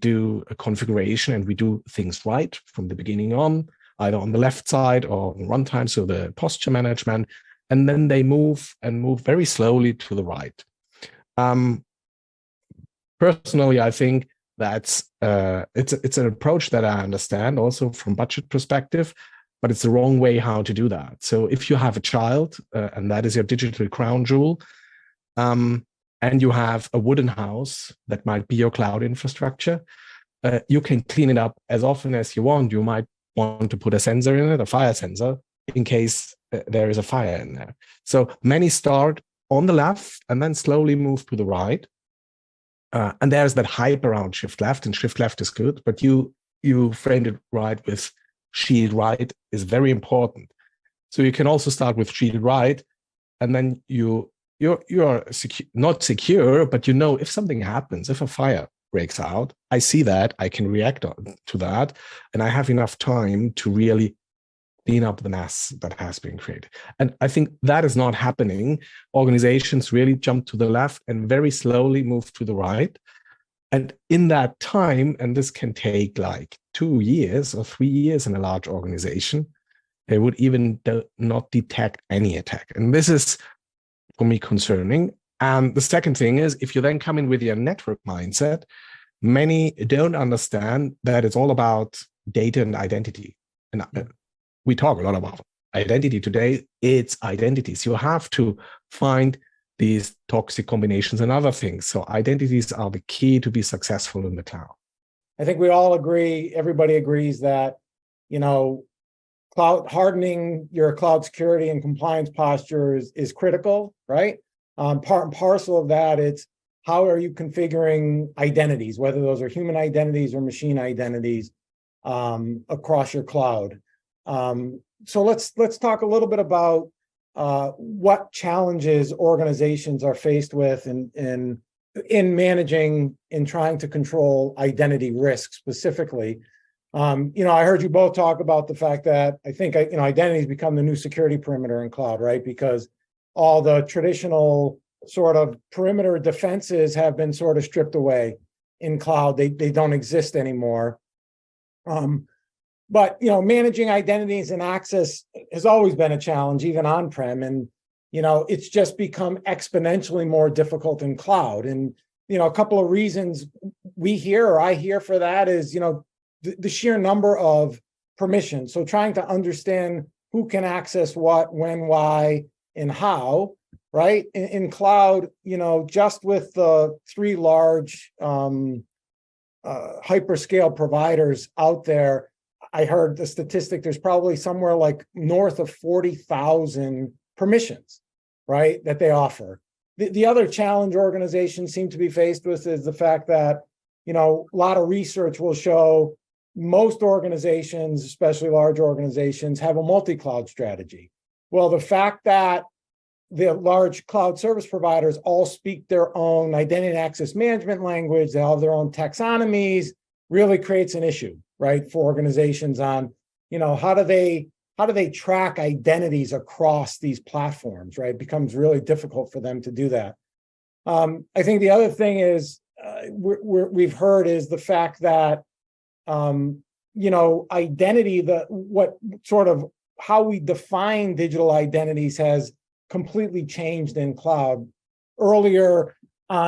do a configuration and we do things right from the beginning on, either on the left side or on runtime, so the posture management. And then they move very slowly to the right. Personally, I think that's it's an approach that I understand also from budget perspective, but it's the wrong way how to do that. So if you have a child and that is your digital crown jewel, and you have a wooden house that might be your cloud infrastructure, you can clean it up as often as you want. You might want to put a sensor in it, a fire sensor, in case there is a fire in there. So many start on the left and then slowly move to the right. And there's that hype around shift left, and shift left is good, but you framed it right with shield right is very important. So you can also start with shield right, and then you you're not secure, but you know if something happens, if a fire breaks out, I see that, I can react to that, and I have enough time to really clean up the mess that has been created. And I think that is not happening. Organizations really jump to the left and very slowly move to the right. And in that time, and this can take like 2 years or 3 years in a large organization, they would even not detect any attack. And this is, for me, concerning. And the second thing is, if you then come in with your network mindset, many don't understand that it's all about data and identity. And we talk a lot about identity today. It's identities. You have to find these toxic combinations and other things. So identities are the key to be successful in the cloud. I think we all agree, everybody agrees that, cloud hardening your cloud security and compliance posture is critical, right? Part and parcel of that, it's how are you configuring identities, whether those are human identities or machine identities across your cloud. So let's talk a little bit about what challenges organizations are faced with in managing, in trying to control identity risk specifically. I heard you both talk about the fact that I think identities become the new security perimeter in cloud, right? Because all the traditional sort of perimeter defenses have been sort of stripped away in cloud. They don't exist anymore. But managing identities and access has always been a challenge, even on-prem, and it's just become exponentially more difficult in cloud. And a couple of reasons I hear for that is the sheer number of permissions. So trying to understand who can access what, when, why, and how, right? In cloud, just with the 3 large hyperscale providers out there, I heard the statistic, there's probably somewhere like north of 40,000 permissions, right, that they offer. The other challenge organizations seem to be faced with is the fact that, a lot of research will show most organizations, especially large organizations, have a multi-cloud strategy. Well, the fact that the large cloud service providers all speak their own identity and access management language, they all have their own taxonomies, really creates an issue, right, for organizations on, how do they track identities across these platforms, right? It becomes really difficult for them to do that. I think the other thing is we've heard is the fact that identity, how we define digital identities has completely changed in cloud. Earlier,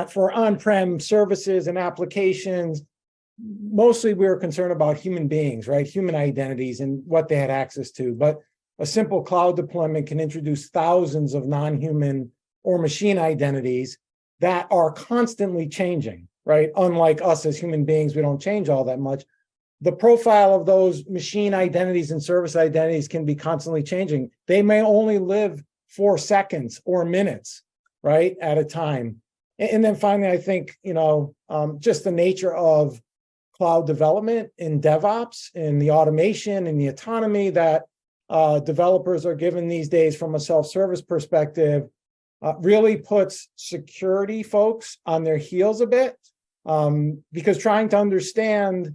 for on-prem services and applications, mostly we were concerned about human beings, right? Human identities and what they had access to. But a simple cloud deployment can introduce thousands of non-human or machine identities that are constantly changing, right? Unlike us as human beings, we don't change all that much. The profile of those machine identities and service identities can be constantly changing. They may only live 4 seconds or minutes, right, at a time. And then finally, I think, just the nature of cloud development in DevOps and the automation and the autonomy that developers are given these days from a self-service perspective really puts security folks on their heels a bit, because trying to understand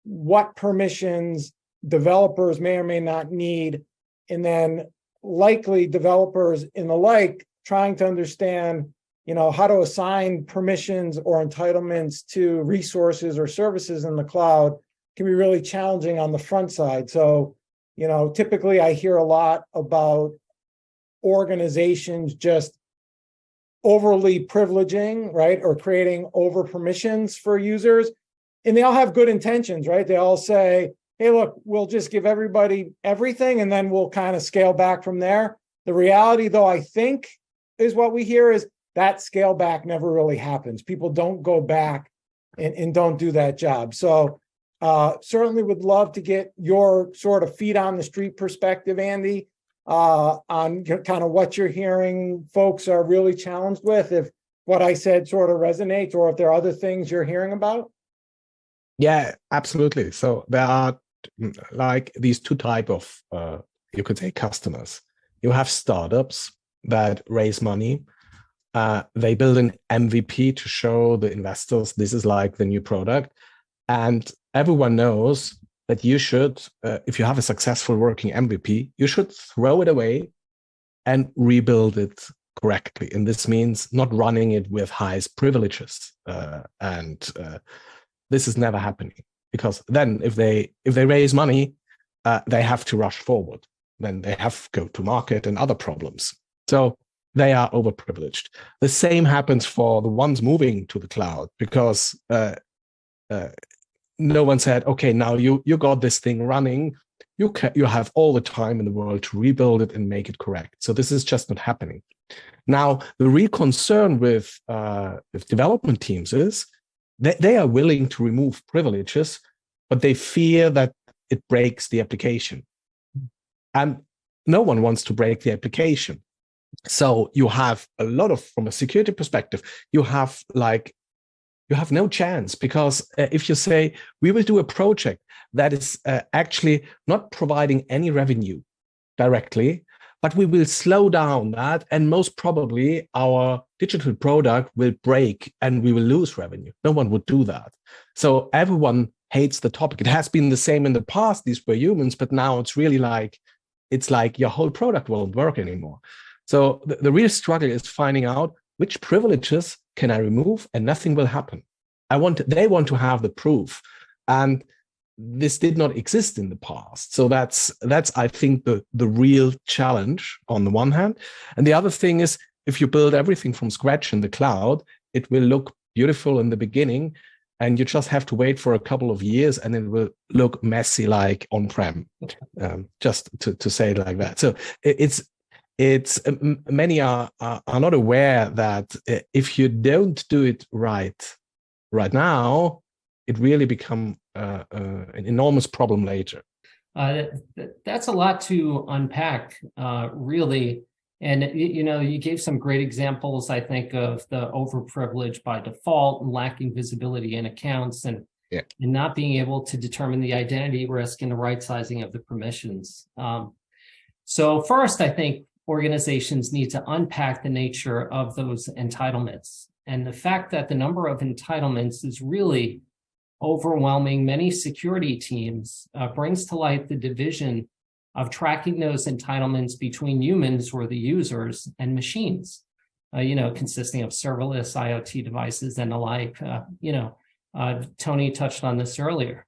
what permissions developers may or may not need, and then likely developers and the like trying to understand how to assign permissions or entitlements to resources or services in the cloud can be really challenging on the front side. So, typically I hear a lot about organizations just overly privileging, right, or creating over permissions for users. And they all have good intentions, right? They all say, hey, look, we'll just give everybody everything and then we'll kind of scale back from there. The reality, though, I think is what we hear is that scale back never really happens. People don't go back and don't do that job. So certainly would love to get your sort of feet on the street perspective, Andy, on kind of what you're hearing folks are really challenged with, if what I said sort of resonates or if there are other things you're hearing about. Yeah, absolutely. So there are like these 2 types of, you could say, customers. You have startups that raise money They build an MVP to show the investors this is like the new product. And everyone knows that you should, if you have a successful working MVP, you should throw it away and rebuild it correctly. And this means not running it with highest privileges. This is never happening, because then if they raise money, they have to rush forward. Then they have to go to market and other problems. So they are overprivileged. The same happens for the ones moving to the cloud, because no one said, okay, now you got this thing running. You have all the time in the world to rebuild it and make it correct. So this is just not happening. Now, the real concern with development teams is that they are willing to remove privileges, but they fear that it breaks the application. And no one wants to break the application. So you have a lot of, from a security perspective, you have no chance, because if you say, we will do a project that is actually not providing any revenue directly, but we will slow down that, and most probably our digital product will break and we will lose revenue. No one would do that. So everyone hates the topic. It has been the same in the past. These were humans, but now it's really like your whole product won't work anymore. So the real struggle is finding out which privileges can I remove and nothing will happen. They want to have the proof. And this did not exist in the past. So that's I think the real challenge on the one hand. And the other thing is, if you build everything from scratch in the cloud, it will look beautiful in the beginning, and you just have to wait for a couple of years and it will look messy like on-prem, just to say it like that. So it's many are not aware that if you don't do it right now, it really become an enormous problem later. That's a lot to unpack, really. And, you gave some great examples, I think, of the overprivileged by default and lacking visibility in accounts and not being able to determine the identity risk and the right sizing of the permissions. So first, I think organizations need to unpack the nature of those entitlements. And the fact that the number of entitlements is really overwhelming many security teams brings to light the division of tracking those entitlements between humans, or the users, and machines, consisting of serverless IoT devices and the like. Tony touched on this earlier.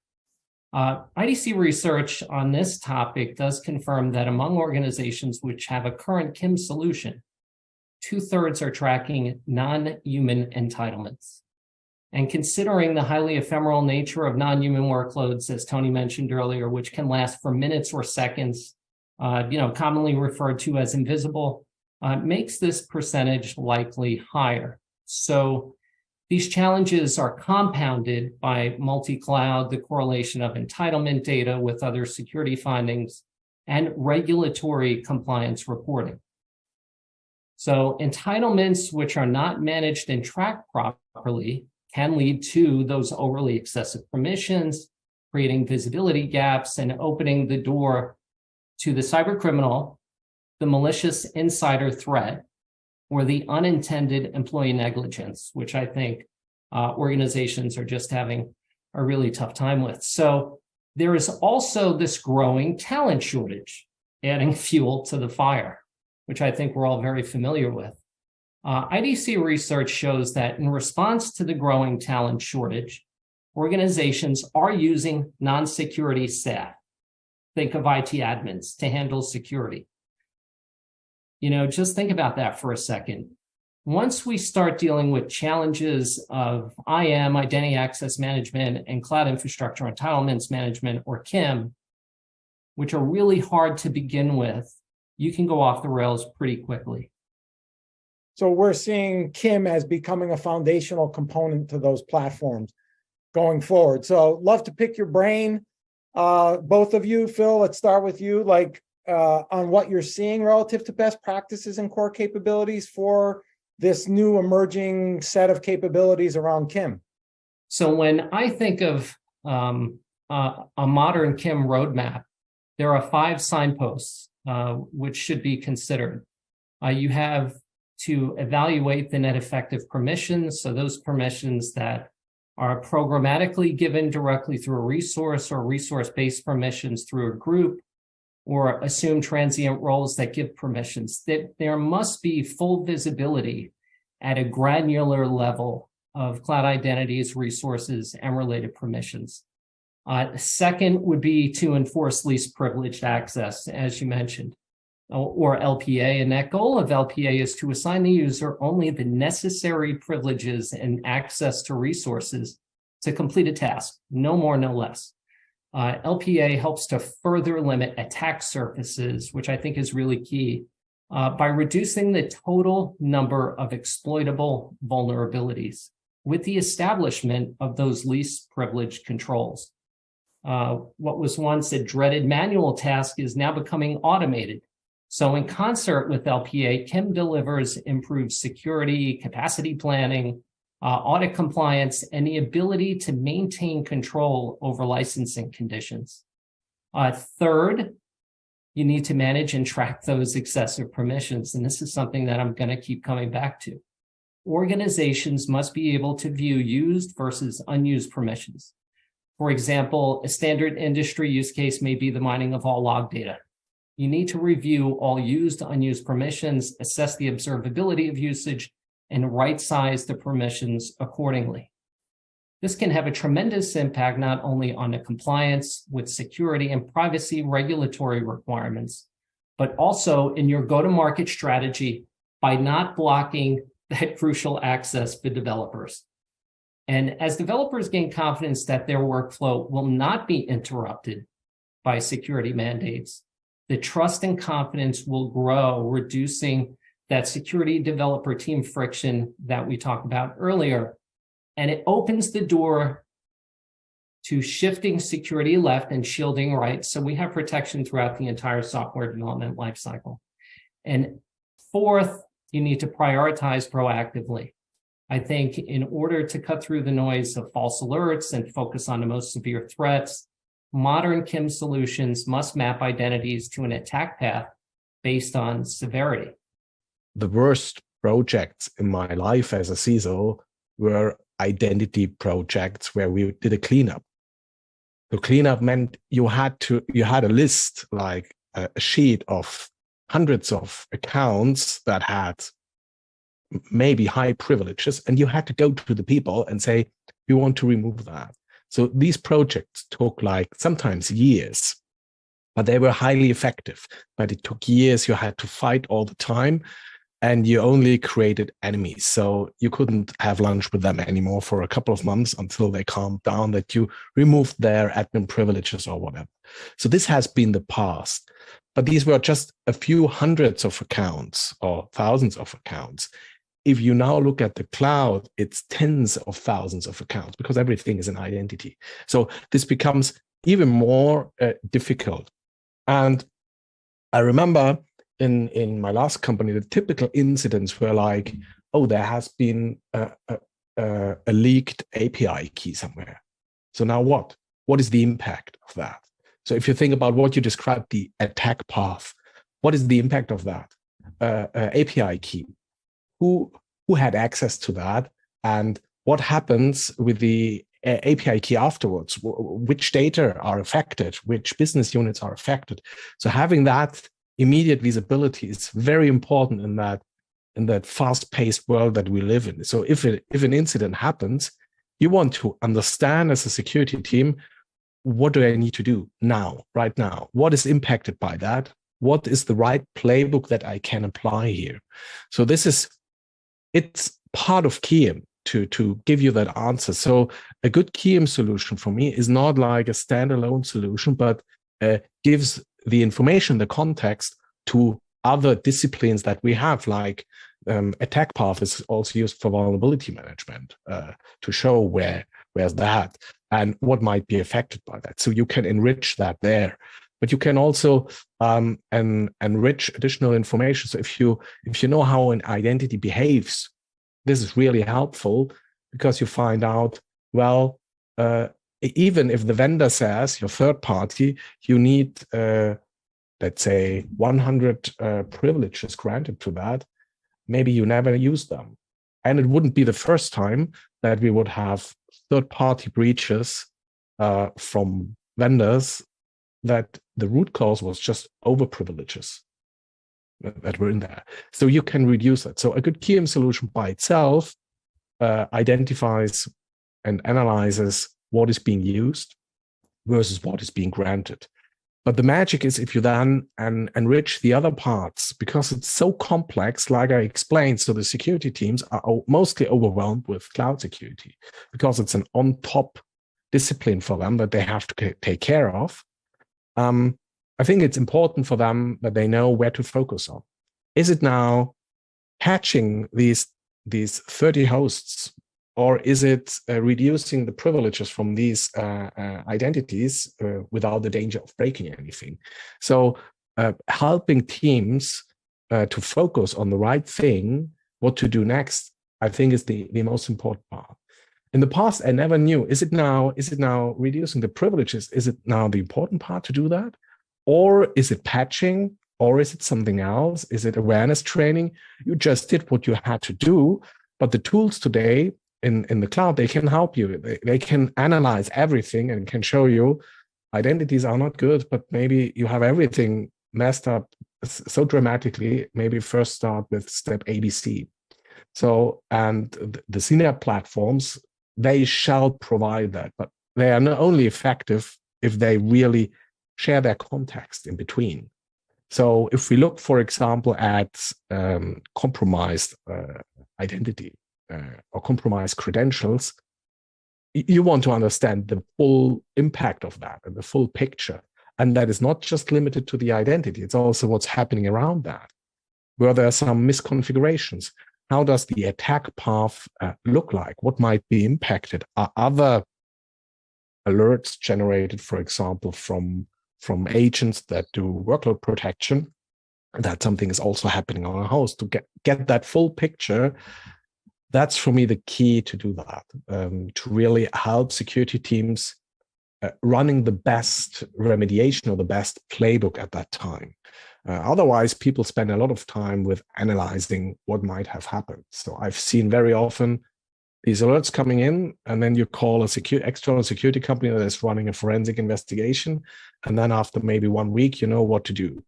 IDC research on this topic does confirm that among organizations which have a current KIM solution, 2/3 are tracking non-human entitlements. And considering the highly ephemeral nature of non-human workloads, as Tony mentioned earlier, which can last for minutes or seconds, commonly referred to as invisible, makes this percentage likely higher. So these challenges are compounded by multi-cloud, the correlation of entitlement data with other security findings, and regulatory compliance reporting. So entitlements which are not managed and tracked properly can lead to those overly excessive permissions, creating visibility gaps and opening the door to the cybercriminal, the malicious insider threat, or the unintended employee negligence, which I think organizations are just having a really tough time with. So there is also this growing talent shortage, adding fuel to the fire, which I think we're all very familiar with. IDC research shows that in response to the growing talent shortage, organizations are using non-security staff. Think of IT admins to handle security. Just think about that for a second. Once we start dealing with challenges of IAM, identity access management, and cloud infrastructure entitlements management, or KIM, which are really hard to begin with, you can go off the rails pretty quickly. So we're seeing KIM as becoming a foundational component to those platforms going forward. So love to pick your brain, both of you. Phil, let's start with you, on what you're seeing relative to best practices and core capabilities for this new emerging set of capabilities around KIM. So when I think of a modern KIM roadmap, there are 5 signposts which should be considered. You have to evaluate the net effective permissions. So those permissions that are programmatically given directly through a resource or resource-based permissions through a group, or assume transient roles that give permissions. That there must be full visibility at a granular level of cloud identities, resources, and related permissions. Second would be to enforce least privileged access, as you mentioned, or LPA. And that goal of LPA is to assign the user only the necessary privileges and access to resources to complete a task, no more, no less. LPA helps to further limit attack surfaces, which I think is really key, by reducing the total number of exploitable vulnerabilities with the establishment of those least privileged controls. What was once a dreaded manual task is now becoming automated. So in concert with LPA, KIM delivers improved security, capacity planning, audit compliance, and the ability to maintain control over licensing conditions. Third, you need to manage and track those excessive permissions. And this is something that I'm going to keep coming back to. Organizations must be able to view used versus unused permissions. For example, a standard industry use case may be the mining of all log data. You need to review all used, unused permissions, assess the observability of usage, and right-size the permissions accordingly. This can have a tremendous impact not only on the compliance with security and privacy regulatory requirements, but also in your go-to-market strategy by not blocking that crucial access for developers. And as developers gain confidence that their workflow will not be interrupted by security mandates, the trust and confidence will grow, reducing that security developer team friction that we talked about earlier. And it opens the door to shifting security left and shielding right. So we have protection throughout the entire software development lifecycle. And fourth, you need to prioritize proactively. I think in order to cut through the noise of false alerts and focus on the most severe threats, modern KIM solutions must map identities to an attack path based on severity. The worst projects in my life as a CISO were identity projects where we did a cleanup. The cleanup meant you had a list, like a sheet of hundreds of accounts that had maybe high privileges, and you had to go to the people and say, we want to remove that. So these projects took like sometimes years, but they were highly effective. But it took years. You had to fight all the time, and you only created enemies. So you couldn't have lunch with them anymore for a couple of months until they calmed down, that you removed their admin privileges or whatever. So this has been the past. But these were just a few hundreds of accounts or thousands of accounts. If you now look at the cloud, it's tens of thousands of accounts because everything is an identity. So this becomes even more difficult. And I remember in my last company, the typical incidents were like, oh, there has been a leaked API key somewhere. So now what? What is the impact of that? So if you think about what you described, the attack path, what is the impact of that? API key. Who had access to that, and what happens with the API key afterwards? Which data are affected? Which business units are affected? So having that immediate visibility is very important in that fast-paced world that we live in. So if an incident happens, you want to understand as a security team, what do I need to do now, right now? What is impacted by that? What is the right playbook that I can apply here? So it's part of KIM to give you that answer. So a good KIM solution for me is not like a standalone solution, but gives the information, the context to other disciplines that we have, like attack path is also used for vulnerability management to show where's that and what might be affected by that. So you can enrich that there. But you can also enrich additional information. So if you know how an identity behaves, this is really helpful because you find out, well, even if the vendor says, your third party, you need, let's say, 100 privileges granted to that, maybe you never use them. And it wouldn't be the first time that we would have third-party breaches from vendors that the root cause was just overprivileges that were in there. So you can reduce that. So a good KIEM solution by itself identifies and analyzes what is being used versus what is being granted. But the magic is if you then enrich the other parts, because it's so complex, like I explained, so the security teams are mostly overwhelmed with cloud security because it's an on-top discipline for them that they have to take care of. I think it's important for them that they know where to focus on. Is it now patching these 30 hosts, or is it reducing the privileges from these identities without the danger of breaking anything? So helping teams to focus on the right thing, what to do next, I think is the most important part. In the past, I never knew, is it now reducing the privileges? Is it now the important part to do that? Or is it patching? Or is it something else? Is it awareness training? You just did what you had to do, but the tools today in the cloud, they can help you. They can analyze everything and can show you identities are not good, but maybe you have everything messed up so dramatically. Maybe first start with step ABC. So, and the CNAP platforms, they shall provide that, but they are not only effective if they really share their context in between. So if we look, for example, at compromised identity or compromised credentials, you want to understand the full impact of that and the full picture. And that is not just limited to the identity. It's also what's happening around that. Were there some misconfigurations? How does the attack path look like? What might be impacted? Are other alerts generated, for example, from agents that do workload protection? That something is also happening on a host. To get that full picture, that's for me the key to do that, to really help security teams running the best remediation or the best playbook at that time. Otherwise, people spend a lot of time with analyzing what might have happened. So I've seen very often these alerts coming in, and then you call a external security company that is running a forensic investigation. And then after maybe 1 week, you know what to do.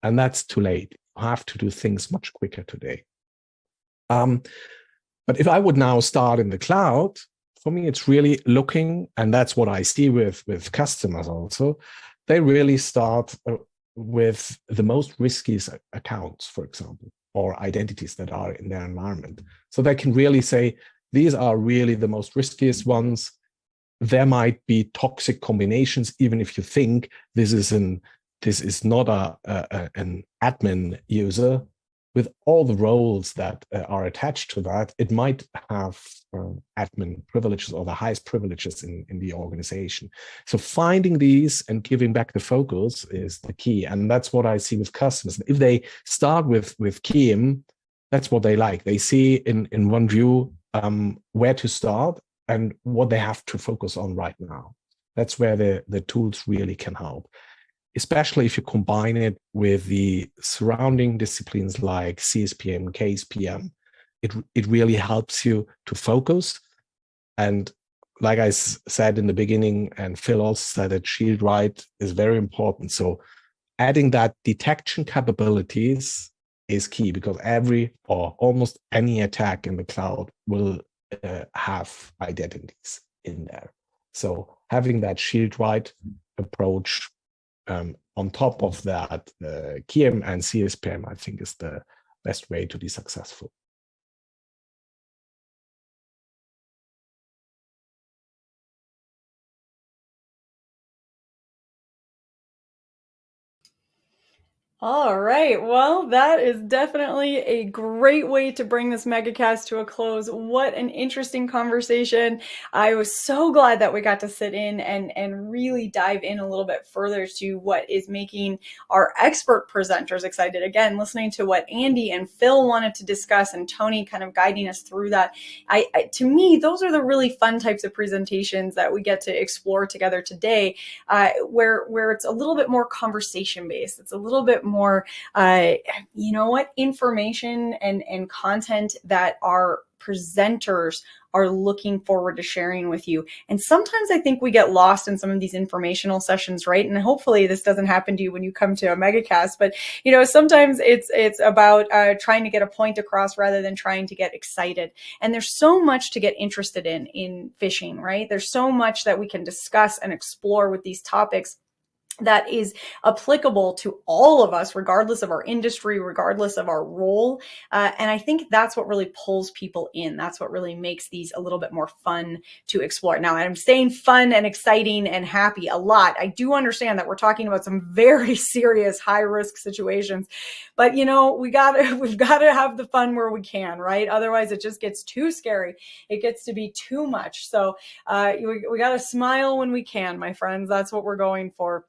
And that's too late. You have to do things much quicker today. But if I would now start in the cloud, for me, it's really looking, and that's what I see with customers also, they really start with the most riskiest accounts, for example, or identities that are in their environment. So they can really say, these are really the most riskiest ones. There might be toxic combinations, even if you think this is not an admin user. With all the roles that are attached to that, it might have admin privileges or the highest privileges in the organization. So finding these and giving back the focus is the key. And that's what I see with customers. If they start with KIEM, that's what they like. They see in one view where to start and what they have to focus on right now. That's where the tools really can help, especially if you combine it with the surrounding disciplines like CSPM, KSPM. It really helps you to focus. And like I said in the beginning, and Phil also said that shield right is very important. So adding that detection capabilities is key, because every or almost any attack in the cloud will have identities in there. So having that shield right approach on top of that, KIEM and CSPM, I think, is the best way to be successful. All right. Well, that is definitely a great way to bring this MegaCast to a close. What an interesting conversation. I was so glad that we got to sit in and really dive in a little bit further to what is making our expert presenters excited. Again, listening to what Andy and Phil wanted to discuss and Tony kind of guiding us through that. To me, those are the really fun types of presentations that we get to explore together today, where it's a little bit more conversation based. It's a little bit more, information and content that our presenters are looking forward to sharing with you. And sometimes I think we get lost in some of these informational sessions, right? And hopefully this doesn't happen to you when you come to a MegaCast, but sometimes it's about trying to get a point across rather than trying to get excited. And there's so much to get interested in phishing, right? There's so much that we can discuss and explore with these topics that is applicable to all of us, regardless of our industry, regardless of our role. And I think that's what really pulls people in. That's what really makes these a little bit more fun to explore. Now, I'm saying fun and exciting and happy a lot. I do understand that we're talking about some very serious, high-risk situations, but we've got to have the fun where we can, right? Otherwise, it just gets too scary. It gets to be too much. So we got to smile when we can, my friends. That's what we're going for.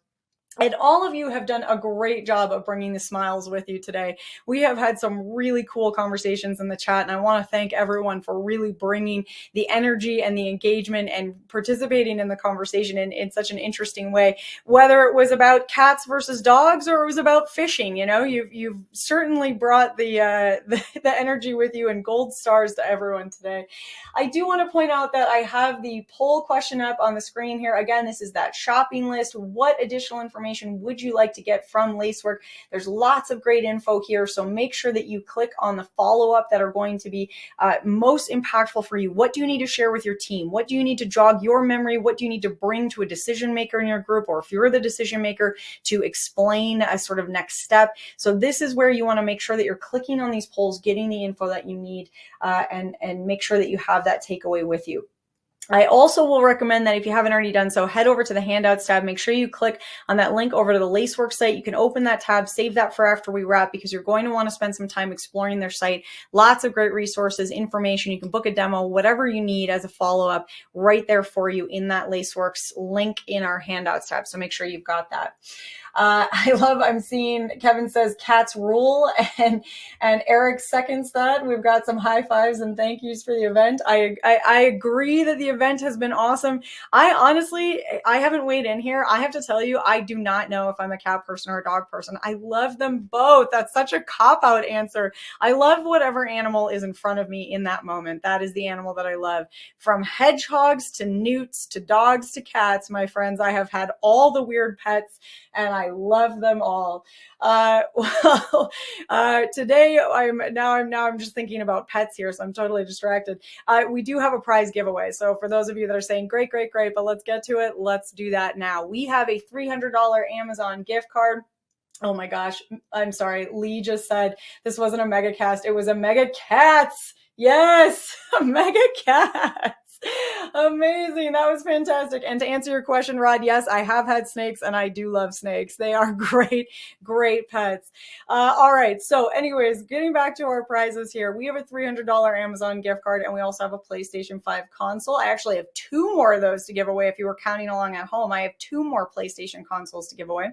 And all of you have done a great job of bringing the smiles with you today. We have had some really cool conversations in the chat, and I want to thank everyone for really bringing the energy and the engagement and participating in the conversation in such an interesting way. Whether it was about cats versus dogs or it was about fishing, you've certainly brought the energy with you, and gold stars to everyone today. I do want to point out that I have the poll question up on the screen here. Again, this is that shopping list. What additional information would you like to get from Lacework? There's lots of great info here, so make sure that you click on the follow-up that are going to be most impactful for you. What do you need to share with your team? What do you need to jog your memory? What do you need to bring to a decision maker in your group, or if you're the decision maker, to explain a sort of next step? So this is where you want to make sure that you're clicking on these polls, getting the info that you need, and make sure that you have that takeaway with you. I also will recommend that if you haven't already done so, head over to the handouts tab. Make sure you click on that link over to the Lacework site. You can open that tab, save that for after we wrap, because you're going to want to spend some time exploring their site. Lots of great resources, information. You can book a demo, whatever you need as a follow-up, right there for you in that Laceworks link in our handouts tab. So make sure you've got that. I'm seeing Kevin says cats rule, and Eric seconds that. We've got some high fives and thank yous for the event. I agree that the event has been awesome. I haven't weighed in here. I have to tell you, I do not know if I'm a cat person or a dog person. I love them both. That's such a cop-out answer. I love whatever animal is in front of me in that moment. That is the animal that I love. From hedgehogs to newts to dogs to cats, my friends, I have had all the weird pets, and I love them all. Today I'm just thinking about pets here, so I'm totally distracted. We do have a prize giveaway. So for those of you that are saying, great, but let's get to it, let's do that now. We have a $300 Amazon gift card. Oh my gosh. I'm sorry. Lee just said this wasn't a MegaCast. It was a MegaCats. Yes, a MegaCats. Amazing. That was fantastic. And to answer your question, Rod, yes, I have had snakes and I do love snakes. They are great pets. All right. So anyways, getting back to our prizes here, we have a $300 Amazon gift card, and we also have a PlayStation 5 console. I actually have 2 more of those to give away. If you were counting along at home, I have 2 more PlayStation consoles to give away.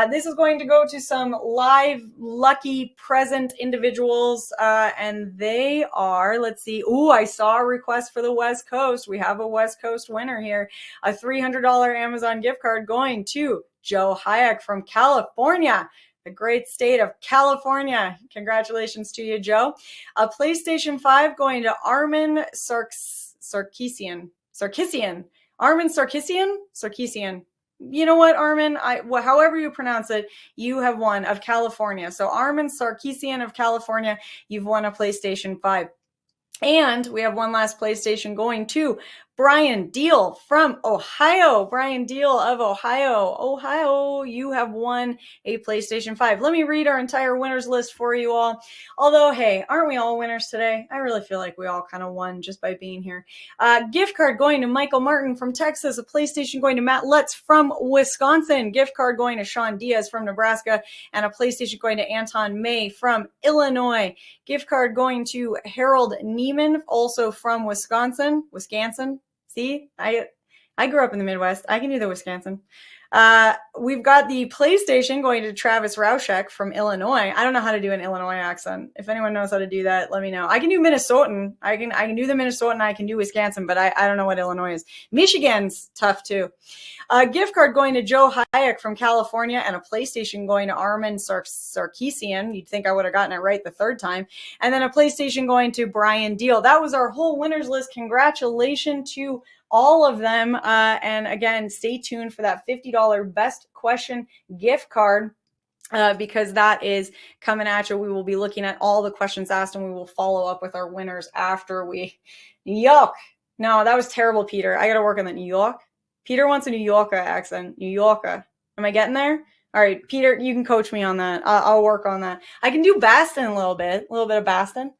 This is going to go to some live lucky present individuals, and they are, let's see. Ooh, I saw a request for the West Coast. We have a West Coast winner here. A $300 Amazon gift card going to Joe Hayek from California, the great state of California. Congratulations to you, Joe. A PlayStation 5 going to Armin Sarkisian. Armin Sarkisian. You know what, Armin? However you pronounce it, you have won, of California. So Armin Sarkisian of California, you've won a PlayStation 5. And we have one last PlayStation going to Brian Deal from Ohio. Brian Deal of Ohio, you have won a PlayStation 5. Let me read our entire winners list for you all. Although, hey, aren't we all winners today? I really feel like we all kind of won just by being here. Gift card going to Michael Martin from Texas. A PlayStation going to Matt Lutz from Wisconsin. Gift card going to Sean Diaz from Nebraska. And a PlayStation going to Anton May from Illinois. Gift card going to Harold Neiman, also from Wisconsin. See, I grew up in the Midwest. I can do the Wisconsin. We've got the PlayStation going to Travis Rauschek from Illinois. I don't know how to do an Illinois accent. If anyone knows how to do that, let me know. I can do Minnesotan. I can do the Minnesotan. I can do Wisconsin, but I don't know what Illinois is. Michigan's tough too. A gift card going to Joe Hayek from California, and a PlayStation going to Armin Sarkisian. You'd think I would have gotten it right the third time. And then a PlayStation going to Brian Deal. That was our whole winners list. Congratulations to all of them. And again, stay tuned for that $50 best question gift card. Because that is coming at you. We will be looking at all the questions asked, and we will follow up with our winners after we. New York. No, that was terrible, Peter. I got to work on that. New York. Peter wants a New Yorker accent. New Yorker. Am I getting there? All right, Peter, you can coach me on that. I'll work on that. I can do Boston a little bit of Boston.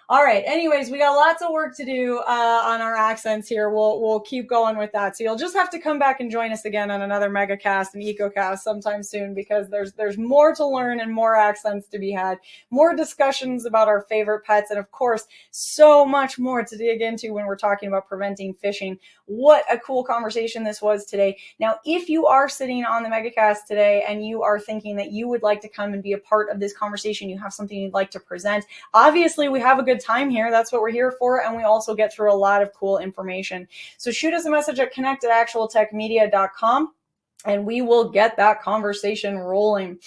All right. Anyways, we got lots of work to do on our accents here. We'll keep going with that. So you'll just have to come back and join us again on another MegaCast and EcoCast sometime soon, because there's more to learn and more accents to be had, more discussions about our favorite pets, and of course, so much more to dig into when we're talking about preventing phishing. What a cool conversation this was today. Now, if you are sitting on the MegaCast today and you are thinking that you would like to come and be a part of this conversation, you have something you'd like to present, obviously we have a good time here. That's what we're here for. And we also get through a lot of cool information. So shoot us a message at connect@actualtechmedia.com and we will get that conversation rolling.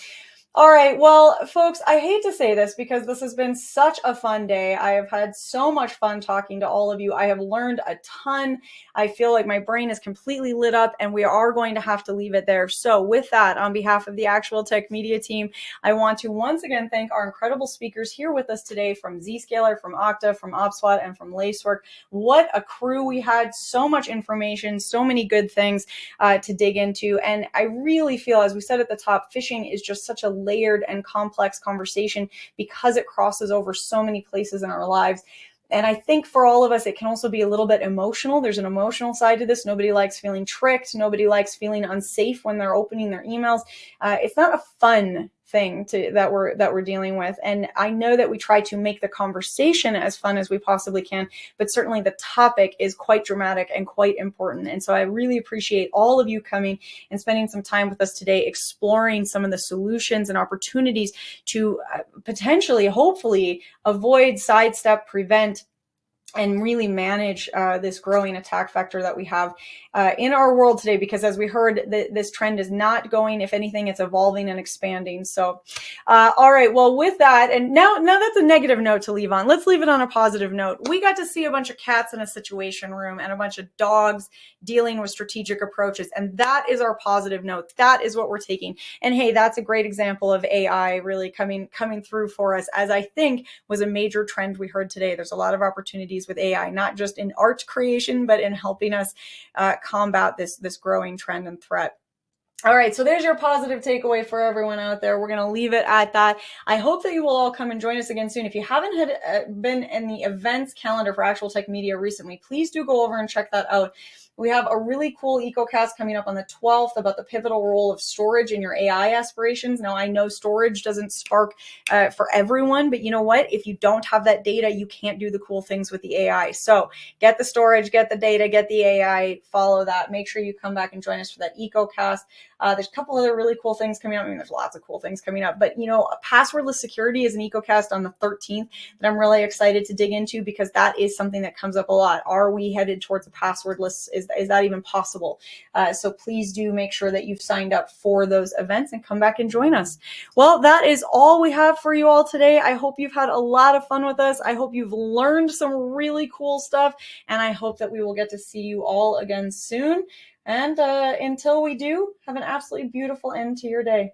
All right. Well, folks, I hate to say this because this has been such a fun day. I have had so much fun talking to all of you. I have learned a ton. I feel like my brain is completely lit up, and we are going to have to leave it there. So with that, on behalf of the Actual Tech Media team, I want to once again thank our incredible speakers here with us today from Zscaler, from Okta, from OpSWAT, and from Lacework. What a crew we had. So much information, so many good things to dig into. And I really feel, as we said at the top, phishing is just such a layered and complex conversation because it crosses over so many places in our lives. And I think for all of us, it can also be a little bit emotional. There's an emotional side to this. Nobody likes feeling tricked. Nobody likes feeling unsafe when they're opening their emails. It's not a fun thing that we're dealing with. And I know that we try to make the conversation as fun as we possibly can, but certainly the topic is quite dramatic and quite important. And so I really appreciate all of you coming and spending some time with us today, exploring some of the solutions and opportunities to potentially, hopefully, avoid, sidestep, prevent, and really manage this growing attack vector that we have in our world today, because as we heard, this trend is not going. If anything, it's evolving and expanding. So, all right, well, with that, and now that's a negative note to leave on. Let's leave it on a positive note. We got to see a bunch of cats in a situation room and a bunch of dogs dealing with strategic approaches, and that is our positive note. That is what we're taking. And hey, that's a great example of AI really coming through for us, as I think was a major trend we heard today. There's a lot of opportunities with AI, not just in art creation, but in helping us combat this growing trend and threat. All right, so there's your positive takeaway for everyone out there. We're going to leave it at that. I hope that you will all come and join us again soon. If you haven't been in the events calendar for Actual Tech Media recently, please do go over and check that out. We have a really cool EcoCast coming up on the 12th about the pivotal role of storage in your AI aspirations. Now, I know storage doesn't spark for everyone, but you know what? If you don't have that data, you can't do the cool things with the AI. So get the storage, get the data, get the AI, follow that. Make sure you come back and join us for that EcoCast. There's a couple other really cool things coming up. I mean, there's lots of cool things coming up, but you know, passwordless security is an EcoCast on the 13th that I'm really excited to dig into, because that is something that comes up a lot. Are we headed towards a passwordless? Is that even possible? So please do make sure that you've signed up for those events and come back and join us. Well, that is all we have for you all today. I hope you've had a lot of fun with us. I hope you've learned some really cool stuff, and I hope that we will get to see you all again soon. And until we do, have an absolutely beautiful end to your day.